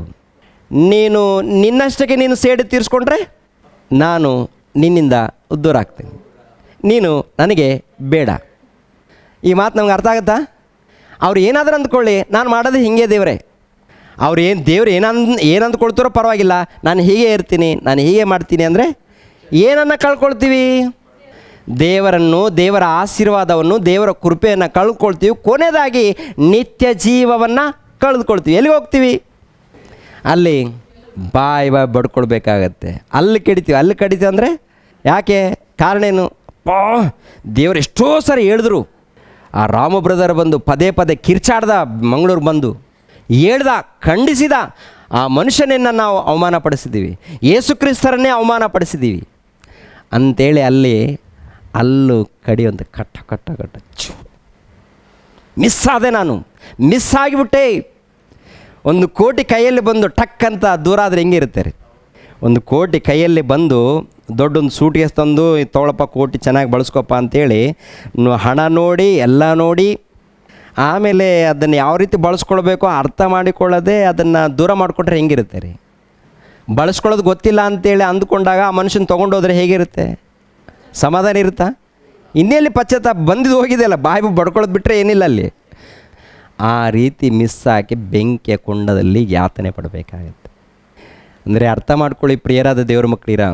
ನೀನು ನಿನ್ನಷ್ಟಕ್ಕೆ ನೀನು ಸೇಡು ತೀರಿಸ್ಕೊಂಡ್ರೆ ನಾನು ನಿನ್ನಿಂದ ದೂರ ಆಗ್ತೀನಿ. ನೀನು ನನಗೆ ಬೇಡ. ಈ ಮಾತು ನಮ್ಗೆ ಅರ್ಥ ಆಗುತ್ತಾ? ಅವ್ರು ಏನಾದರೂ ಅಂದ್ಕೊಳ್ಳಿ, ನಾನು ಮಾಡೋದು ಹೀಗೆ ದೇವರೇ. ಅವ್ರು ದೇವ್ರು ಏನಂದ್ಕೊಳ್ತಾರೋ ಪರವಾಗಿಲ್ಲ, ನಾನು ಹೀಗೆ ಇರ್ತೀನಿ, ನಾನು ಹೀಗೆ ಮಾಡ್ತೀನಿ ಅಂದರೆ ಏನನ್ನು ಕಳ್ಕೊಳ್ತೀವಿ? ದೇವರನ್ನು, ದೇವರ ಆಶೀರ್ವಾದವನ್ನು, ದೇವರ ಕೃಪೆಯನ್ನು ಕಳ್ಕೊಳ್ತೀವಿ. ಕೊನೆಯದಾಗಿ ನಿತ್ಯ ಜೀವವನ್ನು ಕಳೆದುಕೊಳ್ತೀವಿ. ಎಲ್ಲಿಗೆ ಹೋಗ್ತೀವಿ? ಅಲ್ಲಿ ಬಾಯಿ ಬಡ್ಕೊಳ್ಬೇಕಾಗತ್ತೆ. ಅಲ್ಲಿ ಕಡಿತೀವಿ ಅಂದರೆ ಯಾಕೆ? ಕಾರಣ ಏನು? ದೇವರು ಎಷ್ಟೋ ಸರಿ ಹೇಳಿದ್ರು. ಆ ರಾಮ ಬ್ರದರ್ ಬಂದು ಪದೇ ಪದೇ ಕಿರ್ಚಾಡ್ದ, ಮಂಗಳೂರು ಬಂದು ಹೇಳ್ದ, ಖಂಡಿಸಿದ. ಆ ಮನುಷ್ಯನನ್ನು ನಾವು ಅವಮಾನಪಡಿಸಿದ್ದೀವಿ, ಯೇಸು ಕ್ರಿಸ್ತರನ್ನೇ ಅವಮಾನಪಡಿಸಿದ್ದೀವಿ ಅಂಥೇಳಿ ಅಲ್ಲೂ ಕಡಿಯೊಂದು ಕಟ್ಟ ಮಿಸ್ ಆದೆ. ನಾನು ಮಿಸ್ ಆಗಿಬಿಟ್ಟೆ. 1 ಕೋಟಿ ಕೈಯಲ್ಲಿ ಬಂದು ಟಕ್ ಅಂತ ದೂರ ಆದರೆ ಹೆಂಗಿರುತ್ತೆ ರೀ? 1 ಕೋಟಿ ಕೈಯಲ್ಲಿ ಬಂದು ದೊಡ್ಡೊಂದು ಸೂಟ್ಕೇಸ್ ತಂದು ತೊಗೊಳಪ್ಪ, ಕೋಟಿ ಚೆನ್ನಾಗಿ ಬಳಸ್ಕೊಪ್ಪ ಅಂಥೇಳಿ ಹಣ ನೋಡಿ ಎಲ್ಲ ನೋಡಿ ಆಮೇಲೆ ಅದನ್ನು ಯಾವ ರೀತಿ ಬಳಸ್ಕೊಳ್ಬೇಕೋ ಅರ್ಥ ಮಾಡಿಕೊಳ್ಳದೆ ಅದನ್ನು ದೂರ ಮಾಡಿಕೊಟ್ರೆ ಹೆಂಗಿರುತ್ತೆ ರೀ? ಬಳಸ್ಕೊಳ್ಳೋದು ಗೊತ್ತಿಲ್ಲ ಅಂಥೇಳಿ ಅಂದ್ಕೊಂಡಾಗ ಆ ಮನುಷ್ಯನ ತೊಗೊಂಡೋದ್ರೆ ಹೇಗಿರುತ್ತೆ? ಸಮಾಧಾನ ಇರುತ್ತಾ? ಇನ್ನೆಲ್ಲಿ ಪಶ್ಚಾತ್ತಾಪ ಬಂದಿದ್ದು ಹೋಗಿದೆಯಲ್ಲ, ಬಾಯಿ ಬಡ್ಕೊಳ್ಳೋದು ಬಿಟ್ಟರೆ ಏನಿಲ್ಲ ಅಲ್ಲಿ. ಆ ರೀತಿ ಮಿಸ್ ಆಗಿ ಬೆಂಕಿಯ ಕೊಂಡದಲ್ಲಿ ಯಾತನೆ ಪಡಬೇಕಾಗತ್ತೆ. ಅಂದರೆ ಅರ್ಥ ಮಾಡ್ಕೊಳ್ಳಿ ಪ್ರಿಯರಾದ ದೇವ್ರ ಮಕ್ಕಳಿರ,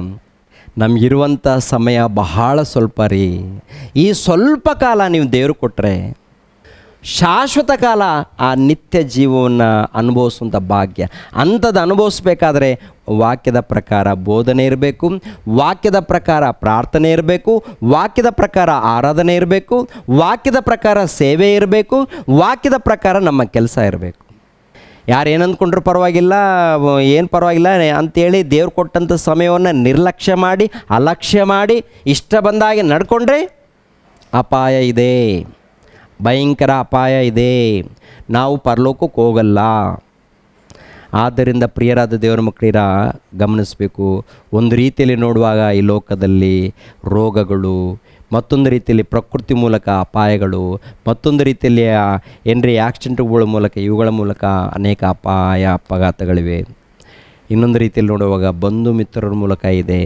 ನಮಗಿರುವಂಥ ಸಮಯ ಬಹಳ ಸ್ವಲ್ಪ ರೀ. ಈ ಸ್ವಲ್ಪ ಕಾಲ ನೀವು ದೇವರು ಕೊಟ್ಟರೆ ಶಾಶ್ವತ ಕಾಲ ಆ ನಿತ್ಯ ಜೀವವನ್ನು ಅನುಭವಿಸುವಂಥ ಭಾಗ್ಯ. ಅಂಥದ್ದು ಅನುಭವಿಸ್ಬೇಕಾದ್ರೆ ವಾಕ್ಯದ ಪ್ರಕಾರ ಬೋಧನೆ ಇರಬೇಕು, ವಾಕ್ಯದ ಪ್ರಕಾರ ಪ್ರಾರ್ಥನೆ ಇರಬೇಕು, ವಾಕ್ಯದ ಪ್ರಕಾರ ಆರಾಧನೆ ಇರಬೇಕು, ವಾಕ್ಯದ ಪ್ರಕಾರ ಸೇವೆ ಇರಬೇಕು, ವಾಕ್ಯದ ಪ್ರಕಾರ ನಮ್ಮ ಕೆಲಸ ಇರಬೇಕು. ಯಾರು ಏನಂದ್ಕೊಂಡ್ರೂ ಪರವಾಗಿಲ್ಲ, ಏನು ಪರವಾಗಿಲ್ಲ ಅಂಥೇಳಿ ದೇವ್ರು ಕೊಟ್ಟಂಥ ಸಮಯವನ್ನು ನಿರ್ಲಕ್ಷ್ಯ ಮಾಡಿ, ಅಲಕ್ಷ್ಯ ಮಾಡಿ, ಇಷ್ಟ ಬಂದಾಗೆ ನಡ್ಕೊಂಡ್ರೆ ಅಪಾಯ ಇದೆ, ಭಯಂಕರ ಅಪಾಯ ಇದೆ. ನಾವು ಪರಲೋಕಕ್ಕೆ ಹೋಗಲ್ಲ. ಆದ್ದರಿಂದ ಪ್ರಿಯರಾದ ದೇವರ ಮಕ್ಕಳಿರ ಗಮನಿಸಬೇಕು. ಒಂದು ರೀತಿಯಲ್ಲಿ ನೋಡುವಾಗ ಈ ಲೋಕದಲ್ಲಿ ರೋಗಗಳು, ಮತ್ತೊಂದು ರೀತಿಯಲ್ಲಿ ಪ್ರಕೃತಿ ಮೂಲಕ ಅಪಾಯಗಳು, ಮತ್ತೊಂದು ರೀತಿಯಲ್ಲಿ ಆಕ್ಸಿಡೆಂಟ್ಗಳ ಮೂಲಕ, ಇವುಗಳ ಮೂಲಕ ಅನೇಕ ಅಪಘಾತಗಳಿವೆ. ಇನ್ನೊಂದು ರೀತಿಯಲ್ಲಿ ನೋಡುವಾಗ ಬಂಧು ಮಿತ್ರರ ಮೂಲಕ ಇದೆ.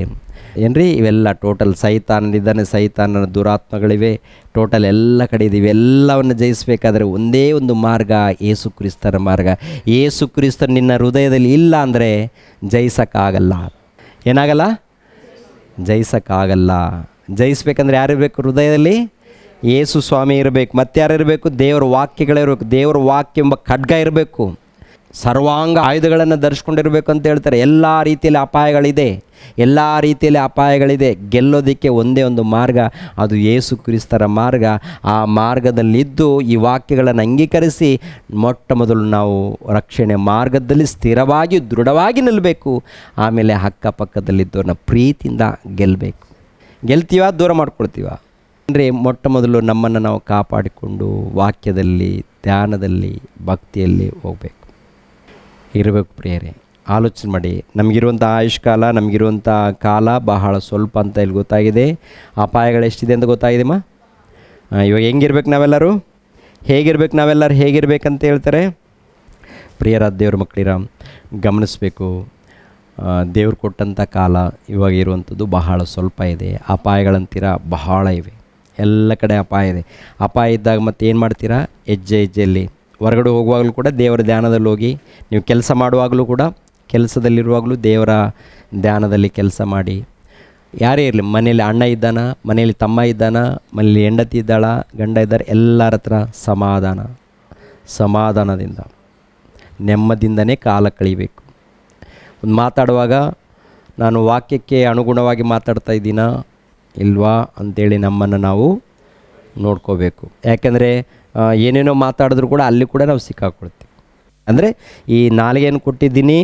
ಇವೆಲ್ಲ ಟೋಟಲ್ ಸೈತಾನನಿದ್ದಾನೆ, ಸೈತಾನನ ದುರಾತ್ಮಗಳಿವೆ, ಟೋಟಲ್ ಎಲ್ಲ ಕಡೆ ಇದೆ. ಇವೆಲ್ಲವನ್ನು ಜಯಿಸಬೇಕಾದ್ರೆ ಒಂದೇ ಒಂದು ಮಾರ್ಗ, ಯೇಸು ಕ್ರಿಸ್ತರ ಮಾರ್ಗ. ಯೇಸು ಕ್ರಿಸ್ತರು ನಿನ್ನ ಹೃದಯದಲ್ಲಿ ಇಲ್ಲ ಅಂದರೆ ಜಯಿಸೋಕ್ಕಾಗಲ್ಲ. ಏನಾಗಲ್ಲ? ಜಯಿಸೋಕ್ಕಾಗಲ್ಲ. ಜಯಿಸ್ಬೇಕಂದ್ರೆ ಯಾರಿರಬೇಕು? ಹೃದಯದಲ್ಲಿ ಯೇಸು ಸ್ವಾಮಿ ಇರಬೇಕು. ಮತ್ತು ಯಾರು ಇರಬೇಕು? ದೇವರ ವಾಕ್ಯಗಳಿರಬೇಕು. ದೇವರ ವಾಕ್ಯ ಎಂಬ ಖಡ್ಗ ಇರಬೇಕು. ಸರ್ವಾಂಗ ಆಯುಧಗಳನ್ನು ಧರಿಸ್ಕೊಂಡಿರಬೇಕು ಅಂತ ಹೇಳ್ತಾರೆ. ಎಲ್ಲ ರೀತಿಯಲ್ಲಿ ಅಪಾಯಗಳಿದೆ. ಗೆಲ್ಲೋದಕ್ಕೆ ಒಂದೇ ಒಂದು ಮಾರ್ಗ, ಅದು ಯೇಸು ಕ್ರಿಸ್ತರ ಮಾರ್ಗ. ಆ ಮಾರ್ಗದಲ್ಲಿದ್ದು ಈ ವಾಕ್ಯಗಳನ್ನು ಅಂಗೀಕರಿಸಿ ಮೊಟ್ಟ ಮೊದಲು ನಾವು ರಕ್ಷಣೆ ಮಾರ್ಗದಲ್ಲಿ ಸ್ಥಿರವಾಗಿ ದೃಢವಾಗಿ ನಿಲ್ಲಬೇಕು. ಆಮೇಲೆ ಅಕ್ಕಪಕ್ಕದಲ್ಲಿದ್ದವ್ರನ್ನ ಪ್ರೀತಿಯಿಂದ ಗೆಲ್ಲಬೇಕು. ಗೆಲ್ತೀವ? ದೂರ ಮಾಡ್ಕೊಳ್ತೀವ? ಮೊಟ್ಟ ಮೊದಲು ನಮ್ಮನ್ನು ನಾವು ಕಾಪಾಡಿಕೊಂಡು ವಾಕ್ಯದಲ್ಲಿ, ಧ್ಯಾನದಲ್ಲಿ, ಭಕ್ತಿಯಲ್ಲಿ ಹೋಗಬೇಕು, ಇರಬೇಕು. ಪ್ರಿಯರೇ, ಆಲೋಚನೆ ಮಾಡಿ. ನಮಗಿರುವಂಥ ಆಯುಷ್ಕಾಲ, ನಮಗಿರುವಂಥ ಕಾಲ ಬಹಳ ಸ್ವಲ್ಪ ಅಂತ ಇಲ್ಲಿ ಗೊತ್ತಾಗಿದೆ. ಅಪಾಯಗಳು ಎಷ್ಟಿದೆ ಅಂತ ಗೊತ್ತಾಗಿದೆಮ್ಮ. ಇವಾಗ ಹೇಗಿರ್ಬೇಕು ನಾವೆಲ್ಲರೂ? ಹೇಗಿರ್ಬೇಕಂತ ಹೇಳ್ತಾರೆ. ಪ್ರಿಯರಾದ ದೇವ್ರ ಮಕ್ಕಳಿರ ಗಮನಿಸಬೇಕು. ದೇವ್ರು ಕೊಟ್ಟಂಥ ಕಾಲ ಇವಾಗ ಇರುವಂಥದ್ದು ಬಹಳ ಸ್ವಲ್ಪ ಇದೆ. ಅಪಾಯಗಳಂತೀರ ಬಹಳ ಇವೆ. ಎಲ್ಲ ಕಡೆ ಅಪಾಯ ಇದೆ. ಅಪಾಯ ಇದ್ದಾಗ ಮತ್ತೆ ಏನು ಮಾಡ್ತೀರಾ? ಹೆಜ್ಜೆಯಲ್ಲಿ ಹೊರಗಡೆ ಹೋಗುವಾಗಲೂ ಕೂಡ ದೇವರ ಧ್ಯಾನದಲ್ಲಿ ಹೋಗಿ, ನೀವು ಕೆಲಸ ಮಾಡುವಾಗಲೂ ಕೂಡ ಕೆಲಸದಲ್ಲಿರುವಾಗಲೂ ದೇವರ ಧ್ಯಾನದಲ್ಲಿ ಕೆಲಸ ಮಾಡಿ. ಯಾರೇ ಇರಲಿ, ಮನೇಲಿ ಅಣ್ಣ ಇದ್ದಾನ, ಮನೇಲಿ ತಮ್ಮ ಇದ್ದಾನ, ಮನೇಲಿ ಹೆಂಡತಿ ಇದ್ದಾಳ, ಗಂಡ ಇದ್ದಾರೆ, ಎಲ್ಲರ ಹತ್ರ ಸಮಾಧಾನದಿಂದ ನೆಮ್ಮದಿಂದನೇ ಕಾಲ ಕಳೀಬೇಕು. ಒಂದು ಮಾತಾಡುವಾಗ ನಾನು ವಾಕ್ಯಕ್ಕೆ ಅನುಗುಣವಾಗಿ ಮಾತಾಡ್ತಾ ಇದ್ದೀನಾ ಇಲ್ವಾ ಅಂಥೇಳಿ ನಮ್ಮನ್ನು ನಾವು ನೋಡ್ಕೋಬೇಕು. ಯಾಕೆಂದರೆ ಏನೇನೋ ಮಾತಾಡಿದ್ರು ಕೂಡ ಅಲ್ಲಿ ಕೂಡ ನಾವು ಸಿಕ್ಕಾಕೊಳ್ತೀವಿ. ಅಂದರೆ ಈ ನಾಲಿಗೆಯನ್ನು ಕೊಟ್ಟಿದ್ದೀನಿ,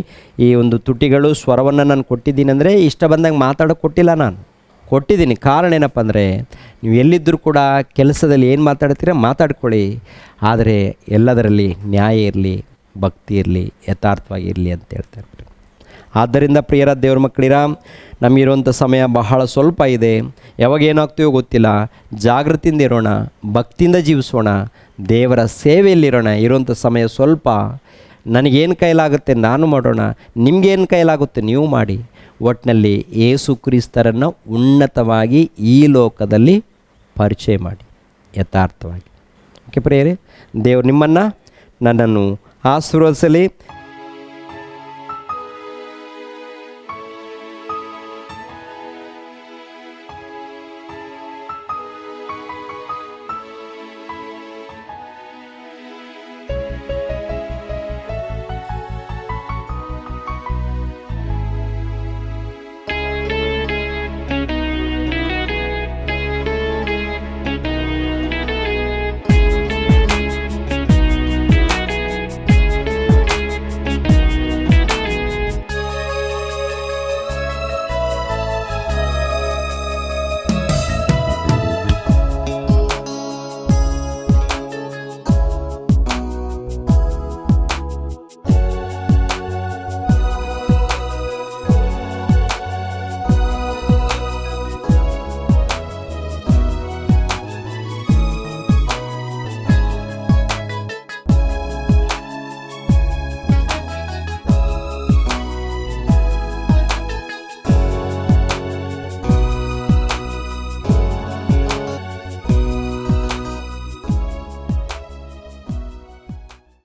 ಈ ಒಂದು ತುಟಿಗಳು ಸ್ವರವನ್ನು ನಾನು ಕೊಟ್ಟಿದ್ದೀನಿ ಅಂದರೆ ಇಷ್ಟ ಬಂದಾಗ ಮಾತಾಡೋಕ್ಕೆ ಕೊಟ್ಟಿಲ್ಲ. ನಾನು ಕೊಟ್ಟಿದ್ದೀನಿ. ಕಾರಣ ಏನಪ್ಪ ಅಂದರೆ, ನೀವು ಎಲ್ಲಿದ್ದರೂ ಕೂಡ ಕೆಲಸದಲ್ಲಿ ಏನು ಮಾತಾಡ್ತೀರ ಮಾತಾಡ್ಕೊಳ್ಳಿ, ಆದರೆ ಎಲ್ಲದರಲ್ಲಿ ನ್ಯಾಯ ಇರಲಿ, ಭಕ್ತಿ ಇರಲಿ, ಯಥಾರ್ಥವಾಗಿರಲಿ ಅಂತ ಹೇಳ್ತಾ ಇರ್ತಾರೆ. ಆದ್ದರಿಂದ ಪ್ರಿಯರ ದೇವ್ರ ಮಕ್ಕಳಿರ, ನಮಗಿರುವಂಥ ಸಮಯ ಬಹಳ ಸ್ವಲ್ಪ ಇದೆ. ಯಾವಾಗ ಏನಾಗ್ತೀವೋ ಗೊತ್ತಿಲ್ಲ. ಜಾಗೃತಿಯಿಂದ ಇರೋಣ, ಭಕ್ತಿಯಿಂದ ಜೀವಿಸೋಣ, ದೇವರ ಸೇವೆಯಲ್ಲಿರೋಣ. ಇರುವಂಥ ಸಮಯ ಸ್ವಲ್ಪ. ನನಗೇನು ಕೈಲಾಗುತ್ತೆ ನಾನು ಮಾಡೋಣ, ನಿಮಗೇನು ಕೈಲಾಗುತ್ತೆ ನೀವು ಮಾಡಿ. ಒಟ್ಟಿನಲ್ಲಿ ಯೇಸು ಕ್ರಿಸ್ತರನ್ನು ಉನ್ನತವಾಗಿ ಈ ಲೋಕದಲ್ಲಿ ಪರಿಚಯ ಮಾಡಿ, ಯಥಾರ್ಥವಾಗಿ. ಓಕೆ ಪ್ರಿಯರೇ, ದೇವರು ನಿಮ್ಮನ್ನು ನನ್ನನ್ನು ಆಶೀರ್ವದಿಸಲಿ.